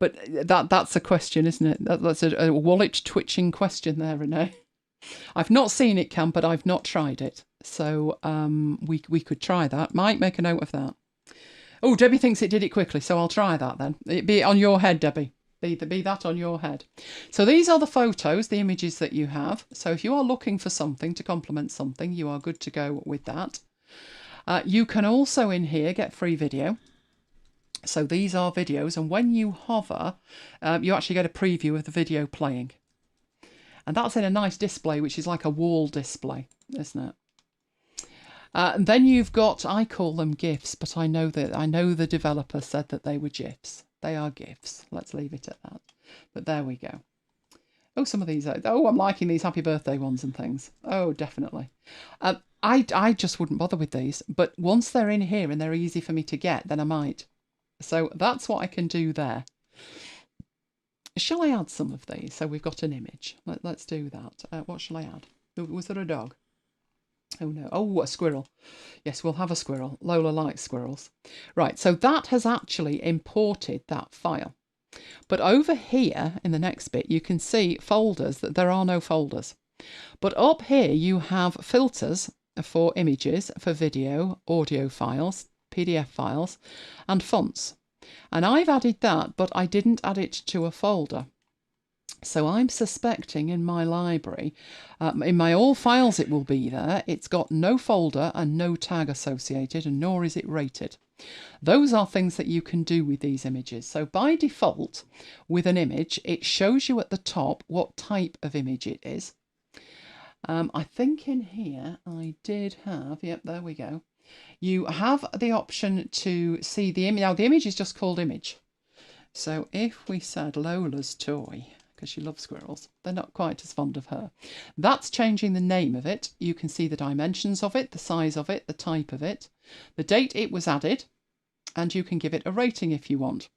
[SPEAKER 1] But that's a question, isn't it? That's a wallet twitching question there, Renee. I've not seen it, Cam, but I've not tried it. So we could try that. Might make a note of that. Oh, Debbie thinks it did it quickly, so I'll try that then. It be on your head, Debbie. Be that on your head. So these are the photos, the images that you have. So if you are looking for something to complement something, you are good to go with that. You can also in here get free video. So these are videos, and when you hover, you actually get a preview of the video playing. And that's in a nice display, which is like a wall display, isn't it? And then you've got, I call them GIFs, but I know the developer said that they were GIFs. They are GIFs. Let's leave it at that. But there we go. Oh, some of these. Oh, I'm liking these happy birthday ones and things. Oh, definitely. I just wouldn't bother with these. But once they're in here and they're easy for me to get, then I might. So that's what I can do there. Shall I add some of these? So we've got an image. Let's do that. What shall I add? Was there a dog? Oh no, oh, a squirrel. Yes, we'll have a squirrel. Lola likes squirrels. Right, so that has actually imported that file. But over here in the next bit, you can see folders, that there are no folders. But up here you have filters for images, for video, audio files, PDF files, and fonts. And I've added that, but I didn't add it to a folder. So I'm suspecting in my library, in my all files it will be there. It's got no folder and no tag associated, and nor is it rated. Those are things that you can do with these images. So by default, with an image, it shows you at the top what type of image it is. I think in here I did have, yep, there we go. You have the option to see the image. Now the image is just called image. So if we said Lola's toy, because she loves squirrels, they're not quite as fond of her. That's changing the name of it. You can see the dimensions of it, the size of it, the type of it, the date it was added, and you can give it a rating if you want.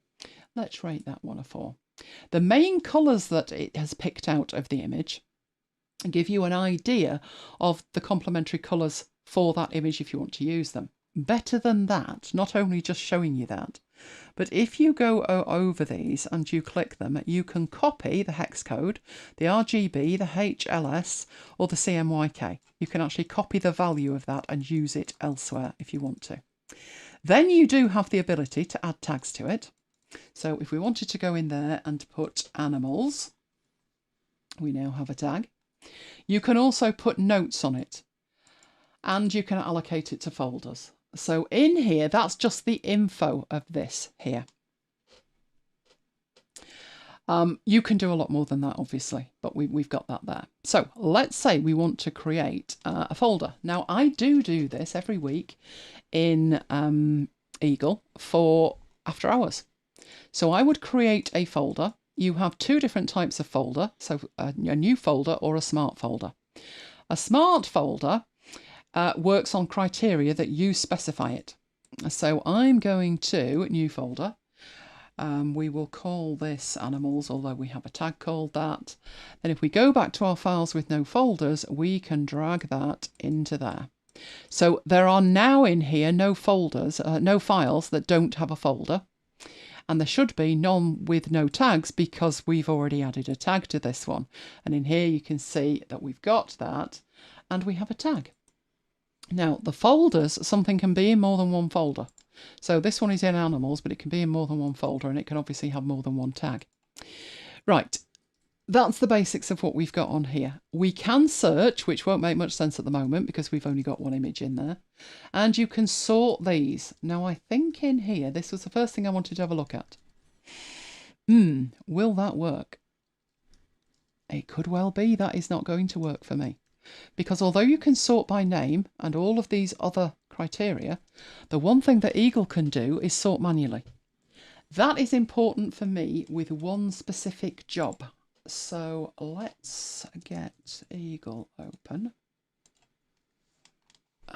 [SPEAKER 1] Let's rate that one a 4. The main colours that it has picked out of the image give you an idea of the complementary colours for that image if you want to use them. Better than that, not only just showing you that, but if you go over these and you click them, you can copy the hex code, the RGB, the HLS, or the CMYK. You can actually copy the value of that and use it elsewhere if you want to. Then you do have the ability to add tags to it. So if we wanted to go in there and put animals, we now have a tag. You can also put notes on it, and you can allocate it to folders. So in here, that's just the info of this here. You can do a lot more than that, obviously, but we've got that there. So let's say we want to create a folder. Now, I do this every week in Eagle for After Hours. So I would create a folder. You have 2 different types of folder, so a new folder or a smart folder. A smart folder works on criteria that you specify it. So I'm going to new folder. We will call this animals, although we have a tag called that. Then if we go back to our files with no folders, we can drag that into there. So there are now in here no folders, no files that don't have a folder. And there should be none with no tags because we've already added a tag to this one. And in here you can see that we've got that and we have a tag. Now the folders, something can be in more than one folder. So this one is in animals, but it can be in more than one folder and it can obviously have more than one tag. Right, that's the basics of what we've got on here. We can search, which won't make much sense at the moment because we've only got one image in there. And you can sort these. Now I think in here, this was the first thing I wanted to have a look at. Will that work? It could well be that is not going to work for me. Because although you can sort by name and all of these other criteria, the one thing that Eagle can do is sort manually. That is important for me with one specific job. So let's get Eagle open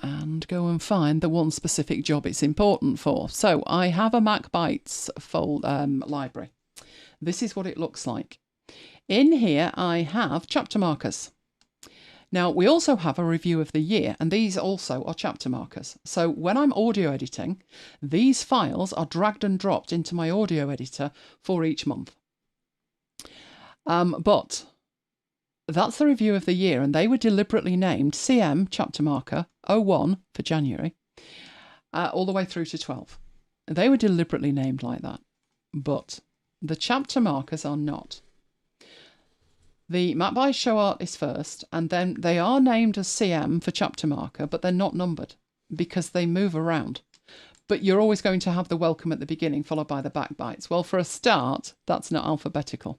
[SPEAKER 1] and go and find the one specific job it's important for. So I have a MacBites library. This is what it looks like. In here I have chapter markers. Now, we also have a review of the year, and these also are chapter markers. So when I'm audio editing, these files are dragged and dropped into my audio editor for each month. But that's the review of the year, and they were deliberately named CM chapter marker 01 for January, all the way through to 12. They were deliberately named like that, but the chapter markers are not. The MacBites show art is first, and then they are named as CM for chapter marker, but they're not numbered because they move around. But you're always going to have the welcome at the beginning, followed by the MacBites. Well, for a start, that's not alphabetical.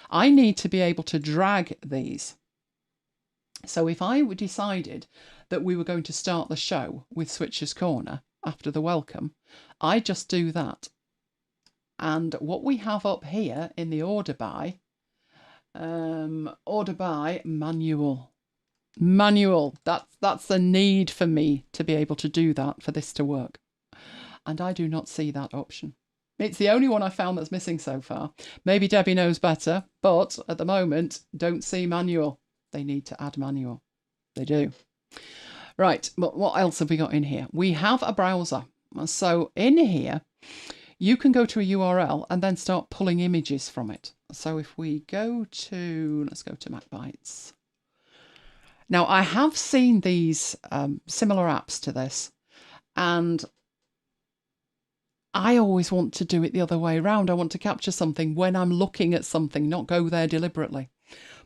[SPEAKER 1] I need to be able to drag these. So if I decided that we were going to start the show with Switcher's Corner after the welcome, I just do that. And what we have up here in the order by manual. That's a need for me to be able to do that for this to work. And I do not see that option. It's the only one I found that's missing so far. Maybe Debbie knows better, but at the moment, don't see manual. They need to add manual. They do. Right, but what else have we got in here? We have a browser. So in here, you can go to a URL and then start pulling images from it. So if we go to, let's go to MacBites. Now, I have seen these similar apps to this, and I always want to do it the other way around. I want to capture something when I'm looking at something, not go there deliberately.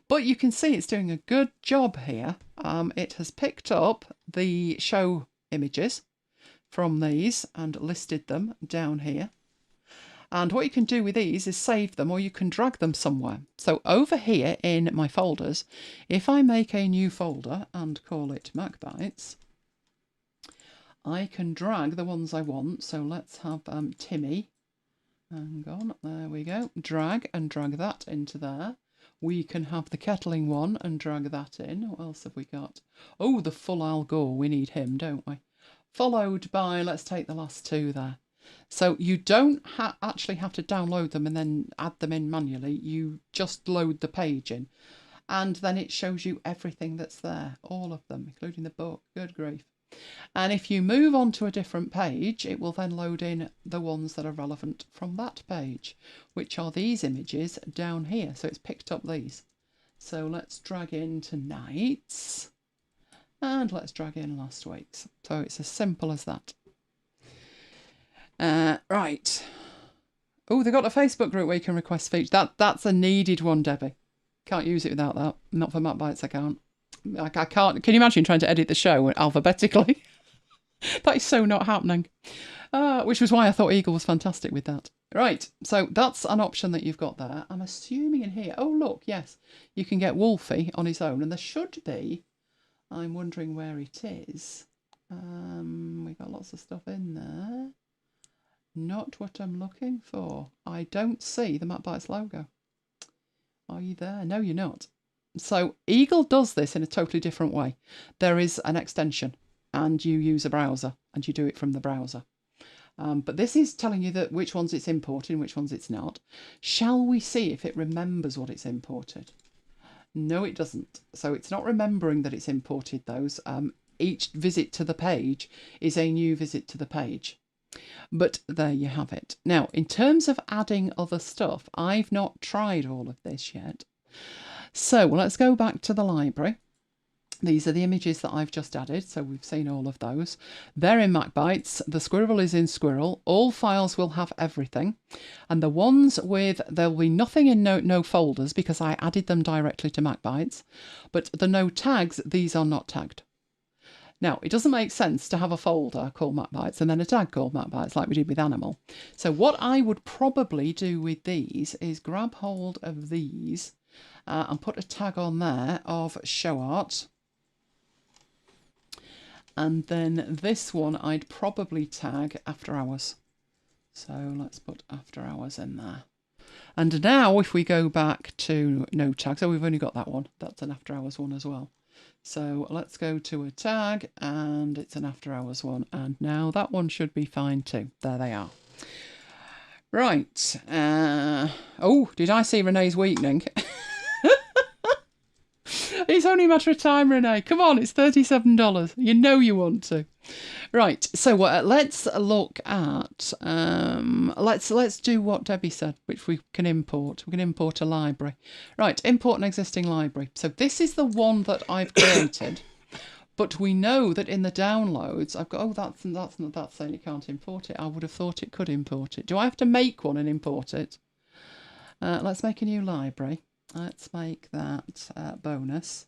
[SPEAKER 1] But you can see it's doing a good job here. It has picked up the show images from these and listed them down here. And what you can do with these is save them, or you can drag them somewhere. So over here in my folders, if I make a new folder and call it MacBites, I can drag the ones I want. So let's have Timmy. Hang on, there we go. Drag and drag that into there. We can have the kettling one and drag that in. What else have we got? Oh, the full Al Gore. We need him, don't we? Followed by, let's take the last two there. So you don't actually have to download them and then add them in manually. You just load the page in, and then it shows you everything that's there, all of them, including the book. Good grief. And if you move on to a different page, it will then load in the ones that are relevant from that page, which are these images down here. So it's picked up these. So let's drag in tonight's, and let's drag in last week's. So it's as simple as that. Right. Oh, they got a Facebook group where you can request features. That's a needed one, Debbie. Can't use it without that. Not for MacBites, I can't. I can't. Can you imagine trying to edit the show alphabetically? That is so not happening. Which was why I thought Eagle was fantastic with that. Right, so that's an option that you've got there. I'm assuming in here, oh look, yes, you can get Wolfie on his own, and there should be, I'm wondering where it is. We've got lots of stuff in there. Not what I'm looking for. I don't see the MacBites logo. Are you there? No, you're not. So Eagle does this in a totally different way. There is an extension and you use a browser and you do it from the browser. But this is telling you that which ones it's imported, which ones it's not. Shall we see if it remembers what it's imported? No, it doesn't. So it's not remembering that it's imported those. Each visit to the page is a new visit to the page. But there you have it. Now, in terms of adding other stuff, I've not tried all of this yet. So let's go back to the library. These are the images that I've just added, so we've seen all of those. They're in MacBites. The squirrel is in Squirrel. All files will have everything. And the ones with, there'll be nothing in no folders because I added them directly to MacBites. But the no tags, these are not tagged. Now, it doesn't make sense to have a folder called MacBites and then a tag called MacBites like we did with Animal. So what I would probably do with these is grab hold of these and put a tag on there of show art. And then this one I'd probably tag After Hours. So let's put After Hours in there. And now if we go back to no tag, so we've only got that one. That's an After Hours one as well. So let's go to a tag and it's an After Hours one. And now that one should be fine too. There they are. Right. Oh, did I see Renee's weakening? It's only a matter of time, Renee. Come on, it's $37. You know you want to. Right, so let's look at, let's do what Debbie said, which we can import. We can import a library. Right, import an existing library. So this is the one that I've created, but we know that in the downloads, I've got, oh, that's saying it can't import it. I would have thought it could import it. Do I have to make one and import it? Let's make a new library. Let's make that bonus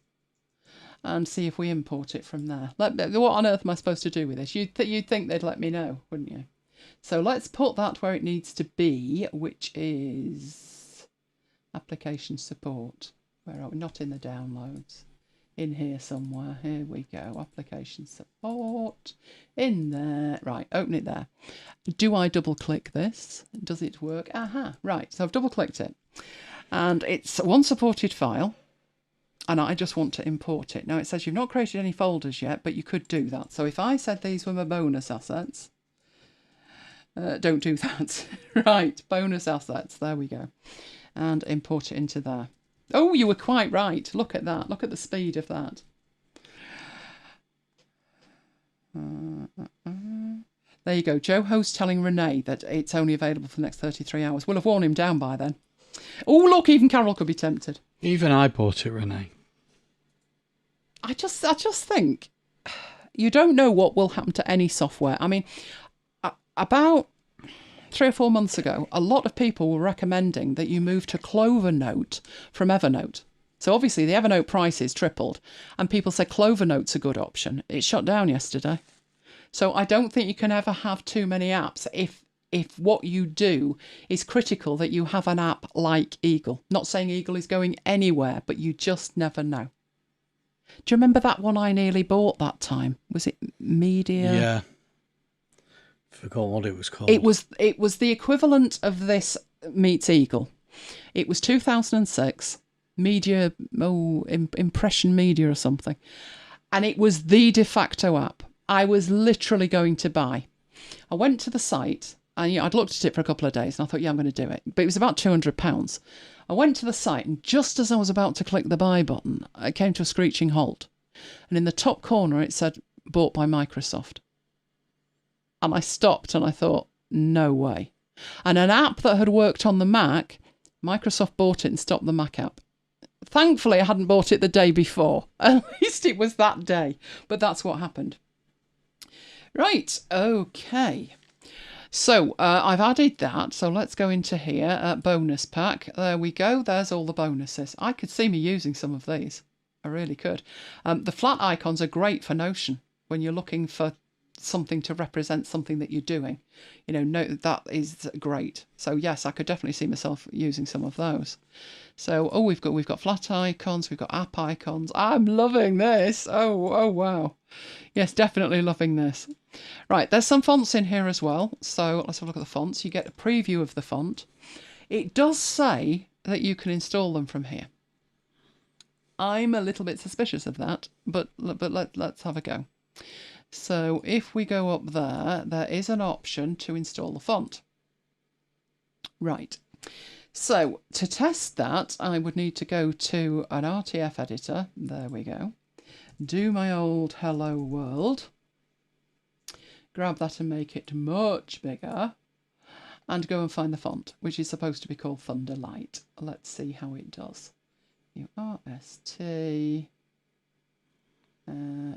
[SPEAKER 1] and see if we import it from there. What on earth am I supposed to do with this? You'd think they'd let me know, wouldn't you? So let's put that where it needs to be, which is application support. Where are we? Not in the downloads. In here somewhere. Here we go. Application support. In there. Right, open it there. Do I double click this? Does it work? Aha, right. So I've double clicked it. And it's one supported file, and I just want to import it. Now it says you've not created any folders yet, but you could do that. So if I said these were my bonus assets, don't do that. Right, bonus assets, there we go. And import it into there. Oh, you were quite right. Look at that. Look at the speed of that. There you go. Joe Ho's telling Renee that it's only available for the next 33 hours. We'll have worn him down by then. Oh, look, even Carol could be tempted.
[SPEAKER 2] Even I bought it, Renee.
[SPEAKER 1] I just think you don't know what will happen to any software. I mean, about 3 or 4 months ago, a lot of people were recommending that you move to CloverNote from Evernote. So obviously the Evernote prices tripled, and people said CloverNote's a good option. It shut down yesterday. So I don't think you can ever have too many apps if what you do is critical that you have an app like Eagle. Not saying Eagle is going anywhere, but you just never know. Do you remember that one I nearly bought that time? Was it Media?
[SPEAKER 2] Yeah. Forgot what it was called.
[SPEAKER 1] It was the equivalent of this meets Eagle. It was 2006, Media, Impression Media or something. And it was the de facto app. I was literally going to buy. I went to the site, and I'd looked at it for a couple of days, and I thought, yeah, I'm going to do it. But it was about £200. I went to the site, and just as I was about to click the buy button, I came to a screeching halt. And in the top corner, it said, bought by Microsoft. And I stopped and I thought, no way. And an app that had worked on the Mac, Microsoft bought it and stopped the Mac app. Thankfully, I hadn't bought it the day before. At least it was that day. But that's what happened. Right, okay. So I've added that. So let's go into here, bonus pack. There we go. There's all the bonuses. I could see me using some of these. I really could. The flat icons are great for Notion when you're looking for something to represent something that you're doing. That is great. So yes, I could definitely see myself using some of those. So we've got flat icons, we've got app icons. I'm loving this. Oh wow. Yes, definitely loving this. Right, there's some fonts in here as well. So let's have a look at the fonts. You get a preview of the font. It does say that you can install them from here. I'm a little bit suspicious of that, but let's have a go. So if we go up there, there is an option to install the font. Right. So to test that, I would need to go to an RTF editor. There we go. Do my old hello world. Grab that and make it much bigger. And go and find the font, which is supposed to be called Thunderlight. Let's see how it does. URST.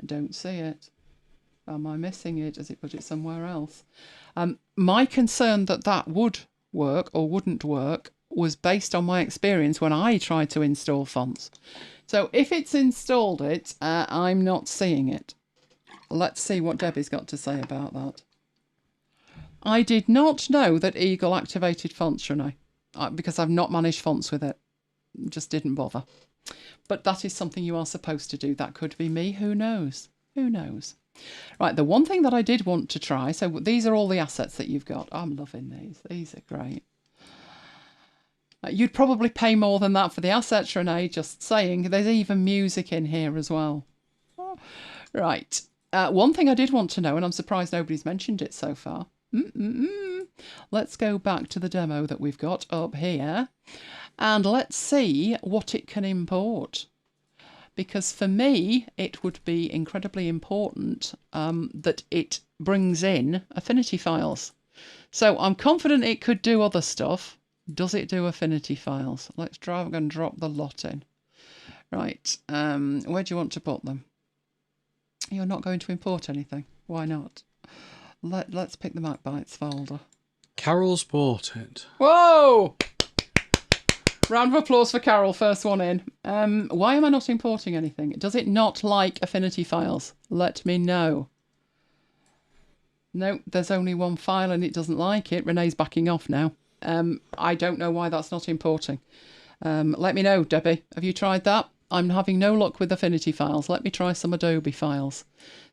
[SPEAKER 1] Don't see it. Am I missing it? Has it put it somewhere else? My concern that would work or wouldn't work was based on my experience when I tried to install fonts. So if it's installed it, I'm not seeing it. Let's see what Debbie's got to say about that. I did not know that Eagle activated fonts, Renee, because I've not managed fonts with it. Just didn't bother. But that is something you are supposed to do. That could be me. Who knows? Who knows? Right, the one thing that I did want to try, so these are all the assets that you've got. I'm loving these. These are great. You'd probably pay more than that for the assets, Renee, just saying. There's even music in here as well. Right. One thing I did want to know, and I'm surprised nobody's mentioned it so far. Let's go back to the demo that we've got up here. And let's see what it can import. Because for me, it would be incredibly important that it brings in Affinity files. So I'm confident it could do other stuff. Does it do Affinity files? Let's drag and drop the lot in. Right, where do you want to put them? You're not going to import anything. Why not? Let's pick the MacBites folder.
[SPEAKER 2] Carol's bought it.
[SPEAKER 1] Whoa! Round of applause for Carol, first one in. Why am I not importing anything? Does it not like Affinity files? Let me know. No, there's only one file and it doesn't like it. Renee's backing off now. I don't know why that's not importing. Let me know, Debbie. Have you tried that? I'm having no luck with Affinity files. Let me try some Adobe files.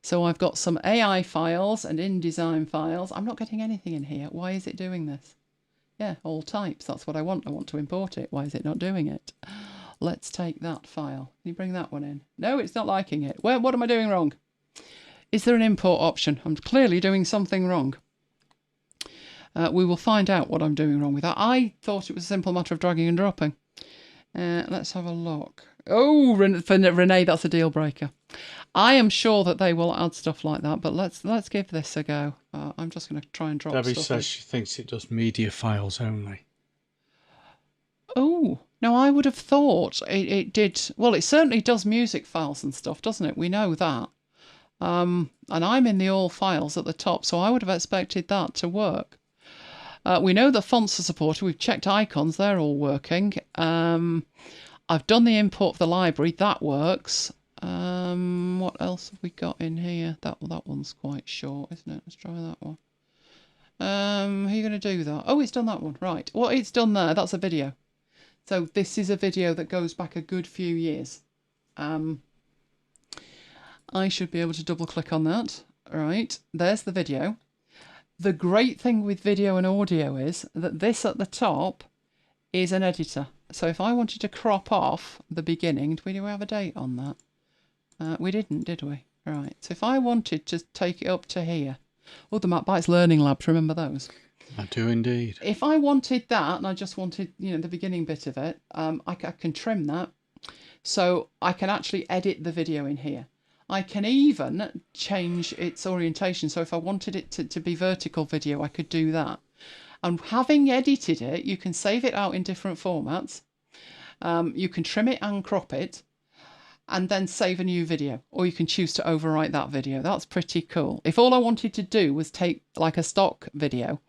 [SPEAKER 1] So I've got some AI files and InDesign files. I'm not getting anything in here. Why is it doing this? Yeah, all types. That's what I want. I want to import it. Why is it not doing it? Let's take that file. Can you bring that one in? No, it's not liking it. What am I doing wrong? Is there an import option? I'm clearly doing something wrong. We will find out what I'm doing wrong with that. I thought it was a simple matter of dragging and dropping. Let's have a look. Oh, for Renee, that's a deal breaker. I am sure that they will add stuff like that, but let's give this a go. I'm just going to try and drop
[SPEAKER 2] Debbie
[SPEAKER 1] stuff
[SPEAKER 2] says
[SPEAKER 1] in.
[SPEAKER 2] she thinks it does media files only.
[SPEAKER 1] Oh, no, I would have thought it did. Well, it certainly does music files and stuff, doesn't it? We know that. And I'm in the all files at the top, so I would have expected that to work. We know that fonts are supported. We've checked icons. They're all working. I've done the import for the library. That works. What else have we got in here? That one's quite short, isn't it? Let's try that one. How are you going to do that? Oh, it's done that one. Right. What it's done there, that's a video. So this is a video that goes back a good few years. I should be able to double click on that. Right. There's the video. The great thing with video and audio is that this at the top is an editor. So if I wanted to crop off the beginning, do we have a date on that? We didn't, did we? Right. So if I wanted to take it up to here. Oh, the MacBites Learning Labs, remember those?
[SPEAKER 2] I do indeed.
[SPEAKER 1] If I wanted that, and I just wanted, the beginning bit of it, I can trim that. So I can actually edit the video in here. I can even change its orientation. So if I wanted it to be vertical video, I could do that. And having edited it, you can save it out in different formats. You can trim it and crop it, and then save a new video. Or you can choose to overwrite that video. That's pretty cool. If all I wanted to do was take like a stock video,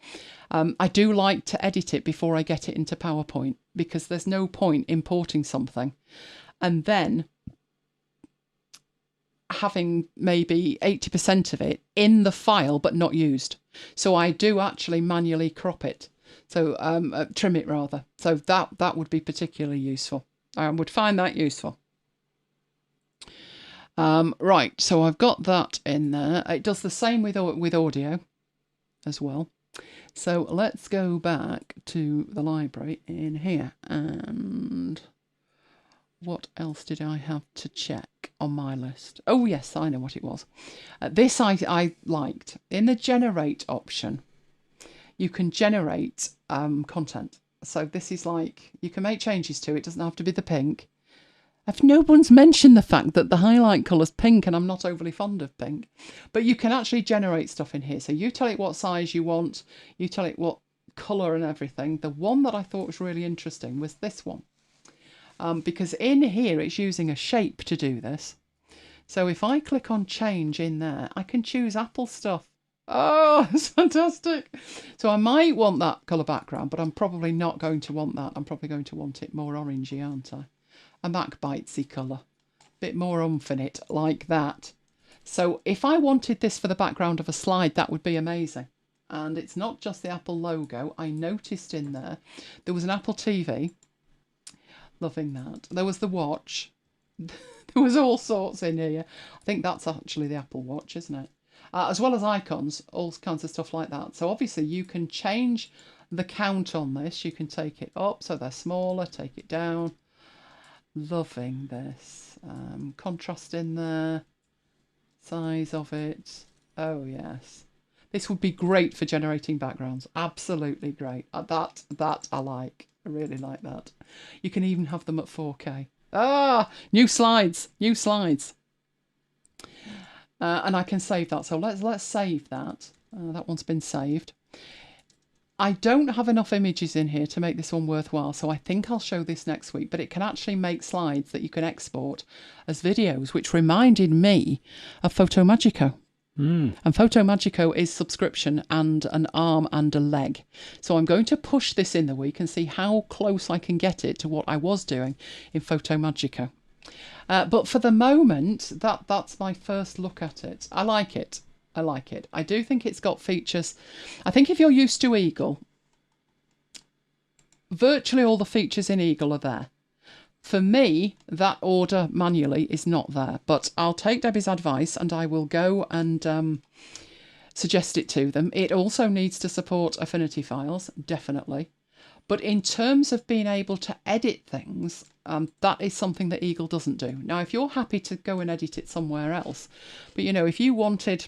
[SPEAKER 1] I do like to edit it before I get it into PowerPoint, because there's no point importing something and then having maybe 80% of it in the file but not used. So I do actually manually crop it. So trim it rather. So that would be particularly useful. I would find that useful. Right, so I've got that in there. It does the same with audio as well. So let's go back to the library in here. And what else did I have to check on my list? Oh, yes, I know what it was. This I liked. In the generate option, you can generate content. So this is like, you can make changes to it. It doesn't have to be the pink. If no one's mentioned the fact that the highlight colour's pink, and I'm not overly fond of pink, but you can actually generate stuff in here. So you tell it what size you want, you tell it what colour and everything. The one that I thought was really interesting was this one. Because in here it's using a shape to do this. So if I click on change in there, I can choose Apple stuff. Oh, it's fantastic. So I might want that colour background, but I'm probably not going to want that. I'm probably going to want it more orangey, aren't I? A MacBitesy colour. Bit more oomph in it, like that. So if I wanted this for the background of a slide, that would be amazing. And it's not just the Apple logo. I noticed in there was an Apple TV. Loving that. There was the watch. There was all sorts in here. I think that's actually the Apple Watch, isn't it? As well as icons, all kinds of stuff like that. So obviously you can change the count on this. You can take it up so they're smaller, take it down. Loving this. Contrast in there. Size of it. Oh, yes. This would be great for generating backgrounds. Absolutely great. That I like. I really like that. You can even have them at 4K. Ah, new slides. New slides. And I can save that. So let's save that. That one's been saved. I don't have enough images in here to make this one worthwhile, so I think I'll show this next week. But it can actually make slides that you can export as videos, which reminded me of Photomagico. And Photomagico is subscription and an arm and a leg. So I'm going to push this in the week and see how close I can get it to what I was doing in Photomagico. But for the moment, that's my first look at it. I like it. I like it. I do think it's got features. I think if you're used to Eagle, virtually all the features in Eagle are there. For me, that order manually is not there, but I'll take Debbie's advice and I will go and suggest it to them. It also needs to support Affinity files, definitely. But in terms of being able to edit things, that is something that Eagle doesn't do. Now, if you're happy to go and edit it somewhere else, but if you wanted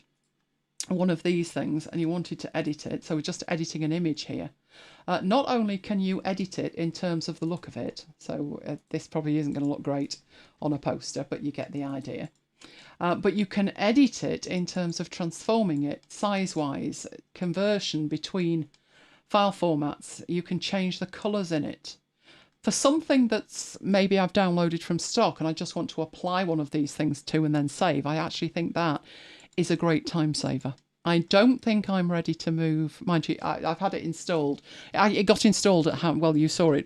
[SPEAKER 1] one of these things and you wanted to edit it, so we're just editing an image here, not only can you edit it in terms of the look of it, so this probably isn't going to look great on a poster, but you get the idea. But you can edit it in terms of transforming it size-wise, conversion between file formats. You can change the colours in it. For something that's maybe I've downloaded from stock and I just want to apply one of these things to and then save, I actually think that is a great time saver. I don't think I'm ready to move. Mind you, I've had it installed. It got installed at well, you saw it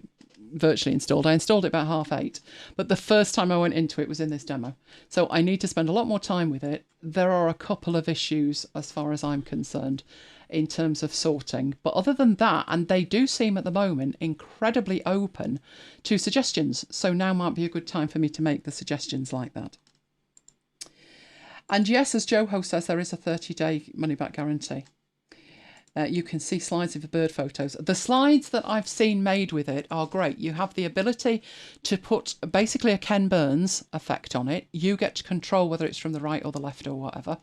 [SPEAKER 1] virtually installed. I installed it about 8:30, but the first time I went into it was in this demo. So I need to spend a lot more time with it. There are a couple of issues as far as I'm concerned in terms of sorting. But other than that, and they do seem at the moment incredibly open to suggestions. So now might be a good time for me to make the suggestions like that. And yes, as Joho says, there is a 30-day money-back guarantee. You can see slides of the bird photos. The slides that I've seen made with it are great. You have the ability to put basically a Ken Burns effect on it. You get to control whether it's from the right or the left or whatever.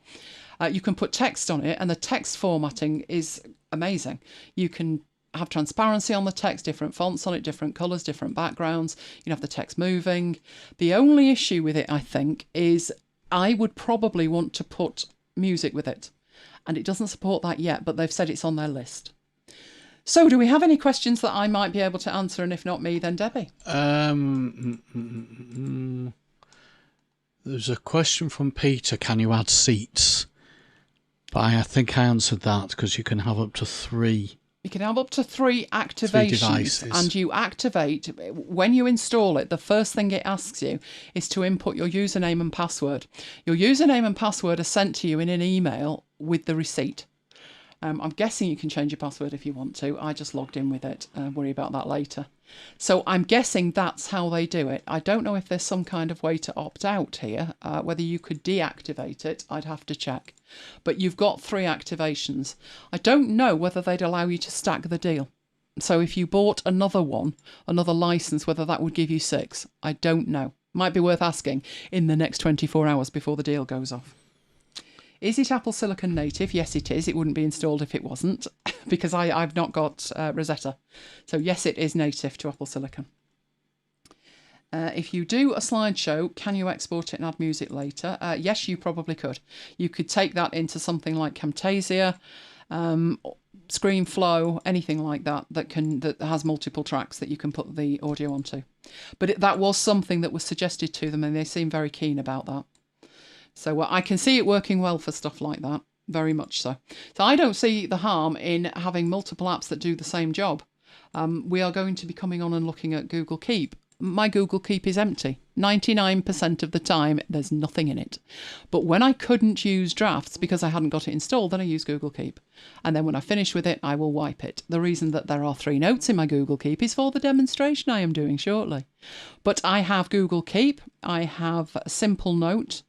[SPEAKER 1] You can put text on it, and the text formatting is amazing. You can have transparency on the text, different fonts on it, different colours, different backgrounds. You can have the text moving. The only issue with it, I think, is I would probably want to put music with it. And it doesn't support that yet, but they've said it's on their list. So do we have any questions that I might be able to answer? And if not me, then Debbie.
[SPEAKER 2] There's a question from Peter. Can you add seats? But I think I answered that because you can have up to 3.
[SPEAKER 1] You can have up to 3 activations,
[SPEAKER 2] devices.
[SPEAKER 1] And you activate, when you install it, the first thing it asks you is to input your username and password. Your username and password are sent to you in an email with the receipt. I'm guessing you can change your password if you want to. I just logged in with it. Worry about that later. So I'm guessing that's how they do it. I don't know if there's some kind of way to opt out here. Whether you could deactivate it, I'd have to check. But you've got 3 activations. I don't know whether they'd allow you to stack the deal. So if you bought another one, another license, whether that would give you 6. I don't know. Might be worth asking in the next 24 hours before the deal goes off. Is it Apple Silicon native? Yes, it is. It wouldn't be installed if it wasn't, because I've not got Rosetta. So yes, it is native to Apple Silicon. If you do a slideshow, can you export it and add music later? Yes, you probably could. You could take that into something like Camtasia, ScreenFlow, anything like that that has multiple tracks that you can put the audio onto. But that was something that was suggested to them, and they seem very keen about that. So I can see it working well for stuff like that, very much so. So I don't see the harm in having multiple apps that do the same job. We are going to be coming on and looking at Google Keep. My Google Keep is empty. 99% of the time, there's nothing in it. But when I couldn't use drafts because I hadn't got it installed, then I use Google Keep. And then when I finish with it, I will wipe it. The reason that there are 3 notes in my Google Keep is for the demonstration I am doing shortly. But I have Google Keep. I have Simple Note.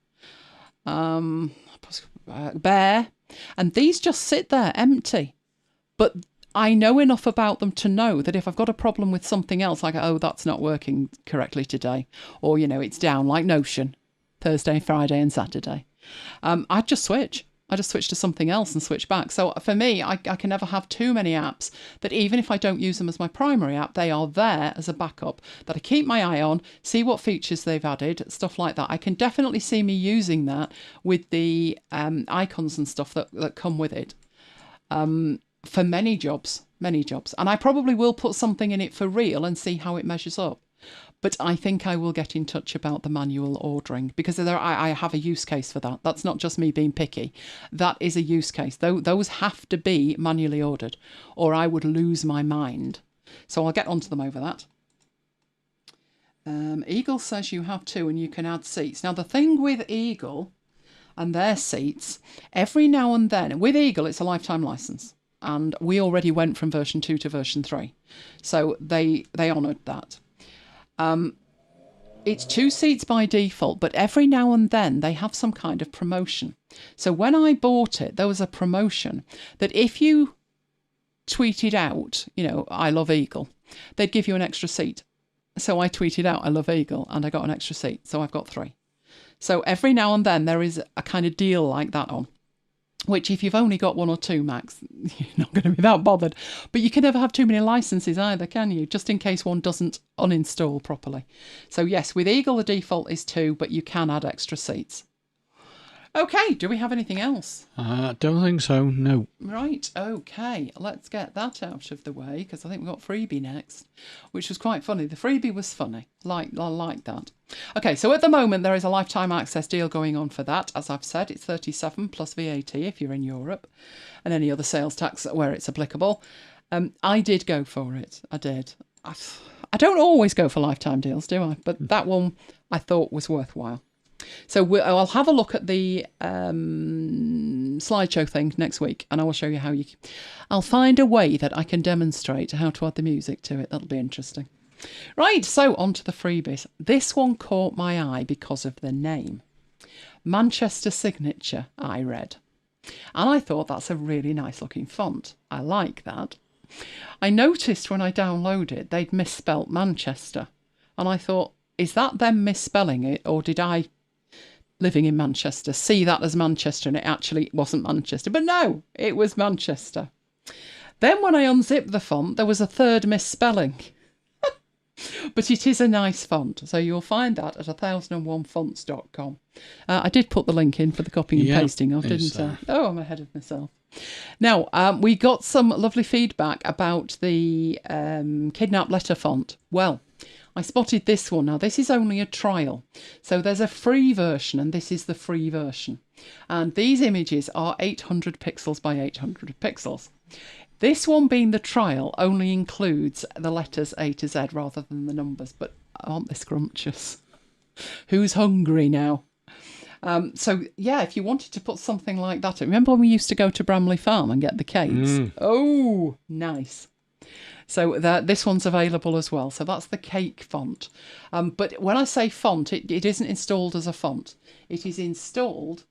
[SPEAKER 1] Bear, and these just sit there empty. But I know enough about them to know that if I've got a problem with something else, like, oh, that's not working correctly today, or, it's down, like Notion, Thursday, Friday and Saturday, I'd just switch. I just switch to something else and switch back. So for me, I can never have too many apps that even if I don't use them as my primary app, they are there as a backup that I keep my eye on, see what features they've added, stuff like that. I can definitely see me using that with the icons and stuff that come with it for many jobs. And I probably will put something in it for real and see how it measures up. But I think I will get in touch about the manual ordering because I have a use case for that. That's not just me being picky. That is a use case. Those have to be manually ordered or I would lose my mind. So I'll get onto them over that. Eagle says you have 2 and you can add seats. Now, the thing with Eagle and their seats, every now and then, with Eagle, it's a lifetime license. And we already went from version 2 to version 3. So they honoured that. It's 2 seats by default, but every now and then they have some kind of promotion. So when I bought it, there was a promotion that if you tweeted out, I love Eagle, they'd give you an extra seat. So I tweeted out, I love Eagle, and I got an extra seat. So I've got 3. So every now and then there is a kind of deal like that on. Which if you've only got 1 or 2 Macs, you're not going to be that bothered. But you can never have too many licenses either, can you? Just in case one doesn't uninstall properly. So yes, with Eagle the default is 2, but you can add extra seats. Okay, do we have anything else?
[SPEAKER 2] Don't think so, no.
[SPEAKER 1] Right, okay, let's get that out of the way, because I think we've got freebie next, which was quite funny. The freebie was funny. I like that. Okay, so at the moment there is a lifetime access deal going on for that. As I've said, it's 37 plus VAT if you're in Europe, and any other sales tax where it's applicable. I did go for it. I did. I don't always go for lifetime deals, do I? But that one I thought was worthwhile. So I'll have a look at the slideshow thing next week, and I will show you how I'll find a way that I can demonstrate how to add the music to it. That'll be interesting. Right, so on to the freebies. This one caught my eye because of the name. Manchester Signature, I read. And I thought that's a really nice looking font. I like that. I noticed when I downloaded they'd misspelt Manchester. And I thought, is that them misspelling it, or did I, living in Manchester, see that as Manchester and it actually wasn't Manchester? But no, it was Manchester. Then when I unzipped the font, there was a third misspelling. But it is a nice font, so you'll find that at 1001fonts.com. I did put the link in for the copying and pasting of, didn't I? Oh, I'm ahead of myself. Now, we got some lovely feedback about the kidnap letter font. Well, I spotted this one. Now, this is only a trial. So there's a free version, and this is the free version. And these images are 800 pixels by 800 pixels. This one, being the trial, only includes the letters A to Z rather than the numbers. But aren't they scrumptious? Who's hungry now? So, yeah, if you wanted to put something like that... Remember when we used to go to Bramley Farm and get the cakes? Oh, nice. So this one's available as well. So that's the cake font. But when I say font, it isn't installed as a font. It is installed...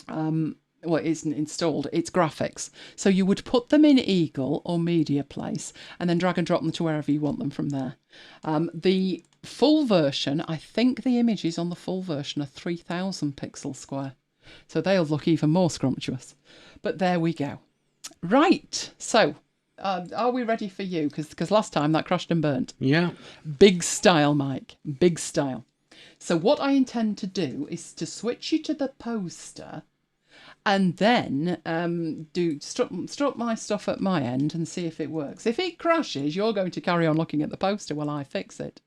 [SPEAKER 1] well, it isn't installed, it's graphics. So you would put them in Eagle or MediaPlace and then drag and drop them to wherever you want them from there. The full version, I think the images on the full version are 3000 pixels square. So they'll look even more scrumptious. But there we go. Right, so are we ready for you? Because last time that crashed and burnt.
[SPEAKER 2] Yeah.
[SPEAKER 1] Big style, Mike, big style. So what I intend to do is to switch you to the poster and then strut my stuff at my end and see if it works. If it crashes, you're going to carry on looking at the poster while I fix it.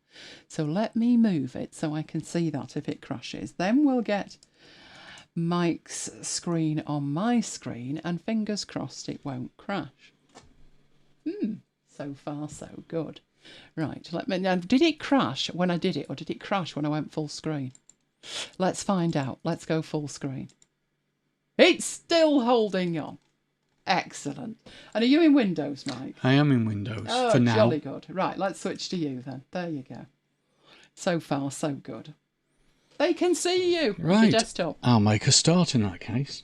[SPEAKER 1] So let me move it so I can see that if it crashes. Then we'll get Mike's screen on my screen, and fingers crossed it won't crash. So far so good. Right, now, did it crash when I did it, or did it crash when I went full screen? Let's find out. Let's go full screen. It's still holding on. Excellent. And are you in Windows, Mike?
[SPEAKER 2] I am in Windows for now.
[SPEAKER 1] Jolly good. Right, let's switch to you then. There you go. So far, so good. They can see you with your desktop.
[SPEAKER 2] I'll make a start in that case.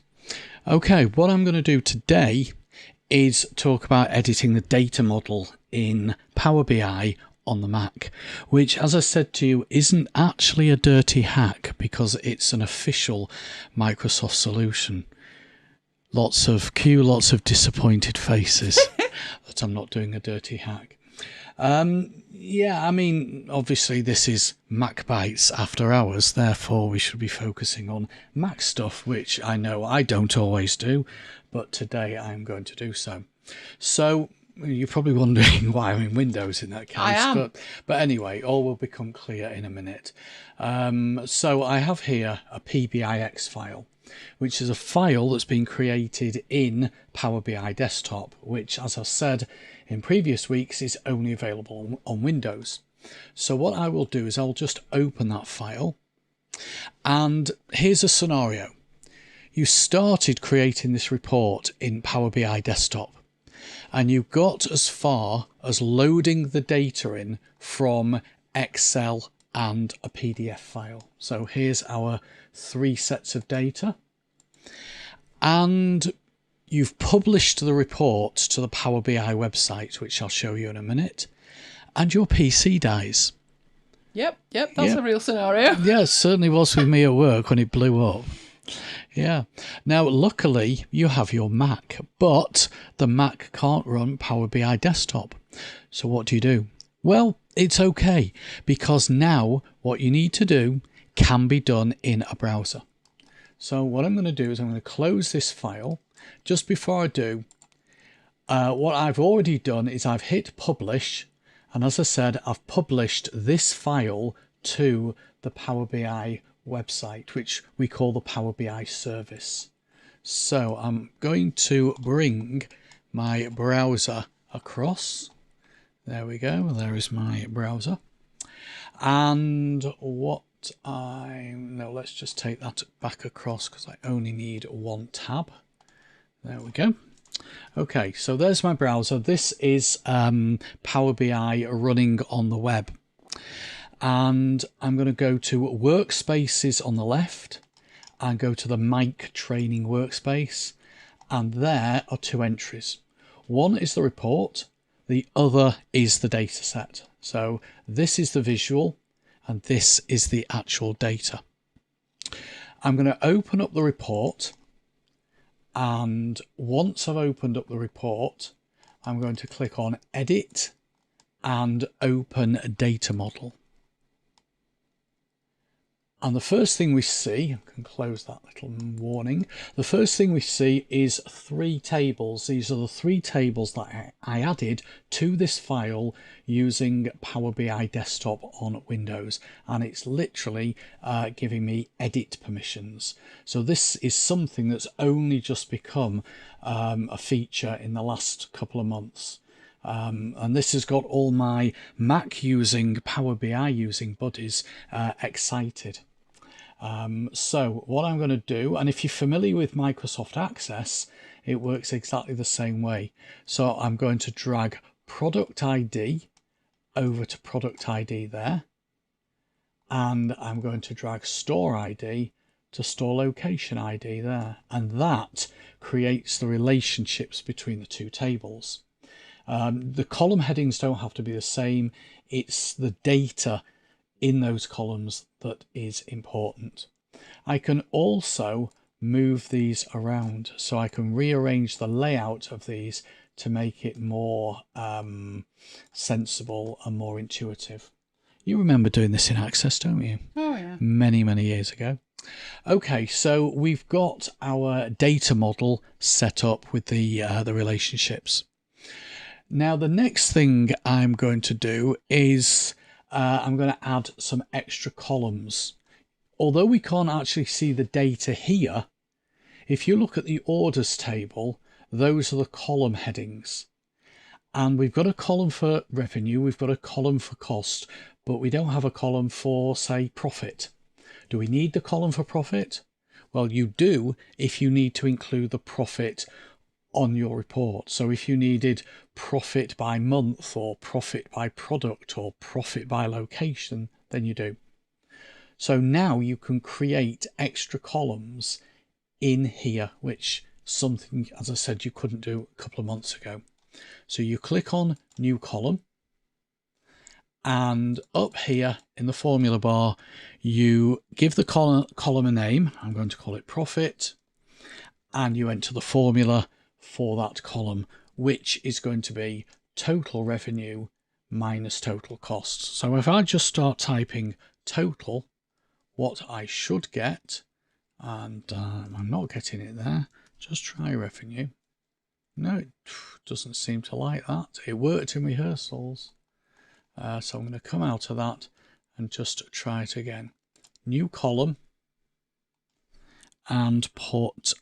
[SPEAKER 2] Okay, what I'm going to do today is talk about editing the data model in Power BI on the Mac, which, as I said to you, isn't actually a dirty hack because it's an official Microsoft solution. Lots of disappointed faces that I'm not doing a dirty hack. Yeah, I mean, obviously this is MacBites After Hours, therefore we should be focusing on Mac stuff, which I know I don't always do, but today I'm going to do so. So you're probably wondering why I'm in Windows in that case.
[SPEAKER 1] I am.
[SPEAKER 2] But anyway, all will become clear in a minute. So I have here a PBIX file, which is a file that's been created in Power BI Desktop, which, as I said in previous weeks, is only available on Windows. So what I will do is I'll just open that file. And here's a scenario. You started creating this report in Power BI Desktop, and you got as far as loading the data in from Excel and a PDF file. So here's our 3 sets of data. And you've published the report to the Power BI website, which I'll show you in a minute, and your PC dies.
[SPEAKER 1] Yep, that's a real scenario.
[SPEAKER 2] Yeah, it certainly was with me at work when it blew up. Yeah. Now, luckily, you have your Mac, but the Mac can't run Power BI Desktop. So what do? Well, it's okay, because now what you need to do can be done in a browser. So what I'm going to do is I'm going to close this file. Just before I do, what I've already done is I've hit publish, and as I said, I've published this file to the Power BI website, which we call the Power BI service. So I'm going to bring my browser across. There we go, there is my browser. And let's just take that back across because I only need one tab. There we go. Okay, so there's my browser. This is Power BI running on the web. And I'm going to go to Workspaces on the left and go to the Mic Training Workspace. And there are two entries. One is the report, the other is the data set. So this is the visual and this is the actual data. I'm going to open up the report, and once I've opened up the report, I'm going to click on Edit and Open Data Model. And the first thing we see, I can close that little warning, the first thing we see is three tables. These are the three tables that I added to this file using Power BI Desktop on Windows. And it's literally giving me edit permissions. So this is something that's only just become a feature in the last couple of months. And this has got all my Mac using, Power BI using buddies excited. So what I'm going to do, and if you're familiar with Microsoft Access, it works exactly the same way. So I'm going to drag Product ID over to Product ID there, and I'm going to drag Store ID to Store Location ID there, and that creates the relationships between the two tables. The column headings don't have to be the same. It's the data in those columns that is important. I can also move these around, so I can rearrange the layout of these to make it more sensible and more intuitive. You remember doing this in Access, don't you?
[SPEAKER 1] Oh yeah.
[SPEAKER 2] Many years ago. Okay, so we've got our data model set up with the relationships. Now the next thing I'm going to do is I'm going to add some extra columns. Although we can't actually see the data here, if you look at the orders table, those are the column headings. And we've got a column for revenue, we've got a column for cost, but we don't have a column for, say, profit. Do we need the column for profit? Well, you do if you need to include the profit on your report. So if you needed profit by month or profit by product or profit by location, then you do. So now you can create extra columns in here, which something, as I said, you couldn't do a couple of months ago. So you click on New Column, and up here in the formula bar, you give the column a name. I'm going to call it Profit, and you enter the formula for that column, which is going to be total revenue minus total costs. So if I just start typing total, what I should get, and I'm not getting it there, just try revenue. No, it doesn't seem to like that. It worked in rehearsals. So I'm going to come out of that and just try it again. New column, and put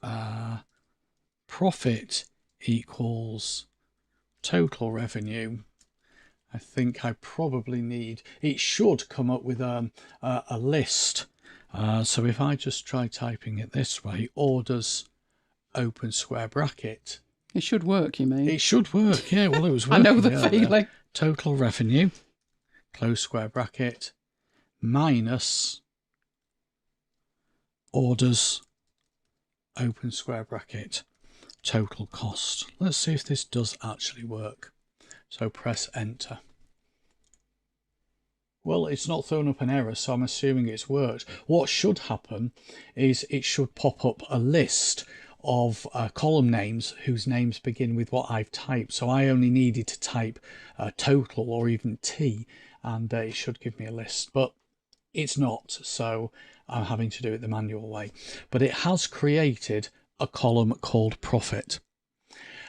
[SPEAKER 2] profit equals total revenue. I think I probably need, it should come up with a list. So if I just try typing it this way, orders, open square bracket.
[SPEAKER 1] It should work, you mean?
[SPEAKER 2] It should work, yeah. Well, it was working.
[SPEAKER 1] I know the feeling.
[SPEAKER 2] Total revenue, close square bracket, minus orders, open square bracket, total cost. Let's see if this does actually work. So press enter. Well, it's not thrown up an error, so I'm assuming it's worked. What should happen is it should pop up a list of column names whose names begin with what I've typed. So I only needed to type total or even T, and it should give me a list, but it's not. So I'm having to do it the manual way. But it has created a column called profit.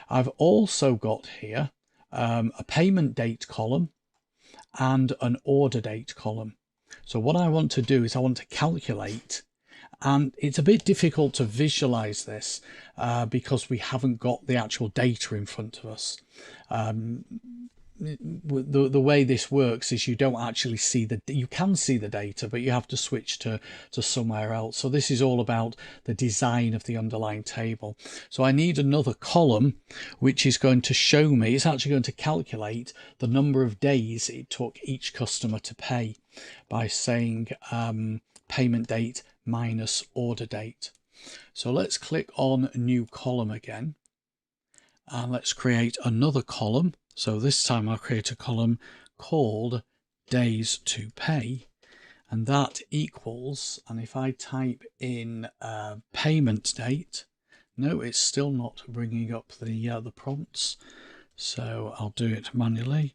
[SPEAKER 2] I've also got here a payment date column and an order date column. So what I want to do is I want to calculate, and it's a bit difficult to visualize this because we haven't got the actual data in front of us. The way this works is you don't actually see you can see the data, but you have to switch to somewhere else. So this is all about the design of the underlying table. So I need another column which is going to show me, it's actually going to calculate the number of days it took each customer to pay by saying payment date minus order date. So let's click on new column again, and let's create another column. So this time I'll create a column called days to pay, and that equals, and if I type in payment date, no, it's still not bringing up the prompts, so I'll do it manually.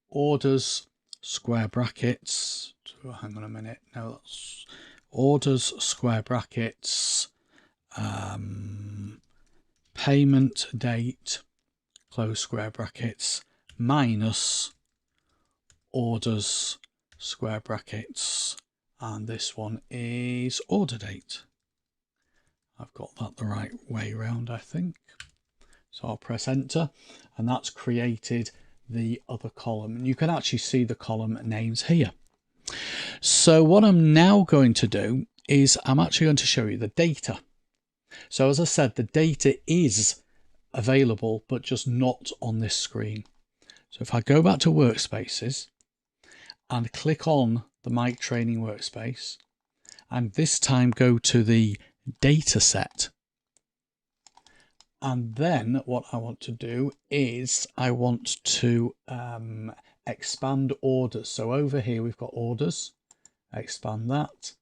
[SPEAKER 2] Orders square brackets, hang on a minute, no, that's orders square brackets, payment date close square brackets minus orders square brackets, and this one is order date. I've got that the right way around, I think. So I'll press enter, and that's created the other column, and you can actually see the column names here. So what I'm now going to do is I'm actually going to show you the data. So as I said, the data is available, but just not on this screen. So if I go back to workspaces and click on the mic training workspace, and this time go to the data set, and then what I want to do is I want to expand orders. So over here we've got orders, expand that,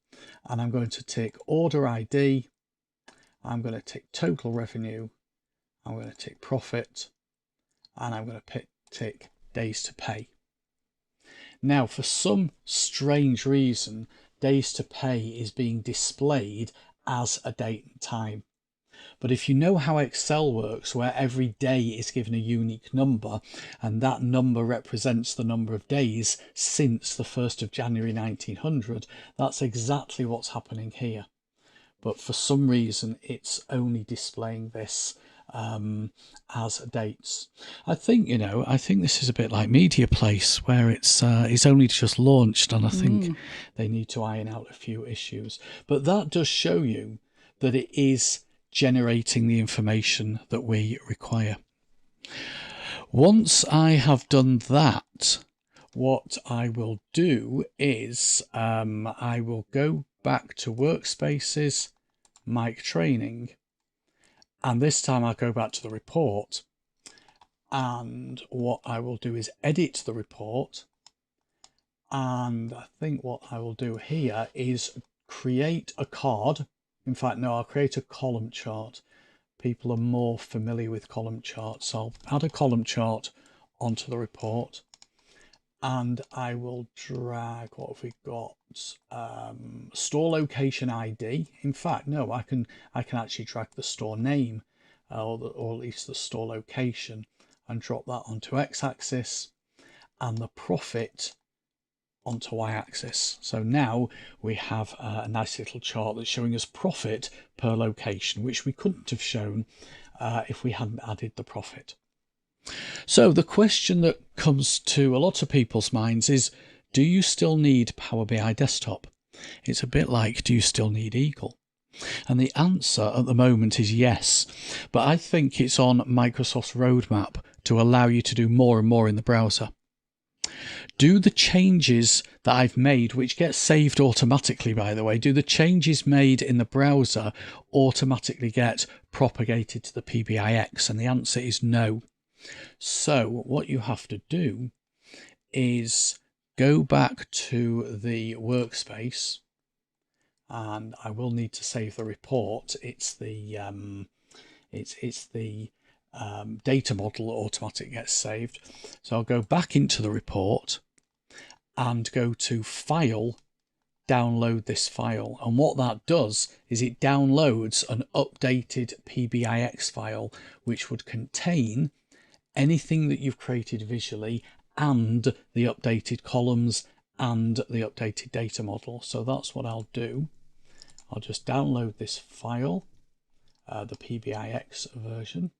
[SPEAKER 2] and I'm going to tick order ID, I'm going to tick total revenue, I'm going to tick profit, and I'm going to tick days to pay. Now, for some strange reason, days to pay is being displayed as a date and time. But if you know how Excel works, where every day is given a unique number, and that number represents the number of days since the 1st of January 1900, that's exactly what's happening here. But for some reason, it's only displaying this as dates. I think this is a bit like MediaPlace, where it's only just launched, and I think they need to iron out a few issues. But that does show you that it is generating the information that we require. Once I have done that, what I will do is I will go back to workspaces, mic training, and this time I'll go back to the report, and what I will do is edit the report, and I think what I will do here is create a card. In fact, no, I'll create a column chart. People are more familiar with column charts, so I'll add a column chart onto the report, and I will drag, what have we got, store location ID. In fact, no, I can actually drag the store name, or at least the store location, and drop that onto x-axis, and the profit onto y-axis. So now we have a nice little chart that's showing us profit per location, which we couldn't have shown if we hadn't added the profit. So the question that comes to a lot of people's minds is, do you still need Power BI Desktop? It's a bit like, do you still need Eagle? And the answer at the moment is yes, but I think it's on Microsoft's roadmap to allow you to do more and more in the browser. Do the changes that I've made, which get saved automatically, by the way, do the changes made in the browser automatically get propagated to the PBIX? And the answer is no. So what you have to do is go back to the workspace, and I will need to save the report. It's the data model that automatically gets saved. So I'll go back into the report and go to File download this file. And what that does is it downloads an updated PBIX file, which would contain anything that you've created visually and the updated columns and the updated data model. So that's what I'll do. I'll just download this file, the PBIX version.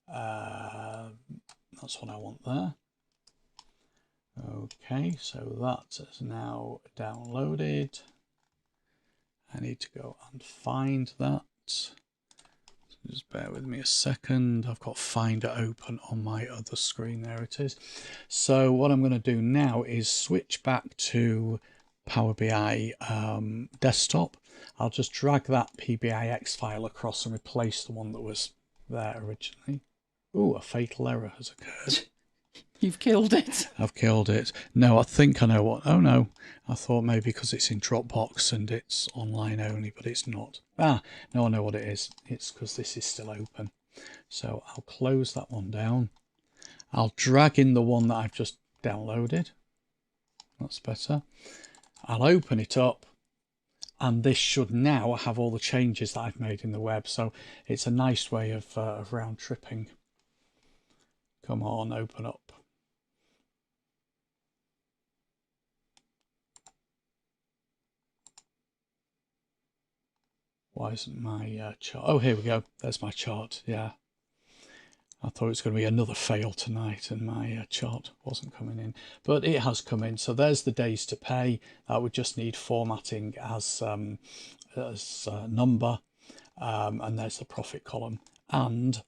[SPEAKER 2] That's what I want there. Okay, so that is now downloaded. I need to go and find that. So just bear with me a second. I've got Finder open on my other screen. There it is. So what I'm going to do now is switch back to Power BI desktop. I'll just drag that PBIX file across and replace the one that was there originally. Ooh, a fatal error has occurred.
[SPEAKER 1] You've killed it.
[SPEAKER 2] I've killed it. No, I think I know what. Oh no, I thought maybe because it's in Dropbox and it's online only, but it's not. Ah, no, I know what it is. It's because this is still open. So I'll close that one down. I'll drag in the one that I've just downloaded. That's better. I'll open it up, and this should now have all the changes that I've made in the web. So it's a nice way of round tripping. Come on, open up. Why isn't my chart? Oh, here we go. There's my chart. Yeah. I thought it was going to be another fail tonight and my chart wasn't coming in. But it has come in. So there's the days to pay. That would just need formatting as number. And there's the profit column. And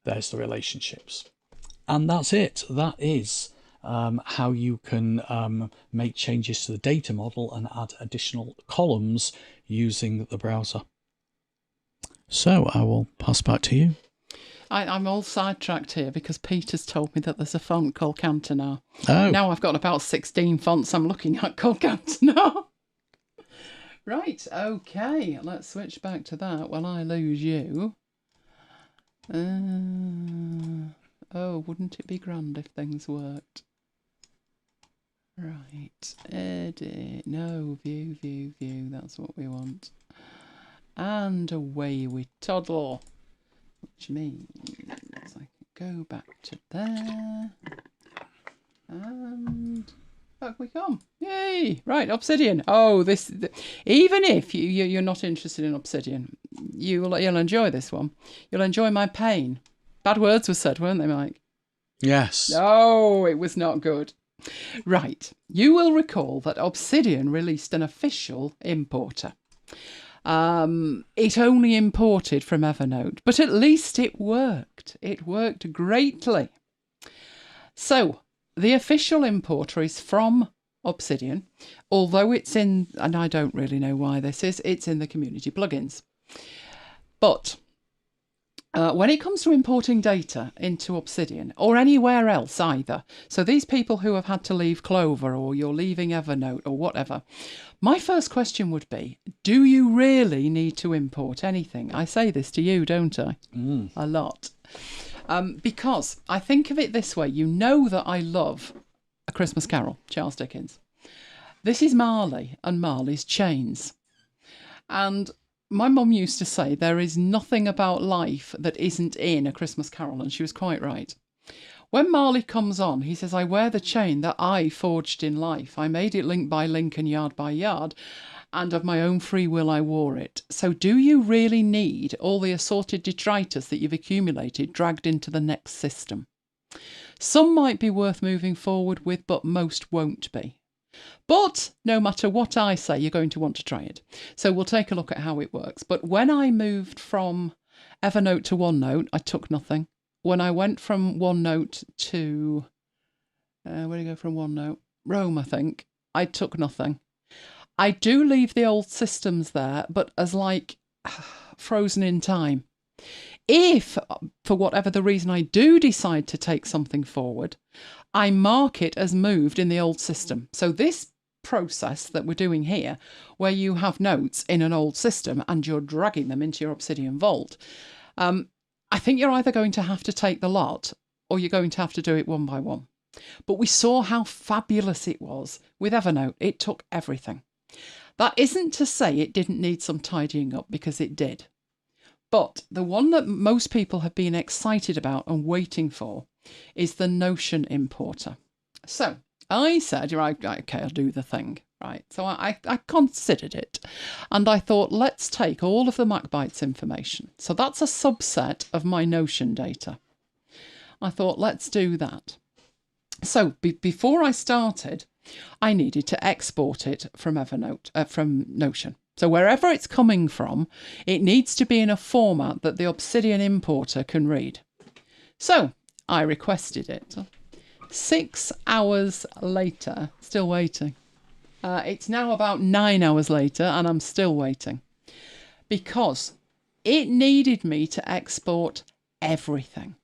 [SPEAKER 2] there's the relationships. And that's it. That is how you can make changes to the data model and add additional columns using the browser. So I will pass back to you.
[SPEAKER 1] I'm all sidetracked here because Peter's told me that there's a font called Cantonar.
[SPEAKER 2] Oh.
[SPEAKER 1] Now I've got about 16 fonts I'm looking at called Cantonar. Right, okay, let's switch back to that while I lose you. Oh, wouldn't it be grand if things worked? Right, edit, no, view, that's what we want. And away we toddle, which means I can go back to there. And back we come. Yay! Right, Obsidian. Oh, even if you're not interested in Obsidian, you'll enjoy this one. You'll enjoy my pain. Bad words were said, weren't they, Mike?
[SPEAKER 2] Yes.
[SPEAKER 1] No, it was not good. Right, you will recall that Obsidian released an official importer. It only imported from Evernote, but at least it worked. It worked greatly. So, the official importer is from Obsidian, although it's in, and I don't really know why this is, it's in the community plugins. But when it comes to importing data into Obsidian, or anywhere else either, so these people who have had to leave Clover, or you're leaving Evernote, or whatever, my first question would be, do you really need to import anything? I say this to you, don't I? A lot. Because I think of it this way, you know that I love A Christmas Carol, Charles Dickens. This is Marley and Marley's Chains. And my mum used to say there is nothing about life that isn't in A Christmas Carol, and she was quite right. When Marley comes on, he says, I wear the chain that I forged in life. I made it link by link and yard by yard, and of my own free will I wore it. So do you really need all the assorted detritus that you've accumulated dragged into the next system? Some might be worth moving forward with, but most won't be. But no matter what I say, you're going to want to try it. So we'll take a look at how it works. But when I moved from Evernote to OneNote, I took nothing. When I went from OneNote to, where do you go from OneNote? Rome, I think. I took nothing. I do leave the old systems there, but as like frozen in time. If, for whatever the reason, I do decide to take something forward, I mark it as moved in the old system. So this process that we're doing here, where you have notes in an old system and you're dragging them into your Obsidian Vault, I think you're either going to have to take the lot or you're going to have to do it one by one. But we saw how fabulous it was with Evernote. It took everything. That isn't to say it didn't need some tidying up, because it did. But the one that most people have been excited about and waiting for is the Notion importer. So I said, right, okay, I'll do the thing. Right, so I considered it, and I thought, let's take all of the MacBites information. So that's a subset of my Notion data. I thought, let's do that. So before I started, I needed to export it from from Notion. So wherever it's coming from, it needs to be in a format that the Obsidian importer can read. So I requested it. 6 hours later, still waiting. It's now about 9 hours later, and I'm still waiting, because it needed me to export everything.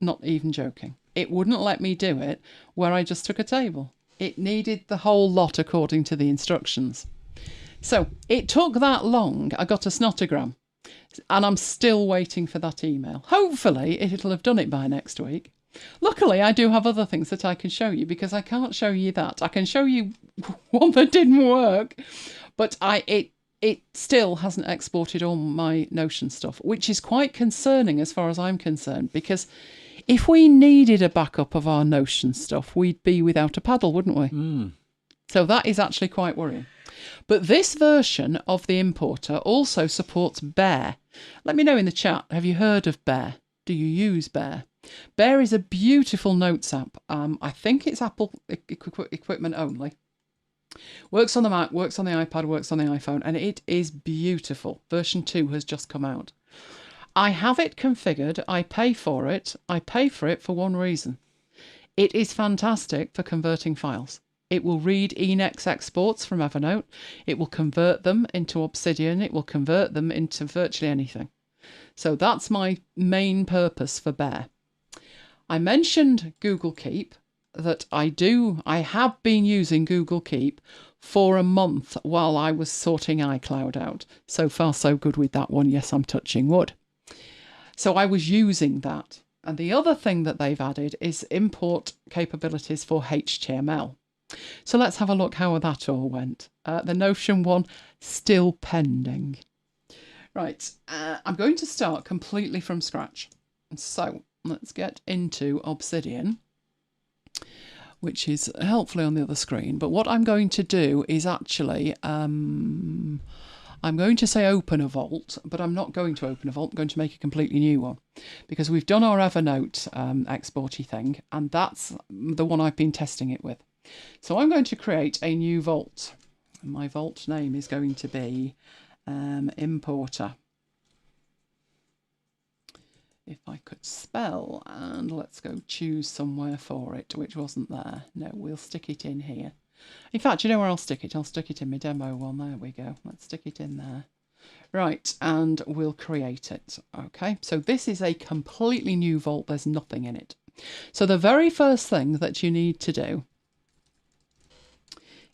[SPEAKER 1] Not even joking. It wouldn't let me do it where I just took a table. It needed the whole lot according to the instructions. So it took that long. I got a snotogram, and I'm still waiting for that email. Hopefully it'll have done it by next week. Luckily, I do have other things that I can show you, because I can't show you that. I can show you one that didn't work, but it still hasn't exported all my Notion stuff, which is quite concerning as far as I'm concerned, because if we needed a backup of our Notion stuff, we'd be without a paddle, wouldn't we? So that is actually quite worrying. But this version of the importer also supports Bear. Let me know in the chat, have you heard of Bear? Do you use Bear? Bear is a beautiful notes app. I think it's Apple equipment only. Works on the Mac, works on the iPad, works on the iPhone, and it is beautiful. Version 2 has just come out. I have it configured. I pay for it. I pay for it for one reason. It is fantastic for converting files. It will read Emacs exports from Evernote. It will convert them into Obsidian. It will convert them into virtually anything. So that's my main purpose for Bear. I mentioned Google Keep, that I have been using Google Keep for a month while I was sorting iCloud out. So far, so good with that one. Yes, I'm touching wood. So I was using that. And the other thing that they've added is import capabilities for HTML. So let's have a look how that all went. The Notion one, still pending. Right, I'm going to start completely from scratch. So let's get into Obsidian, which is helpfully on the other screen. But what I'm going to do is actually, I'm going to say open a vault, but I'm not going to open a vault. I'm going to make a completely new one, because we've done our Evernote exporty thing, and that's the one I've been testing it with. So I'm going to create a new vault. My vault name is going to be importer. If I could spell, and let's go choose somewhere for it, which wasn't there. No, we'll stick it in here. In fact, you know where I'll stick it? I'll stick it in my demo one. There we go. Let's stick it in there. Right, and we'll create it. Okay, so this is a completely new vault. There's nothing in it. So the very first thing that you need to do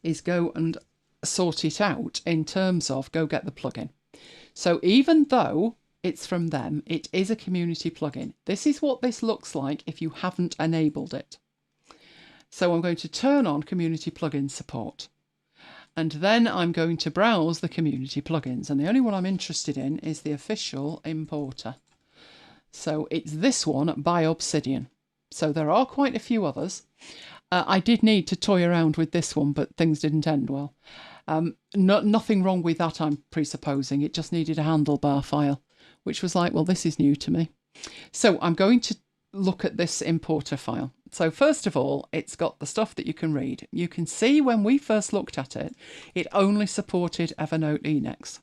[SPEAKER 1] is go and sort it out in terms of go get the plugin. So even though it's from them, it is a community plugin. This is what this looks like if you haven't enabled it. So I'm going to turn on community plugin support, and then I'm going to browse the community plugins, and the only one I'm interested in is the official importer. So it's this one by Obsidian. So there are quite a few others. I did need to toy around with this one, but things didn't end well. Nothing wrong with that, I'm presupposing. It just needed a handlebar file, which was like, well, this is new to me. So I'm going to look at this importer file. So first of all, it's got the stuff that you can read. You can see when we first looked at it, it only supported Evernote Emacs.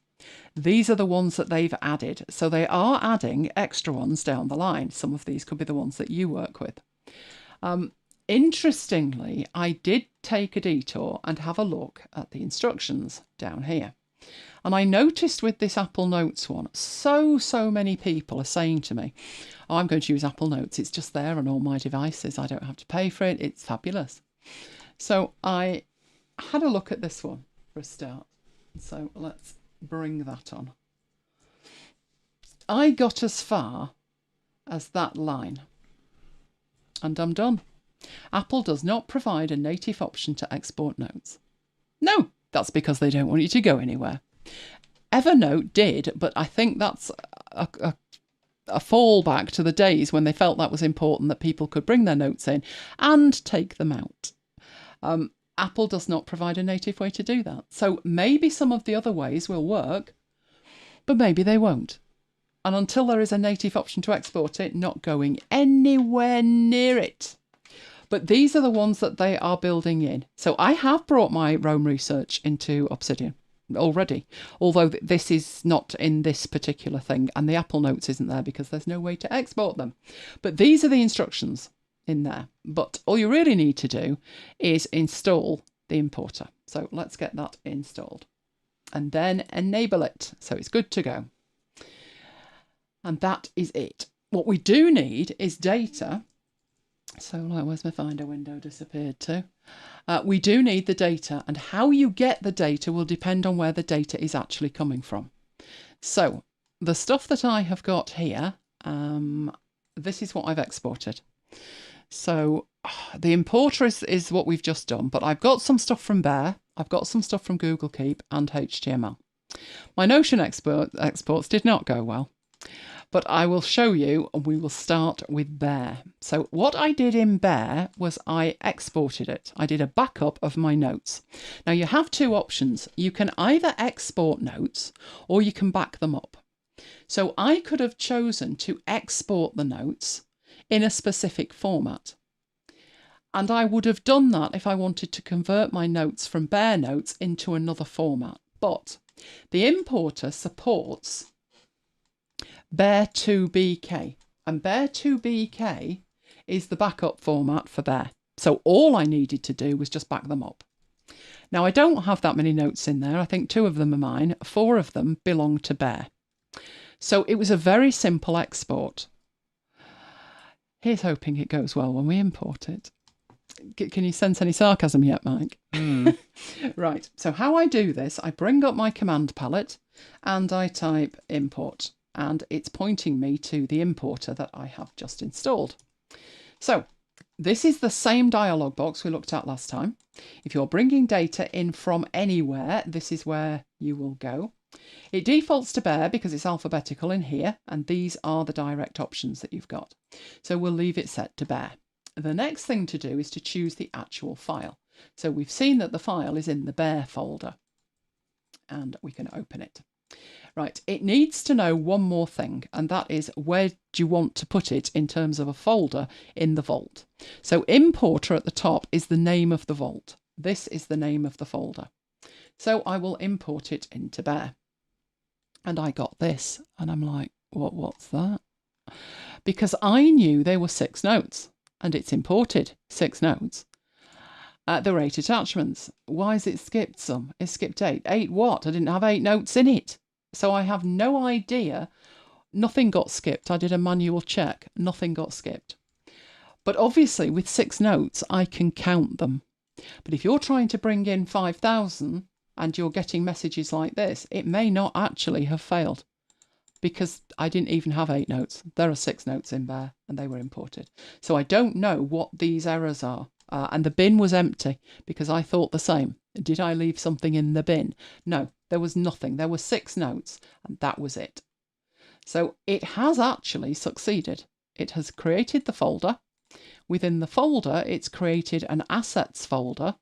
[SPEAKER 1] These are the ones that they've added. So they are adding extra ones down the line. Some of these could be the ones that you work with. Interestingly, I did take a detour and have a look at the instructions down here. And I noticed with this Apple Notes one, so many people are saying to me, oh, I'm going to use Apple Notes. It's just there on all my devices. I don't have to pay for it. It's fabulous. So I had a look at this one for a start. So let's bring that on. I got as far as that line, and I'm done. Apple does not provide a native option to export notes. No, That's because they don't want you to go anywhere. Evernote did, but I think that's a fallback to the days when they felt that was important, that people could bring their notes in and take them out. Apple does not provide a native way to do that. So maybe some of the other ways will work, but maybe they won't. And until there is a native option to export it, not going anywhere near it. But these are the ones that they are building in. So I have brought my Roam research into Obsidian already, although this is not in this particular thing, and the Apple Notes isn't there because there's no way to export them. But these are the instructions in there. But all you really need to do is install the importer. So let's get that installed and then enable it. So it's good to go. And that is it. What we do need is data. So like, where's my Finder window disappeared to? We do need the data, and how you get the data will depend on where the data is actually coming from. So the stuff that I have got here, this is what I've exported. So the importer is what we've just done, but I've got some stuff from Bear, I've got some stuff from Google Keep and HTML. My Notion exports did not go well. But I will show you, and we will start with Bear. So what I did in Bear was I exported it. I did a backup of my notes. Now you have two options. You can either export notes or you can back them up. So I could have chosen to export the notes in a specific format. And I would have done that if I wanted to convert my notes from Bear Notes into another format. But the importer supports Bear2BK, and Bear2BK is the backup format for Bear. So all I needed to do was just back them up. Now I don't have that many notes in there. I think 2 of them are mine. 4 of them belong to Bear. So it was a very simple export. Here's hoping it goes well when we import it. Can you sense any sarcasm yet, Mike? Right, so how I do this, I bring up my command palette and I type import. And it's pointing me to the importer that I have just installed. So this is the same dialog box we looked at last time. If you're bringing data in from anywhere, this is where you will go. It defaults to Bear because it's alphabetical in here, and these are the direct options that you've got. So we'll leave it set to Bear. The next thing to do is to choose the actual file. So we've seen that the file is in the Bear folder, and we can open it. Right, it needs to know one more thing, and that is where do you want to put it in terms of a folder in the vault. So importer at the top is the name of the vault. This is the name of the folder. So I will import it into Bear. And I got this, and I'm like, what's that? Because I knew there were 6 notes, and it's imported 6 notes. There were 8 attachments. Why has it skipped some? It skipped 8. 8 what? I didn't have 8 notes in it. So I have no idea. Nothing got skipped. I did a manual check. Nothing got skipped. But obviously with 6 notes, I can count them. But if you're trying to bring in 5,000 and you're getting messages like this, it may not actually have failed because I didn't even have 8 notes. There are 6 notes in Bear and they were imported. So I don't know what these errors are. And the bin was empty because I thought the same. Did I leave something in the bin? No, there was nothing. There were 6 notes and that was it. So it has actually succeeded. It has created the folder. Within the folder, it's created an assets folder.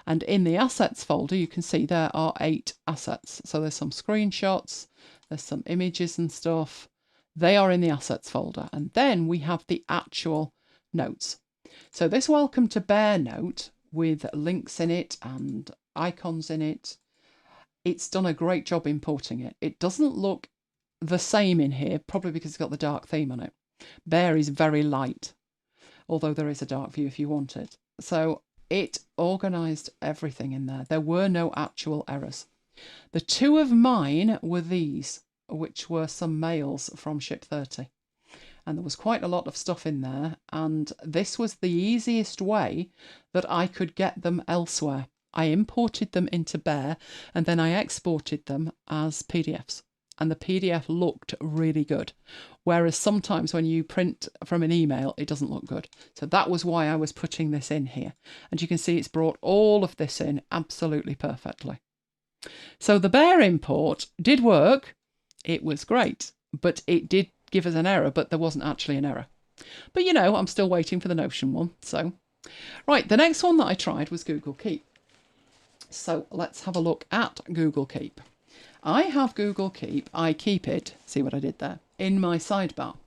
[SPEAKER 1] And in the assets folder, you can see there are 8 assets. So there's some screenshots, there's some images and stuff. They are in the assets folder. And then we have the actual notes. So this welcome to Bear note with links in it and icons in it, it's done a great job importing it. It doesn't look the same in here, probably because it's got the dark theme on it. Bear is very light, although there is a dark view if you want it. So it organised everything in there. There were no actual errors. The 2 of mine were these, which were some mails from Ship 30. And there was quite a lot of stuff in there, and this was the easiest way that I could get them elsewhere. I imported them into Bear, and then I exported them as PDFs. and the PDF looked really good. Whereas sometimes when you print from an email, it doesn't look good. So that was why I was putting this in here. And you can see it's brought all of this in absolutely perfectly. So the bare import did work. It was great, but it did give us an error, but there wasn't actually an error. But you know, I'm still waiting for the Notion one. So, right, the next one that I tried was Google Keep. So let's have a look at Google Keep. I have Google Keep. I keep it, see what I did there, in my sidebar.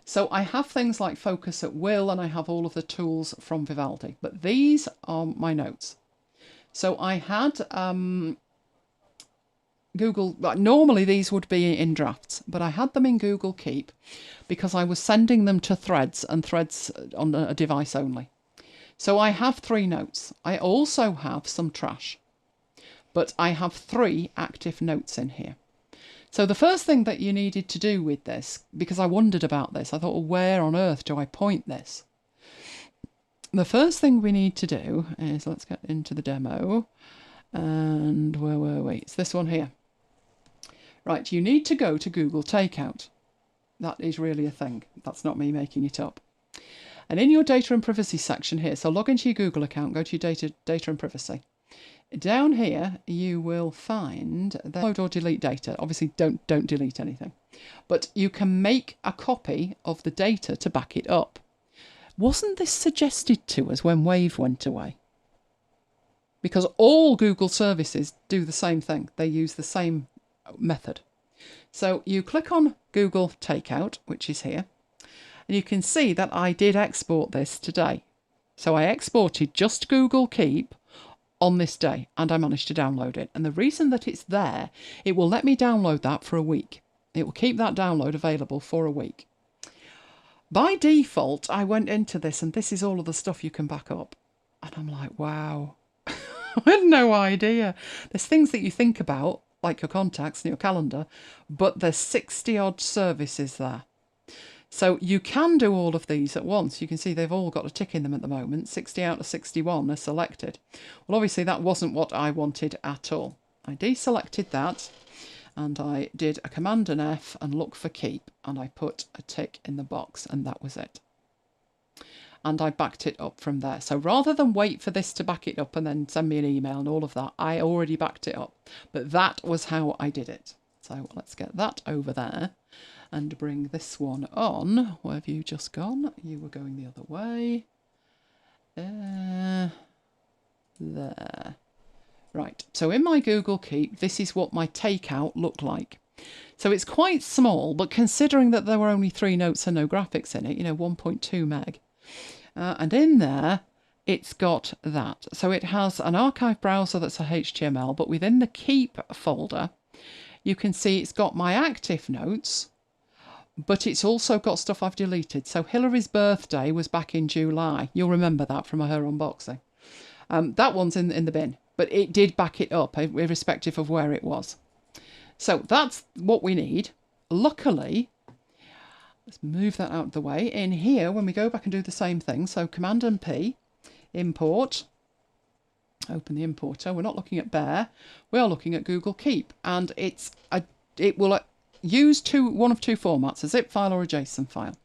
[SPEAKER 1] So I have things like Focus at Will, and I have all of the tools from Vivaldi, but these are my notes. So I had Google, normally these would be in drafts, but I had them in Google Keep because I was sending them to Threads, and Threads on a device only. So I have 3 notes. I also have some trash, but I have 3 active notes in here. So the first thing that you needed to do with this, because I wondered about this, I thought, well, where on earth do I point this? The first thing we need to do is, let's get into the demo, and where were we? It's this one here. Right, you need to go to Google Takeout. That is really a thing. That's not me making it up. And in your data and privacy section here, so log into your Google account, go to your data and privacy. Down here, you will find the upload or delete data. Obviously, don't delete anything. But you can make a copy of the data to back it up. Wasn't this suggested to us when Wave went away? Because all Google services do the same thing. They use the same method. So you click on Google Takeout, which is here, and you can see that I did export this today. So I exported just Google Keep on this day, and I managed to download it. And the reason that it's there, it will let me download that for a week. It will keep that download available for a week. By default, I went into this, and this is all of the stuff you can back up. And I'm like, wow. I had no idea. There's things that you think about, like your contacts and your calendar, but there's 60 odd services there. So you can do all of these at once. You can see they've all got a tick in them at the moment. 60 out of 61 are selected. Well, obviously that wasn't what I wanted at all. I deselected that, and I did a Command and F and look for keep, and I put a tick in the box, and that was it. And I backed it up from there. So rather than wait for this to back it up and then send me an email and all of that, I already backed it up. But that was how I did it. So let's get that over there and bring this one on. Where have you just gone? You were going the other way. There. Right, so in my Google Keep, this is what my takeout looked like. So it's quite small, but considering that there were only 3 notes and no graphics in it, you know, 1.2 meg. And in there, it's got that. So it has an archive browser that's a HTML, but within the Keep folder, you can see it's got my active notes, but it's also got stuff I've deleted. So Hillary's birthday was back in July. You'll remember that from her unboxing. That one's in the bin, but it did back it up, irrespective of where it was. So that's what we need. Luckily, let's move that out of the way. In here, when we go back and do the same thing, so Command and P, import, open the importer. We're not looking at Bear, we are looking at Google Keep, and it will use one of 2 formats, a zip file or a JSON file.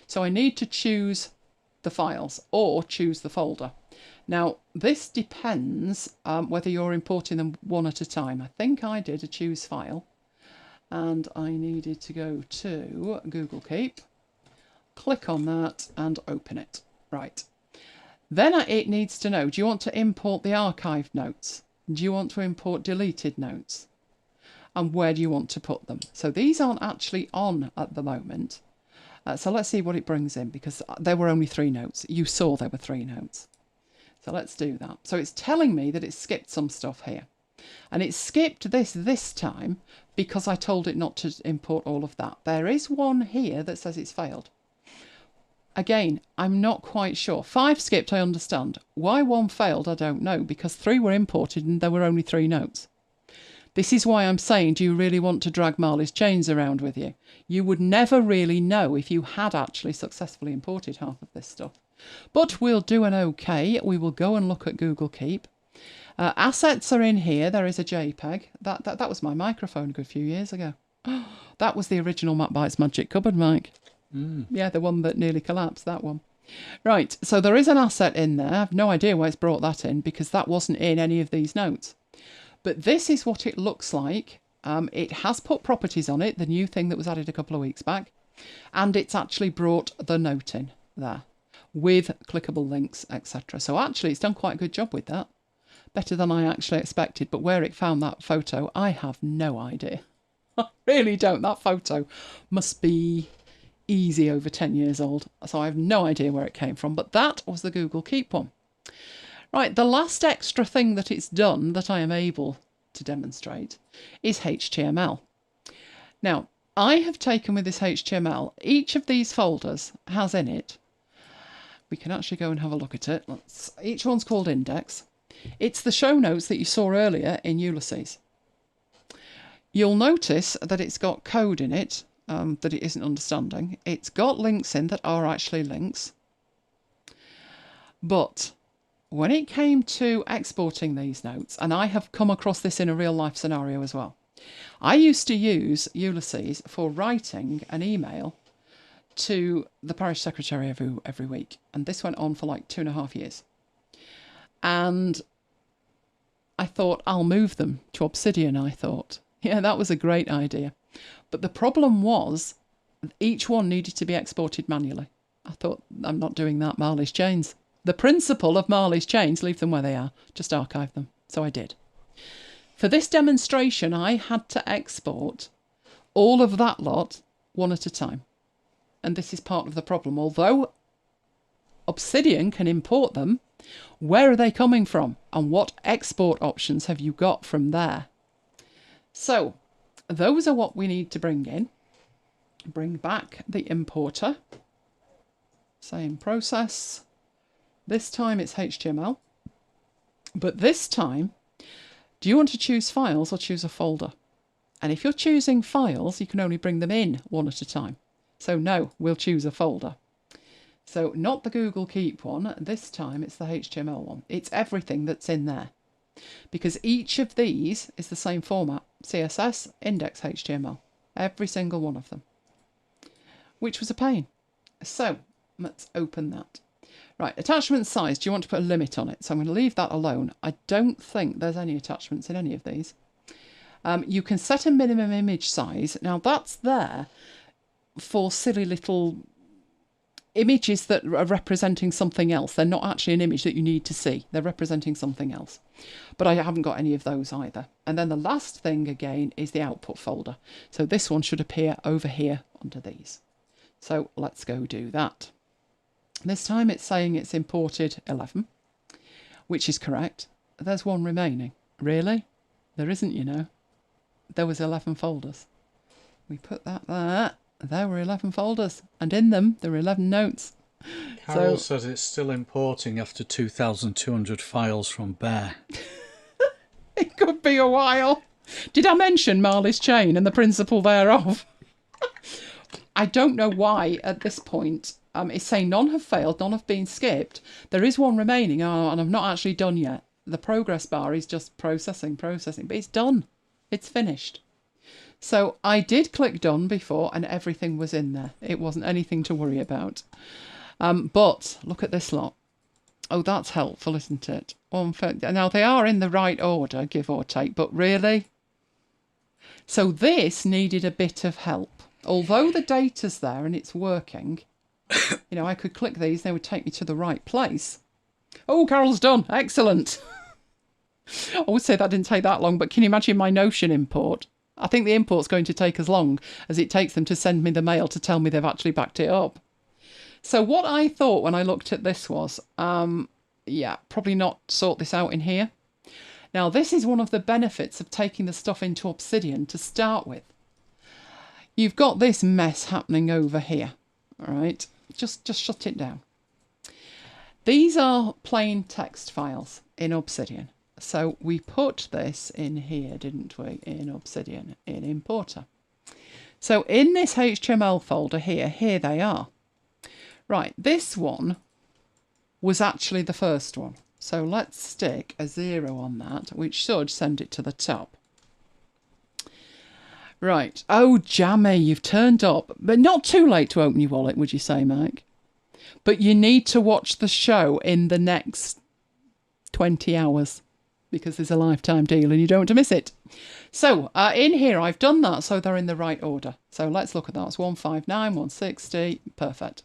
[SPEAKER 1] So I need to choose the files or choose the folder. Now, this depends whether you're importing them one at a time. I think I did a choose file, and I needed to go to Google Keep, click on that and open it. Right. Then it needs to know, do you want to import the archived notes? Do you want to import deleted notes? And where do you want to put them? So these aren't actually on at the moment. So let's see what it brings in, because there were only 3 notes. You saw there were 3 notes. So let's do that. So it's telling me that it's skipped some stuff here. And it skipped this time because I told it not to import all of that. There is one here that says it's failed. Again, I'm not quite sure. 5 skipped, I understand. Why 1 failed, I don't know, because 3 were imported and there were only 3 notes. This is why I'm saying, do you really want to drag Marley's chains around with you? You would never really know if you had actually successfully imported half of this stuff. But we'll do an okay. We will go and look at Google Keep. Assets are in here. There is a JPEG. That was my microphone a good few years ago. That was the original MacBites Magic Cupboard, Mike.
[SPEAKER 2] Mm.
[SPEAKER 1] Yeah, the one that nearly collapsed, that one. Right, so there is an asset in there. I've no idea why it's brought that in because that wasn't in any of these notes. But this is what it looks like. It has put properties on it, the new thing that was added a couple of weeks back. And it's actually brought the note in there with clickable links, etc. So actually, it's done quite a good job with that. Better than I actually expected. But where it found that photo, I have no idea. I really don't. That photo must be easy over 10 years old. So I have no idea where it came from. But that was the Google Keep one. Right, the last extra thing that it's done that I am able to demonstrate is HTML. Now, I have taken with this HTML, each of these folders has in it, we can actually go and have a look at it. Each one's called index. It's the show notes that you saw earlier in Ulysses. You'll notice that it's got code in it that it isn't understanding. It's got links in that are actually links. But when it came to exporting these notes, and I have come across this in a real life scenario as well, I used to use Ulysses for writing an email to the parish secretary every week. And this went on for like 2.5 years. And I thought, I'll move them to Obsidian, I thought. Yeah, that was a great idea. But the problem was each one needed to be exported manually. I thought, I'm not doing that, Marley's chains. The principle of Marley's chains, leave them where they are, just archive them. So I did. For this demonstration, I had to export all of that lot one at a time. And this is part of the problem. Although Obsidian can import them, where are they coming from? And what export options have you got from there? So those are what we need to bring in. Bring back the importer. Same process. This time it's HTML. But this time, do you want to choose files or choose a folder? And if you're choosing files, you can only bring them in one at a time. So no, we'll choose a folder. So not the Google Keep one. This time it's the HTML one. It's everything that's in there. Because each of these is the same format. CSS, index HTML. Every single one of them. Which was a pain. So let's open that. Right, attachment size. Do you want to put a limit on it? So I'm going to leave that alone. I don't think there's any attachments in any of these. You can set a minimum image size. Now that's there for silly little images that are representing something else. They're not actually an image that you need to see. They're representing something else. But I haven't got any of those either. And then the last thing again is the output folder. So this one should appear over here under these. So let's go do that. This time it's saying it's imported 11, which is correct. There's one remaining. Really? There isn't, you know. There was 11 folders. We put that there. There were 11 folders. And in them, there were 11 notes.
[SPEAKER 2] Carol says it's still importing after 2,200 files from Bear.
[SPEAKER 1] It could be a while. Did I mention Marley's chain and the principle thereof? I don't know why at this point. It's saying none have failed, none have been skipped. There is one remaining, and I've not actually done yet. The progress bar is just processing, but it's done. It's finished. So I did click done before, and everything was in there. It wasn't anything to worry about. But look at this lot. Oh, that's helpful, isn't it? Now, they are in the right order, give or take, but really? So this needed a bit of help. Although the data's there and it's working, you know, I could click these, they would take me to the right place. Oh, Carol's done. Excellent. I would say that didn't take that long, but can you imagine my Notion import? I think the import's going to take as long as it takes them to send me the mail to tell me they've actually backed it up. So what I thought when I looked at this was, yeah, probably not sort this out in here. Now, this is one of the benefits of taking the stuff into Obsidian to start with. You've got this mess happening over here, all right? Just shut it down. These are plain text files in Obsidian. So we put this in here, didn't we, in Obsidian, in Importer. So in this HTML folder here they are. Right, this one was actually the first one. So let's stick a 0 on that, which should send it to the top. Right. Oh, Jammy, you've turned up. But not too late to open your wallet, would you say, Mike? But you need to watch the show in the next 20 hours because there's a lifetime deal and you don't want to miss it. So in here, I've done that so they're in the right order. So let's look at that. It's 159, 160. Perfect.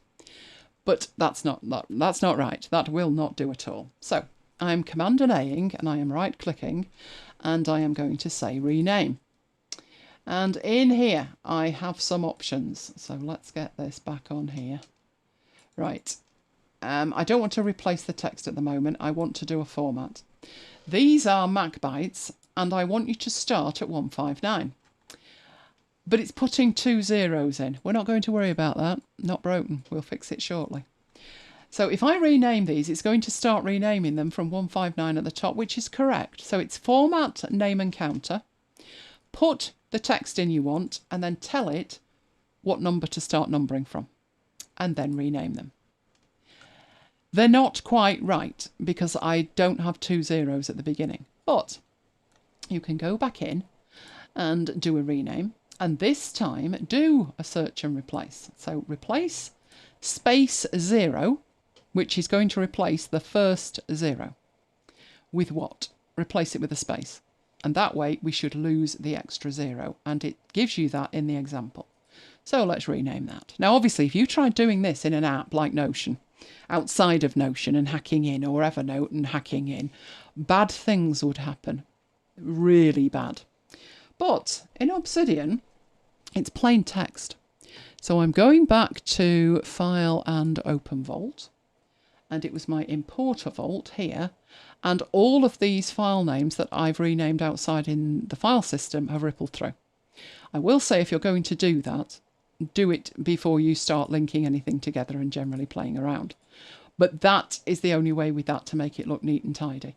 [SPEAKER 1] But that's not right. That will not do at all. So I'm Command and A-ing and I am right clicking and I am going to say rename. And in here, I have some options. So let's get this back on here. Right. I don't want to replace the text at the moment. I want to do a format. These are MacBites, and I want you to start at 159. But it's putting 2 zeros in. We're not going to worry about that. Not broken. We'll fix it shortly. So if I rename these, it's going to start renaming them from 159 at the top, which is correct. So it's format, name and counter. Put the text in you want, and then tell it what number to start numbering from. And then rename them. They're not quite right because I don't have 2 zeros at the beginning. But you can go back in and do a rename. And this time do a search and replace. So replace space 0, which is going to replace the first 0. With what? Replace it with a space. And that way we should lose the extra 0. And it gives you that in the example. So let's rename that. Now, obviously, if you tried doing this in an app like Notion, outside of Notion and hacking in, or Evernote and hacking in, bad things would happen. Really bad. But in Obsidian, it's plain text. So I'm going back to File and Open Vault. And it was my Importer Vault here. And all of these file names that I've renamed outside in the file system have rippled through. I will say if you're going to do that, do it before you start linking anything together and generally playing around. But that is the only way with that to make it look neat and tidy.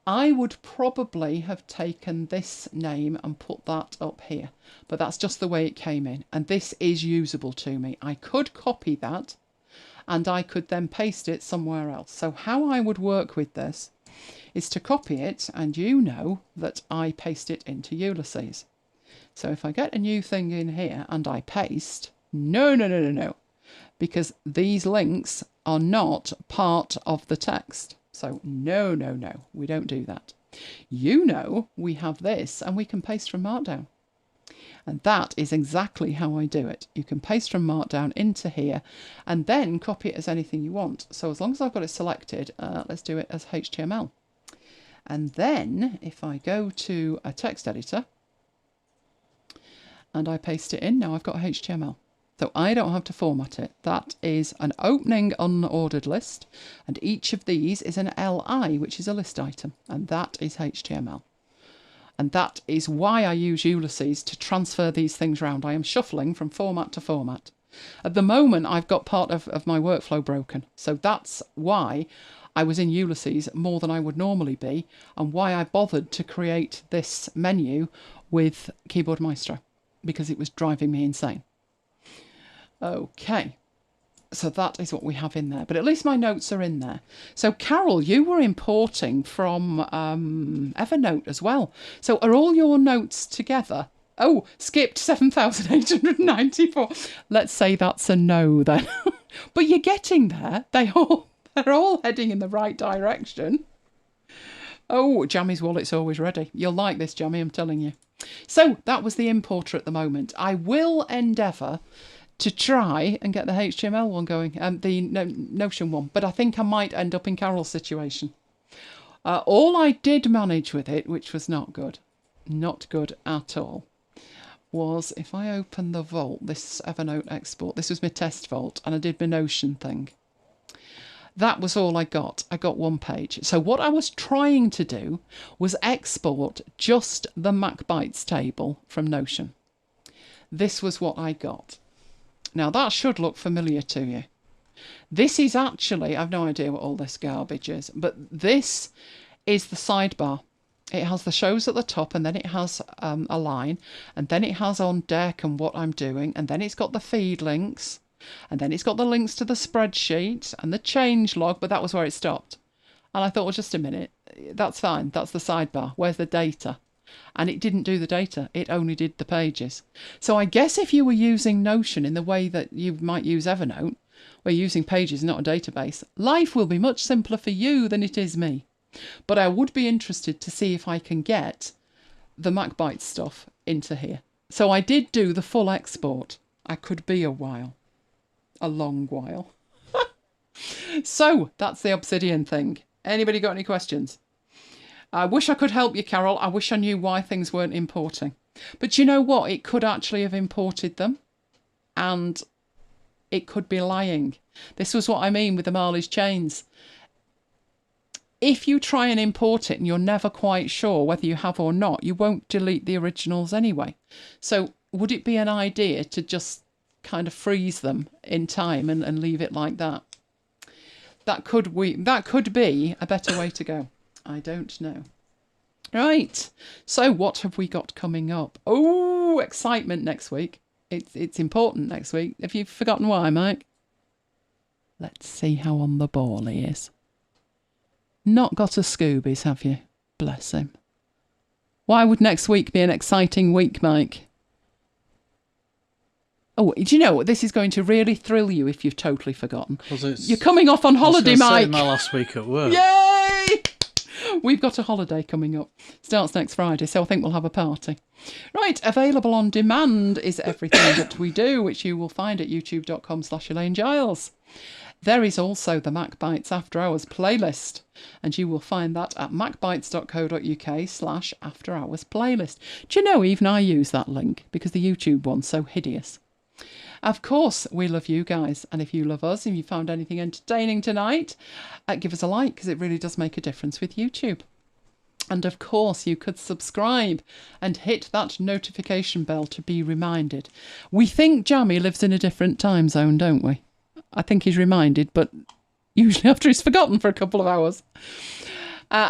[SPEAKER 1] I would probably have taken this name and put that up here, but that's just the way it came in. And this is usable to me. I could copy that and I could then paste it somewhere else. So how I would work with this is to copy it, and you know that I paste it into Ulysses. So if I get a new thing in here and I paste, no, because these links are not part of the text. So no, we don't do that. You know we have this and we can paste from Markdown. And that is exactly how I do it. You can paste from Markdown into here and then copy it as anything you want. So as long as I've got it selected, let's do it as HTML. And then if I go to a text editor and I paste it in, now I've got HTML. So I don't have to format it. That is an opening unordered list. And each of these is an LI, which is a list item. And that is HTML. And that is why I use Ulysses to transfer these things around. I am shuffling from format to format. At the moment, I've got part of my workflow broken. So that's why I was in Ulysses more than I would normally be, and why I bothered to create this menu with Keyboard Maestro, because it was driving me insane. Okay, so that is what we have in there, but at least my notes are in there. So Carol, you were importing from Evernote as well. So are all your notes together? Oh, skipped 7,894. Let's say that's a no then. But you're getting there. They're all heading in the right direction. Oh, Jammy's wallet's always ready. You'll like this, Jammy, I'm telling you. So that was the importer at the moment. I will endeavour to try and get the HTML one going, the Notion one, but I think I might end up in Carol's situation. All I did manage with it, which was not good at all, was if I open the vault, this Evernote export, this was my test vault, and I did my Notion thing. That was all I got. I got one page. So what I was trying to do was export just the MacBites table from Notion. This was what I got. Now that should look familiar to you. This is actually, I've no idea what all this garbage is, but this is the sidebar. It has the shows at the top, and then it has a line, and then it has on deck and what I'm doing, and then it's got the feed links, and then it's got the links to the spreadsheet and the change log, but that was where it stopped. And I thought, well, just a minute, that's fine, that's the sidebar, where's the data? and it didn't do the data. It only did the pages. So I guess if you were using Notion in the way that you might use Evernote, where you're using pages, not a database, life will be much simpler for you than it is me. But I would be interested to see if I can get the MacBites stuff into here. So I did do the full export. I could be a while. A long while. So that's the Obsidian thing. Anybody got any questions? I wish I could help you, Carol. I wish I knew why things weren't importing. But you know what? It could actually have imported them. And it could be lying. This was what I mean with the Marley's chains. If you try and import it and you're never quite sure whether you have or not, you won't delete the originals anyway. So would it be an idea to just kind of freeze them in time and leave it like that? That could be a better way to go. I don't know. Right. So what have we got coming up? Oh, excitement next week. It's important next week. Have you forgotten why, Mike? Let's see how on the ball he is. Not got a Scoobies, have you? Bless him. Why would next week be an exciting week, Mike? Oh, do you know, this is going to really thrill you if you've totally forgotten. You're coming off on holiday, Mike.
[SPEAKER 2] My last week at work.
[SPEAKER 1] Yay! We've got a holiday coming up. Starts next Friday, so I think we'll have a party. Right, available on demand is everything that we do, which you will find at youtube.com/Elaine Giles. There is also the MacBites After Hours playlist, and you will find that at macbites.co.uk/After Hours playlist. Do you know, even I use that link because the YouTube one's so hideous. Of course, we love you guys, and if you love us, if you found anything entertaining tonight, give us a like, because it really does make a difference with YouTube. And of course, you could subscribe and hit that notification bell to be reminded. We think Jammy lives in a different time zone, don't we? I think he's reminded, but usually after he's forgotten for a couple of hours.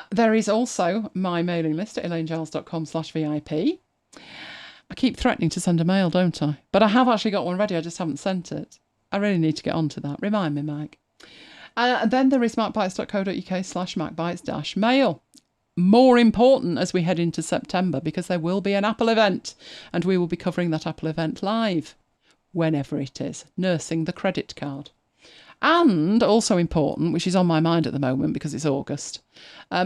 [SPEAKER 1] There is also my mailing list at elainegiles.com/VIP. I keep threatening to send a mail, don't I? But I have actually got one ready, I just haven't sent it. I really need to get onto that. Remind me, Mike. And then there is macbites.co.uk/macbites-mail. More important as we head into September, because there will be an Apple event, and we will be covering that Apple event live, whenever it is, nursing the credit card. And also important, which is on my mind at the moment because it's August,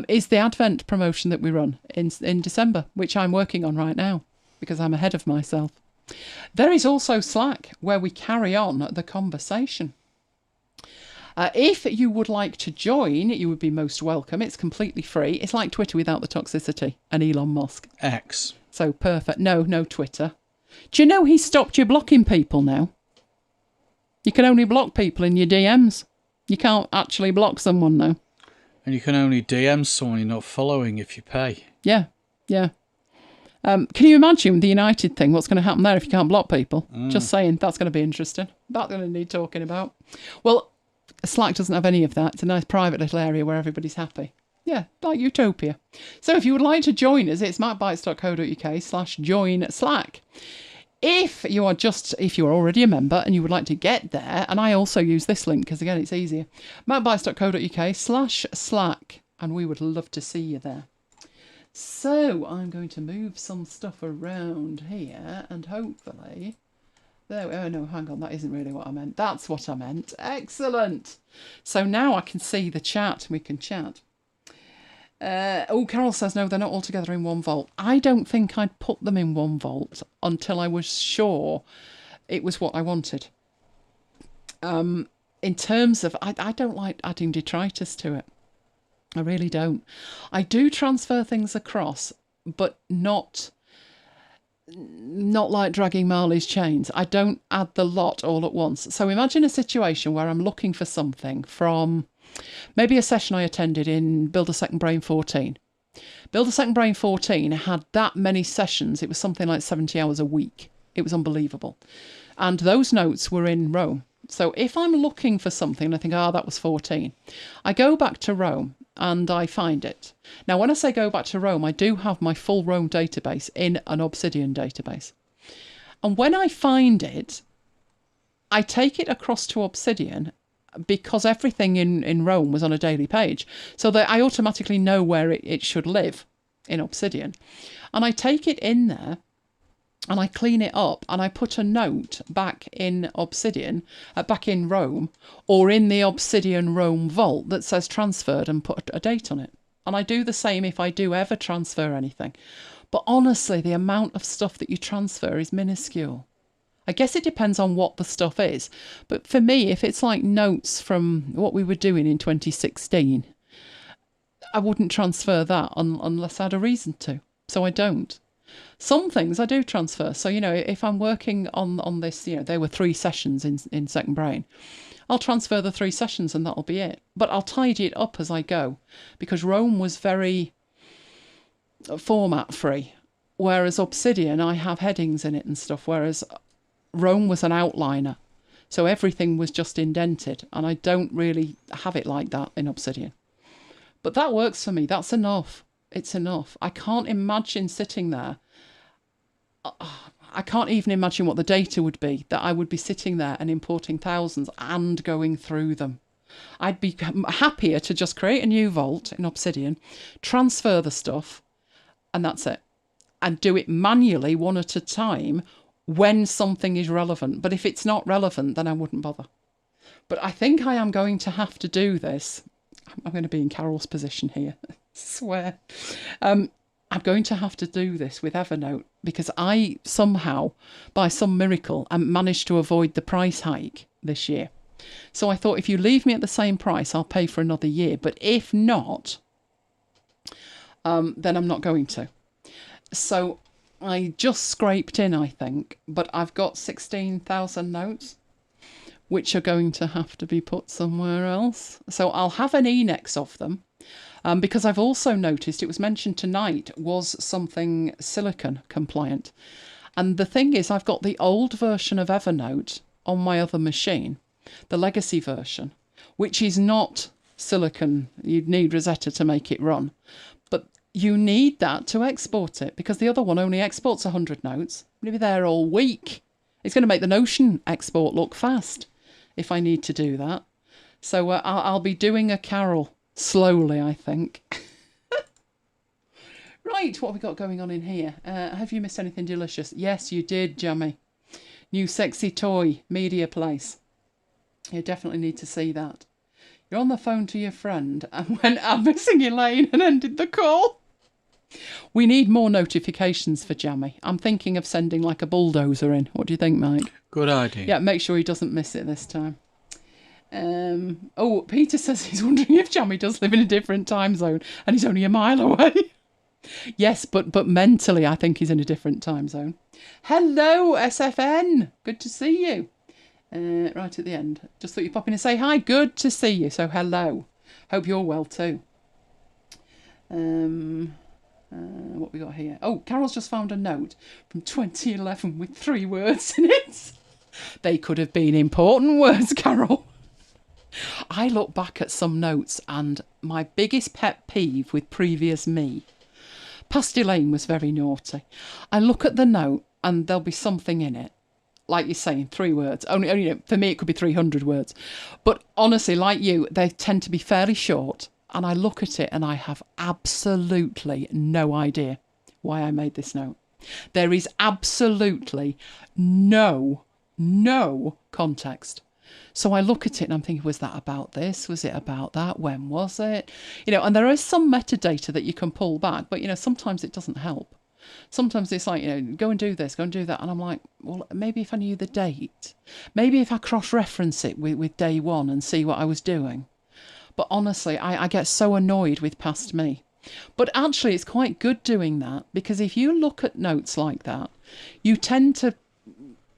[SPEAKER 1] is the Advent promotion that we run in December, which I'm working on right now, because I'm ahead of myself. There is also Slack, where we carry on the conversation. If you would like to join, you would be most welcome. It's completely free. It's like Twitter without the toxicity and Elon Musk.
[SPEAKER 2] X.
[SPEAKER 1] So perfect. No Twitter. Do you know he stopped you blocking people now? You can only block people in your DMs. You can't actually block someone now.
[SPEAKER 2] And you can only DM someone you're not following if you pay.
[SPEAKER 1] Yeah. Can you imagine the United thing? What's going to happen there if you can't block people? Just saying, that's going to be interesting. That's going to need talking about. Well, Slack doesn't have any of that. It's a nice private little area where everybody's happy. Yeah, like utopia. So if you would like to join us, it's macbites.co.uk/join Slack. If you are already a member and you would like to get there, and I also use this link because again it's easier, macbites.co.uk/Slack, and we would love to see you there. So I'm going to move some stuff around here and hopefully... Oh no, hang on, that isn't really what I meant. That's what I meant. Excellent. So now I can see the chat. We can chat. Carol says, no, they're not all together in one vault. I don't think I'd put them in one vault until I was sure it was what I wanted. In terms of, I don't like adding detritus to it. I really don't. I do transfer things across, but not like dragging Marley's chains. I don't add the lot all at once. So imagine a situation where I'm looking for something from maybe a session I attended in Build a Second Brain 14. Build a Second Brain 14 had that many sessions. It was something like 70 hours a week. It was unbelievable. And those notes were in Rome. So if I'm looking for something and I think, that was 14, I go back to Rome and I find it. Now, when I say go back to Rome, I do have my full Rome database in an Obsidian database. And when I find it, I take it across to Obsidian because everything in Rome was on a daily page. So that I automatically know where it should live. in Obsidian. And I take it in there and I clean it up and I put a note back in Obsidian, back in Rome, or in the Obsidian Rome vault that says transferred and put a date on it. And I do the same if I do ever transfer anything. But honestly, the amount of stuff that you transfer is minuscule. I guess it depends on what the stuff is. But for me, if it's like notes from what we were doing in 2016, I wouldn't transfer that unless I had a reason to. So I don't. Some things I do transfer. So, if I'm working on this, there were 3 sessions in Second Brain, I'll transfer the 3 sessions and that'll be it. But I'll tidy it up as I go, because Rome was very format free, whereas Obsidian, I have headings in it and stuff, whereas Rome was an outliner. So everything was just indented, and I don't really have it like that in Obsidian. But that works for me. That's enough. It's enough. I can't imagine sitting there. I can't even imagine what the data would be, that I would be sitting there and importing thousands and going through them. I'd be happier to just create a new vault in Obsidian, transfer the stuff, and that's it. And do it manually one at a time when something is relevant. But if it's not relevant, then I wouldn't bother. But I think I am going to have to do this. I'm going to be in Carol's position here. I swear. I'm going to have to do this with Evernote, because I somehow, by some miracle, managed to avoid the price hike this year. So I thought, if you leave me at the same price, I'll pay for another year. But if not, then I'm not going to. So I just scraped in, I think, but I've got 16,000 notes, which are going to have to be put somewhere else. So I'll have an Enex of them, because I've also noticed, it was mentioned tonight, was something silicon compliant. And the thing is, I've got the old version of Evernote on my other machine, the legacy version, which is not silicon. You'd need Rosetta to make it run. But you need that to export it, because the other one only exports 100 notes. It'll be there all week. It's going to make the Notion export look fast if I need to do that. So I'll be doing a Carol slowly, I think. Right, what have we got going on in here? Have you missed anything delicious? Yes, you did, Jammy. New sexy toy, MediaPlace. You definitely need to see that. You're on the phone to your friend and went, I'm missing Elaine, and ended the call. We need more notifications for Jammy. I'm thinking of sending like a bulldozer in. What do you think, Mike?
[SPEAKER 2] Good idea.
[SPEAKER 1] Yeah, make sure he doesn't miss it this time. Peter says he's wondering if Jammy does live in a different time zone and he's only a mile away. Yes, but mentally I think he's in a different time zone. Hello, SFN. Good to see you. Right at the end. Just thought you'd pop in and say hi. Good to see you. So hello. Hope you're well too. What we got here? Oh, Carol's just found a note from 2011 with 3 words in it. They could have been important words, Carol. I look back at some notes and my biggest pet peeve with previous me. Past Elaine was very naughty. I look at the note and there'll be something in it. Like you're saying, 3 words. Only for me, it could be 300 words. But honestly, like you, they tend to be fairly short. And I look at it and I have absolutely no idea why I made this note. There is absolutely no context. So I look at it and I'm thinking, was that about this? Was it about that? When was it? And there is some metadata that you can pull back, but, sometimes it doesn't help. Sometimes it's like, go and do this, go and do that. And I'm like, well, maybe if I knew the date, maybe if I cross-reference it with day one and see what I was doing. But honestly, I get so annoyed with past me. But actually, it's quite good doing that, because if you look at notes like that, you tend to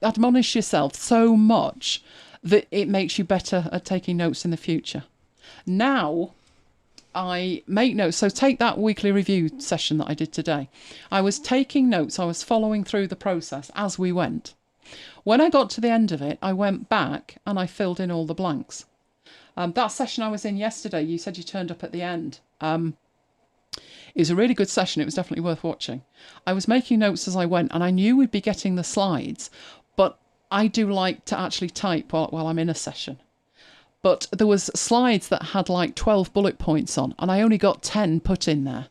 [SPEAKER 1] admonish yourself so much that it makes you better at taking notes in the future. Now, I make notes. So take that weekly review session that I did today. I was taking notes. I was following through the process as we went. When I got to the end of it, I went back and I filled in all the blanks. That session I was in yesterday, you said you turned up at the end. It was a really good session. It was definitely worth watching. I was making notes as I went, and I knew we'd be getting the slides, but I do like to actually type while I'm in a session. But there was slides that had like 12 bullet points on, and I only got 10 put in there.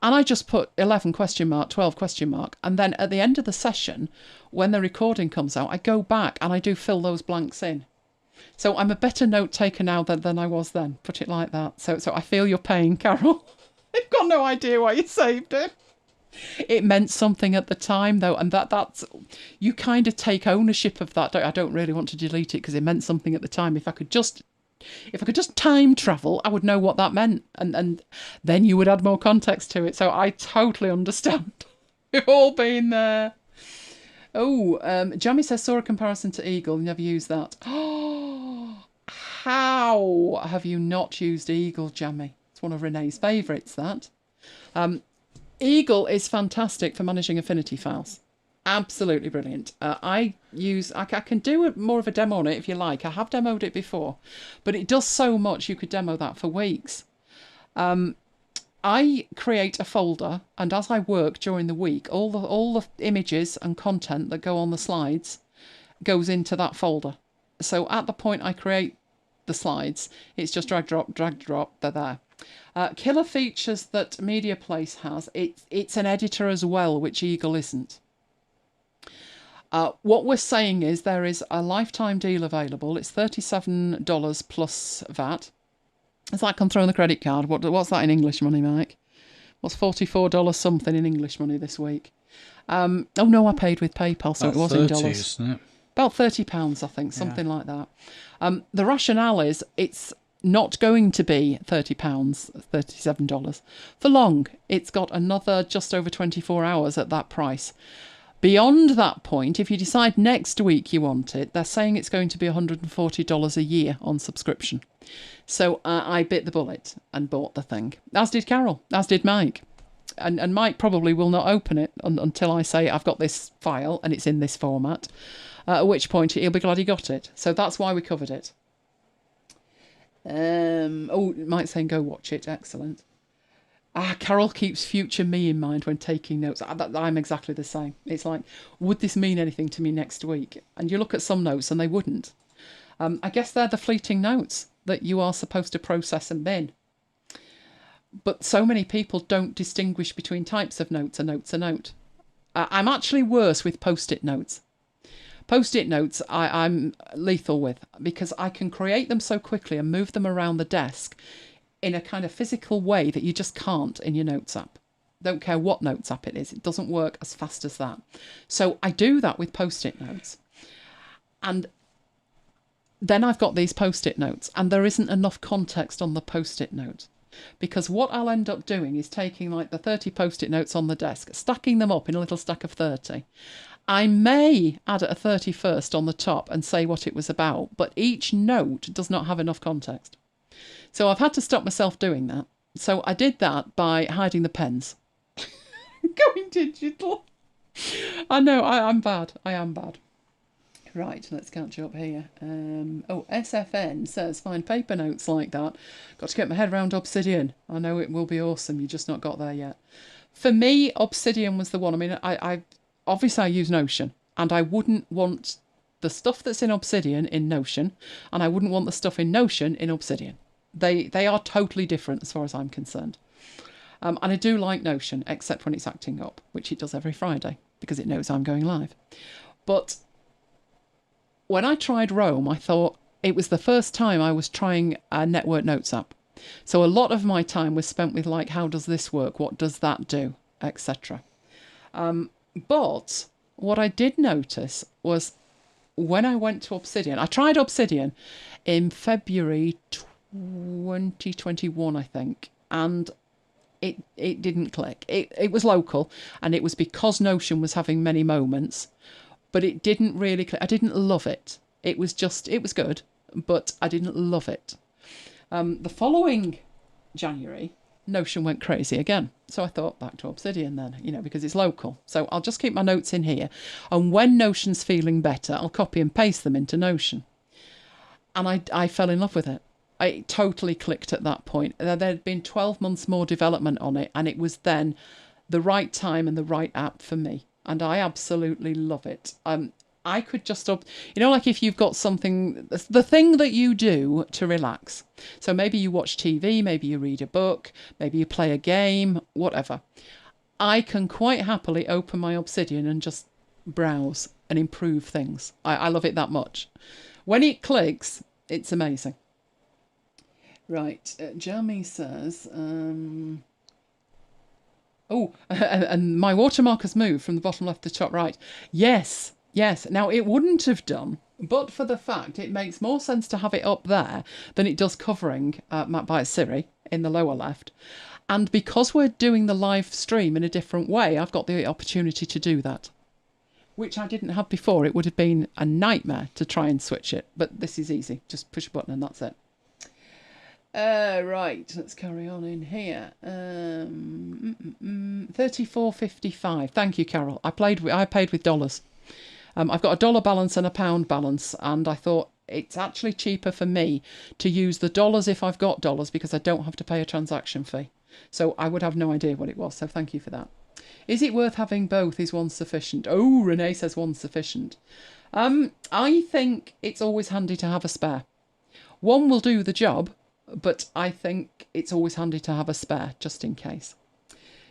[SPEAKER 1] And I just put 11 question mark, 12 question mark. And then at the end of the session, when the recording comes out, I go back and I do fill those blanks in. So I'm a better note taker now than I was then, put it like that. So I feel your pain, Carol. I've got no idea why you saved it. It meant something at the time, though, and that's you kind of take ownership of that. I don't really want to delete it because it meant something at the time. If I could just time travel, I would know what that meant, and then you would add more context to it. So I totally understand. We've all been there. Oh, Jamie says, saw a comparison to Eagle. Never used that. Oh, how have you not used Eagle, Jamie? It's one of Renee's favourites, that. Eagle is fantastic for managing Affinity files. Absolutely brilliant. I can do more of a demo on it if you like. I have demoed it before, but it does so much you could demo that for weeks. I create a folder, and as I work during the week, all the images and content that go on the slides goes into that folder. So at the point I create the slides, it's just drag, drop, they're there. Killer features that MediaPlace has, it's an editor as well, which Eagle isn't. What we're saying is there is a lifetime deal available. It's $37 plus VAT. It's like I'm throwing the credit card. What's that in English money, Mike? What's $44 something in English money this week? Oh no, I paid with PayPal, so it was in dollars.
[SPEAKER 2] Isn't it?
[SPEAKER 1] About £30, I think, something like that. The rationale is it's not going to be £30, $37 for long. It's got another just over 24 hours at that price. Beyond that point, if you decide next week you want it, they're saying it's going to be $140 a year on subscription. So I bit the bullet and bought the thing, as did Carol, as did Mike. And Mike probably will not open it until I say I've got this file and it's in this format, at which point he'll be glad he got it. So that's why we covered it. Mike's saying go watch it. Excellent. Carol keeps future me in mind when taking notes. I'm exactly the same. It's like, would this mean anything to me next week? And you look at some notes and they wouldn't. I guess they're the fleeting notes that you are supposed to process and bin. But so many people don't distinguish between types of notes. A note's a note. I'm actually worse with post-it notes. Post-it notes I'm lethal with because I can create them so quickly and move them around the desk in a kind of physical way that you just can't in your Notes app. Don't care what Notes app it is. It doesn't work as fast as that. So I do that with Post-it notes. And then I've got these Post-it notes and there isn't enough context on the Post-it note. Because what I'll end up doing is taking like the 30 Post-it notes on the desk, stacking them up in a little stack of 30. I may add a 31st on the top and say what it was about, but each note does not have enough context. So I've had to stop myself doing that. So I did that by hiding the pens. Going digital. I know, I'm bad. I am bad. Right, let's catch up here. SFN says, find paper notes like that. Got to get my head around Obsidian. I know it will be awesome. You just not got there yet. For me, Obsidian was the one. I mean, I obviously I use Notion, and I wouldn't want the stuff that's in Obsidian in Notion, and I wouldn't want the stuff in Notion in Obsidian. They are totally different as far as I'm concerned. And I do like Notion, except when it's acting up, which it does every Friday, because it knows I'm going live. But when I tried Roam, I thought it was the first time I was trying a network notes app. So a lot of my time was spent with like, how does this work? What does that do? Etc. But what I did notice was when I went to Obsidian, I tried Obsidian in February 2021, I think, and it didn't click. It was local, and it was because Notion was having many moments, but it didn't really click. I didn't love it. It was good, but I didn't love it. The following January, Notion went crazy again. So I thought back to Obsidian then, because it's local. So I'll just keep my notes in here. And when Notion's feeling better, I'll copy and paste them into Notion. And I fell in love with it. It totally clicked at that point. There had been 12 months more development on it, and it was then the right time and the right app for me. And I absolutely love it. I could just, like if you've got something, the thing that you do to relax. So maybe you watch TV, maybe you read a book, maybe you play a game, whatever. I can quite happily open my Obsidian and just browse and improve things. I love it that much. When it clicks, it's amazing. Right, Jamie says, and my watermark has moved from the bottom left to top right. Yes. Now, it wouldn't have done, but for the fact it makes more sense to have it up there than it does covering MacBites Siri in the lower left. And because we're doing the live stream in a different way, I've got the opportunity to do that, which I didn't have before. It would have been a nightmare to try and switch it, but this is easy. Just push a button and that's it. Right, let's carry on in here. 34.55. Thank you, Carol. I paid with dollars. I've got a dollar balance and a pound balance, and I thought it's actually cheaper for me to use the dollars if I've got dollars because I don't have to pay a transaction fee. So I would have no idea what it was, so thank you for that. Is it worth having both? Is one sufficient? Oh, Renee says one's sufficient. I think it's always handy to have a spare. One will do the job, but I think it's always handy to have a spare, just in case.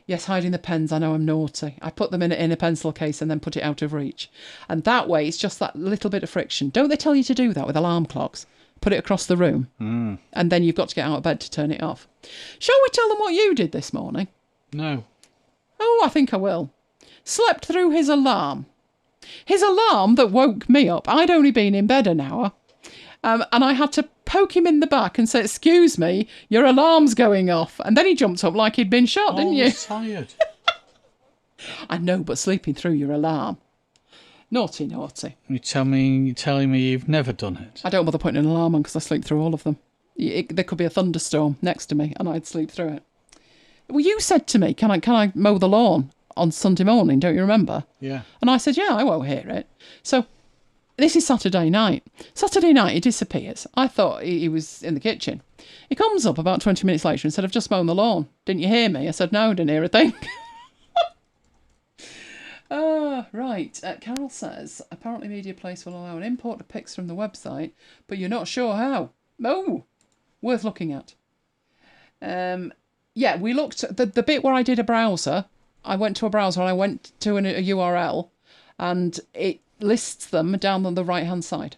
[SPEAKER 1] Yes, hiding the pens, I know I'm naughty. I put them in a pencil case and then put it out of reach. And that way, it's just that little bit of friction. Don't they tell you to do that with alarm clocks? Put it across the room. And then you've got to get out of bed to turn it off. Shall we tell them what you did this morning?
[SPEAKER 2] No.
[SPEAKER 1] Oh, I think I will. Slept through his alarm. His alarm that woke me up. I'd only been in bed an hour. And I had to poke him in the back and say, excuse me, your alarm's going off. And then he jumped up like he'd been shot, didn't you?
[SPEAKER 2] Tired.
[SPEAKER 1] I know, but sleeping through your alarm. Naughty.
[SPEAKER 2] You're telling me you've never done it?
[SPEAKER 1] I don't bother putting an alarm on because I sleep through all of them. There could be a thunderstorm next to me and I'd sleep through it. Well, you said to me, can I mow the lawn on Sunday morning, don't you remember?
[SPEAKER 2] Yeah.
[SPEAKER 1] And I said, yeah, I won't hear it. So this is Saturday night. Saturday night, he disappears. I thought he was in the kitchen. He comes up about 20 minutes later and said, I've just mown the lawn. Didn't you hear me? I said, no, I didn't hear a thing. Right. Carol says, apparently MediaPlace will allow an import of pics from the website, but you're not sure how. Oh, worth looking at. Yeah, we looked at the bit where I did a browser. I went to a browser and I went to a URL and it lists them down on the right-hand side.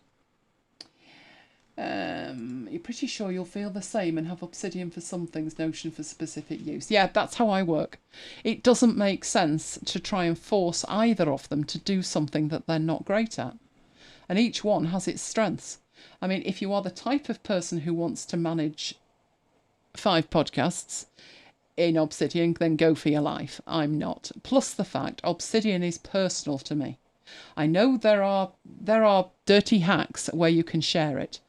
[SPEAKER 1] You're pretty sure you'll feel the same and have Obsidian for some things, Notion for specific use. Yeah, that's how I work. It doesn't make sense to try and force either of them to do something that they're not great at. And each one has its strengths. I mean, if you are the type of person who wants to manage 5 podcasts in Obsidian, then go for your life. I'm not. Plus the fact Obsidian is personal to me. I know there are dirty hacks where you can share it,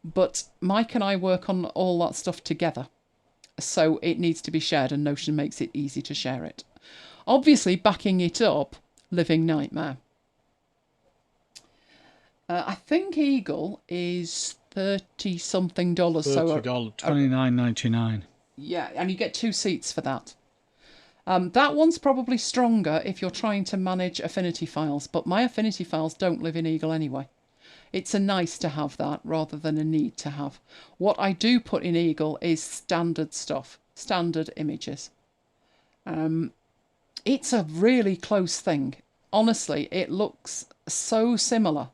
[SPEAKER 1] but Mike and I work on all that stuff together, so it needs to be shared, and Notion makes it easy to share it. Obviously, backing it up, living nightmare. I think Eagle is $30-something.
[SPEAKER 2] $30,
[SPEAKER 1] so
[SPEAKER 2] $29.99.
[SPEAKER 1] Yeah, and you get 2 seats for that. That one's probably stronger if you're trying to manage affinity files, but my affinity files don't live in Eagle anyway. It's a nice to have that rather than a need to have. What I do put in Eagle is standard stuff, standard images. It's a really close thing. Honestly, it looks so similar.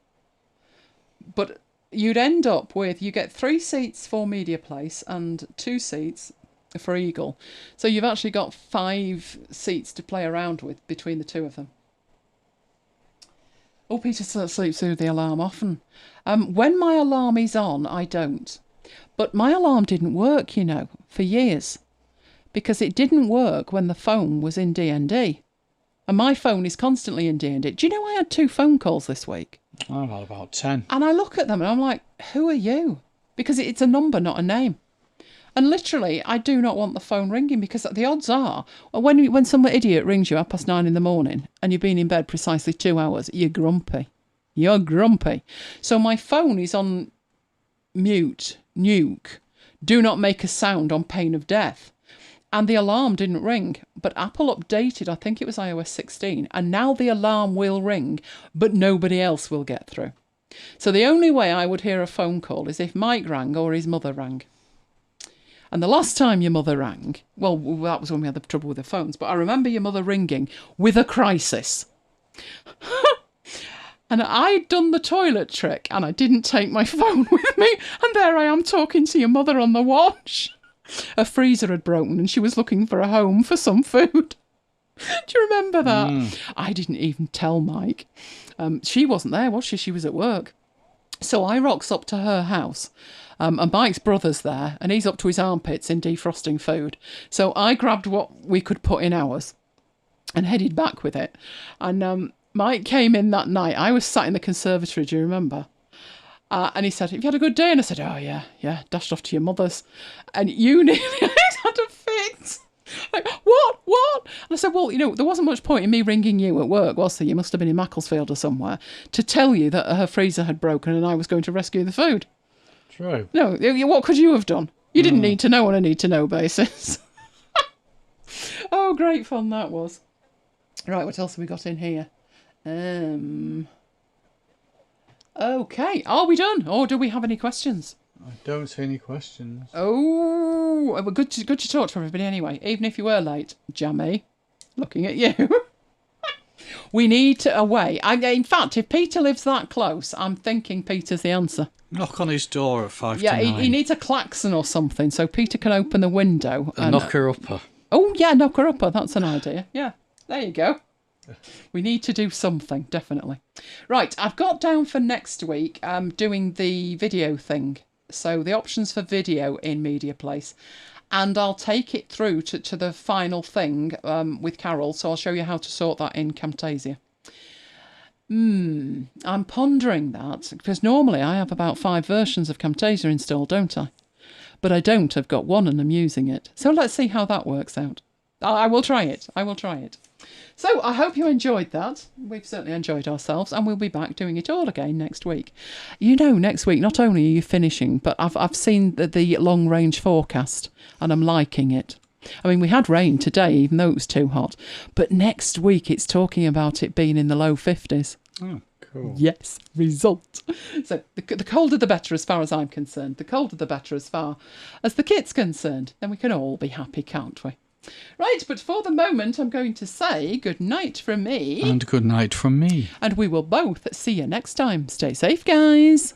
[SPEAKER 1] But you'd end up with, you get 3 seats for MediaPlace and 2 seats for Eagle. So you've actually got 5 seats to play around with between the 2 of them. Oh, Peter sleeps through the alarm often. When my alarm is on, I don't. But my alarm didn't work, you know, for years. Because it didn't work when the phone was in D&D. And my phone is constantly in D&D. Do you know I had 2 phone calls this week?
[SPEAKER 2] I've had about 10. And
[SPEAKER 1] I look at them and I'm like, who are you? Because it's a number, not a name. And literally, I do not want the phone ringing because the odds are, when some idiot rings you 9:30 in the morning and you've been in bed precisely 2 hours, you're grumpy. You're grumpy. So my phone is on mute, nuke, do not make a sound on pain of death. and the alarm didn't ring. But Apple updated, I think it was iOS 16, and now the alarm will ring, but nobody else will get through. So the only way I would hear a phone call is if Mike rang or his mother rang. And the last time your mother rang, well, that was when we had the trouble with the phones, but I remember your mother ringing with a crisis. And I'd done the toilet trick and I didn't take my phone with me. And there I am talking to your mother on the watch. Her freezer had broken and she was looking for a home for some food. Do you remember that? I didn't even tell Mike. She wasn't there, was she? She was at work. So I rocks up to her house. And Mike's brother's there, and he's up to his armpits in defrosting food. So I grabbed what we could put in ours and headed back with it. And Mike came in that night. I was sat in the conservatory, do you remember? And he said, have you had a good day? And I said, oh, yeah, dashed off to your mother's. And you nearly had a fit. Like, what? And I said, well, there wasn't much point in me ringing you at work, was there? You must have been in Macclesfield or somewhere, to tell you that her freezer had broken and I was going to rescue the food.
[SPEAKER 2] True.
[SPEAKER 1] No, what could you have done? You didn't need to know on a need-to-know basis. Oh, great fun that was. Right, what else have we got in here? Okay, are we done? Or do we have any questions?
[SPEAKER 2] I don't see any questions.
[SPEAKER 1] Oh, well, good to talk to everybody anyway, even if you were late. Jammy, looking at you. We need to away. In fact, if Peter lives that close, I'm thinking Peter's the answer.
[SPEAKER 2] Knock on his door at 5 to 9.
[SPEAKER 1] Yeah, he needs a klaxon or something so Peter can open the window.
[SPEAKER 2] A knocker-upper.
[SPEAKER 1] Oh, yeah, knocker-upper. That's an idea. Yeah, there you go. We need to do something, definitely. Right, I've got down for next week doing the video thing. So the options for video in MediaPlace. And I'll take it through to the final thing with Carol. So I'll show you how to sort that in Camtasia. I'm pondering that, because normally I have about 5 versions of Camtasia installed, don't I? But I don't. I've got one and I'm using it. So let's see how that works out. I will try it. So I hope you enjoyed that. We've certainly enjoyed ourselves, and we'll be back doing it all again next week. Next week, not only are you finishing, but I've seen the long-range forecast, and I'm liking it. I mean, we had rain today, even though it was too hot. But next week, it's talking about it being in the low 50s.
[SPEAKER 2] Oh, cool.
[SPEAKER 1] Yes, result. So the colder the better as far as I'm concerned. The colder the better as far as the kit's concerned. Then we can all be happy, can't we? Right, but for the moment, I'm going to say good night from me.
[SPEAKER 2] And good night from me.
[SPEAKER 1] And we will both see you next time. Stay safe, guys.